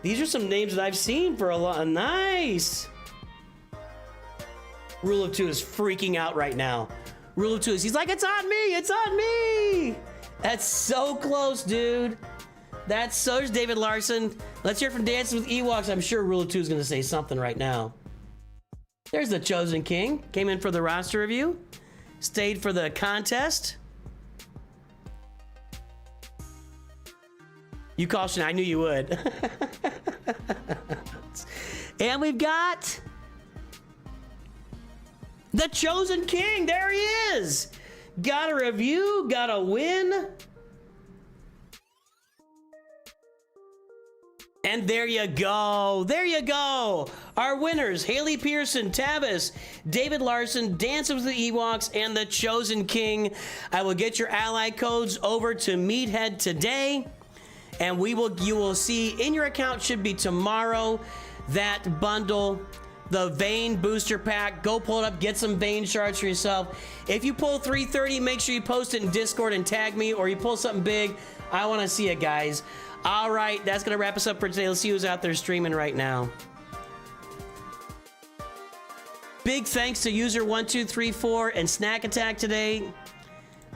These are some names that I've seen for a lot. Nice. Rule of 2 is freaking out right now. Rule of 2 is, he's like, it's on me, it's on me. That's so close, dude. That's so, David Larson. Let's hear from Dances with Ewoks. I'm sure Rule of 2 is gonna say something right now. There's the Chosen King. Came in for the roster review. Stayed for the contest. You caution, I knew you would. And we've got the Chosen King. There he is. Got a review, got a win. And there you go. There you go. Our winners, Haley Pearson, Tavis, David Larson, Dances with the Ewoks, and the Chosen King. I will get your ally codes over to Meathead today. And you will see in your account, should be tomorrow, that bundle, the Vein booster pack. Go pull it up, get some Vein shards for yourself. If you pull 330, make sure you post it in Discord and tag me, or you pull something big. I want to see it, guys. All right, that's gonna wrap us up for today. Let's see who's out there streaming right now. Big thanks to user1234 and Snack Attack today.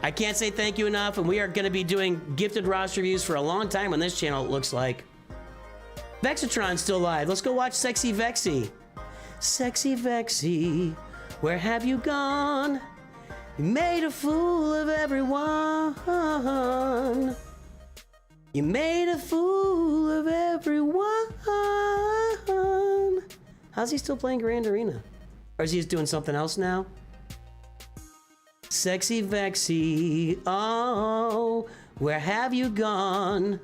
I can't say thank you enough, and we are gonna be doing gifted roster reviews for a long time on this channel, it looks like. Vexatron's still live. Let's go watch Sexy Vexy. Sexy Vexy, where have you gone? You made a fool of everyone. You made a fool of everyone. How's he still playing Grand Arena? Or is he just doing something else now? Sexy Vexy, oh, where have you gone?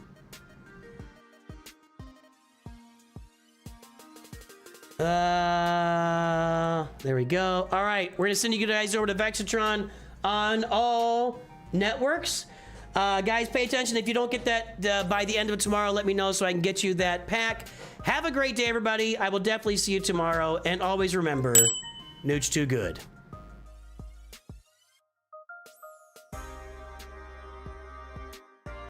There we go. All right, we're gonna send you guys over to Vexatron on all networks. Guys, pay attention. If you don't get that by the end of tomorrow, let me know so I can get you that pack. Have a great day, everybody. I will definitely see you tomorrow. And always remember, Nooch2Gud.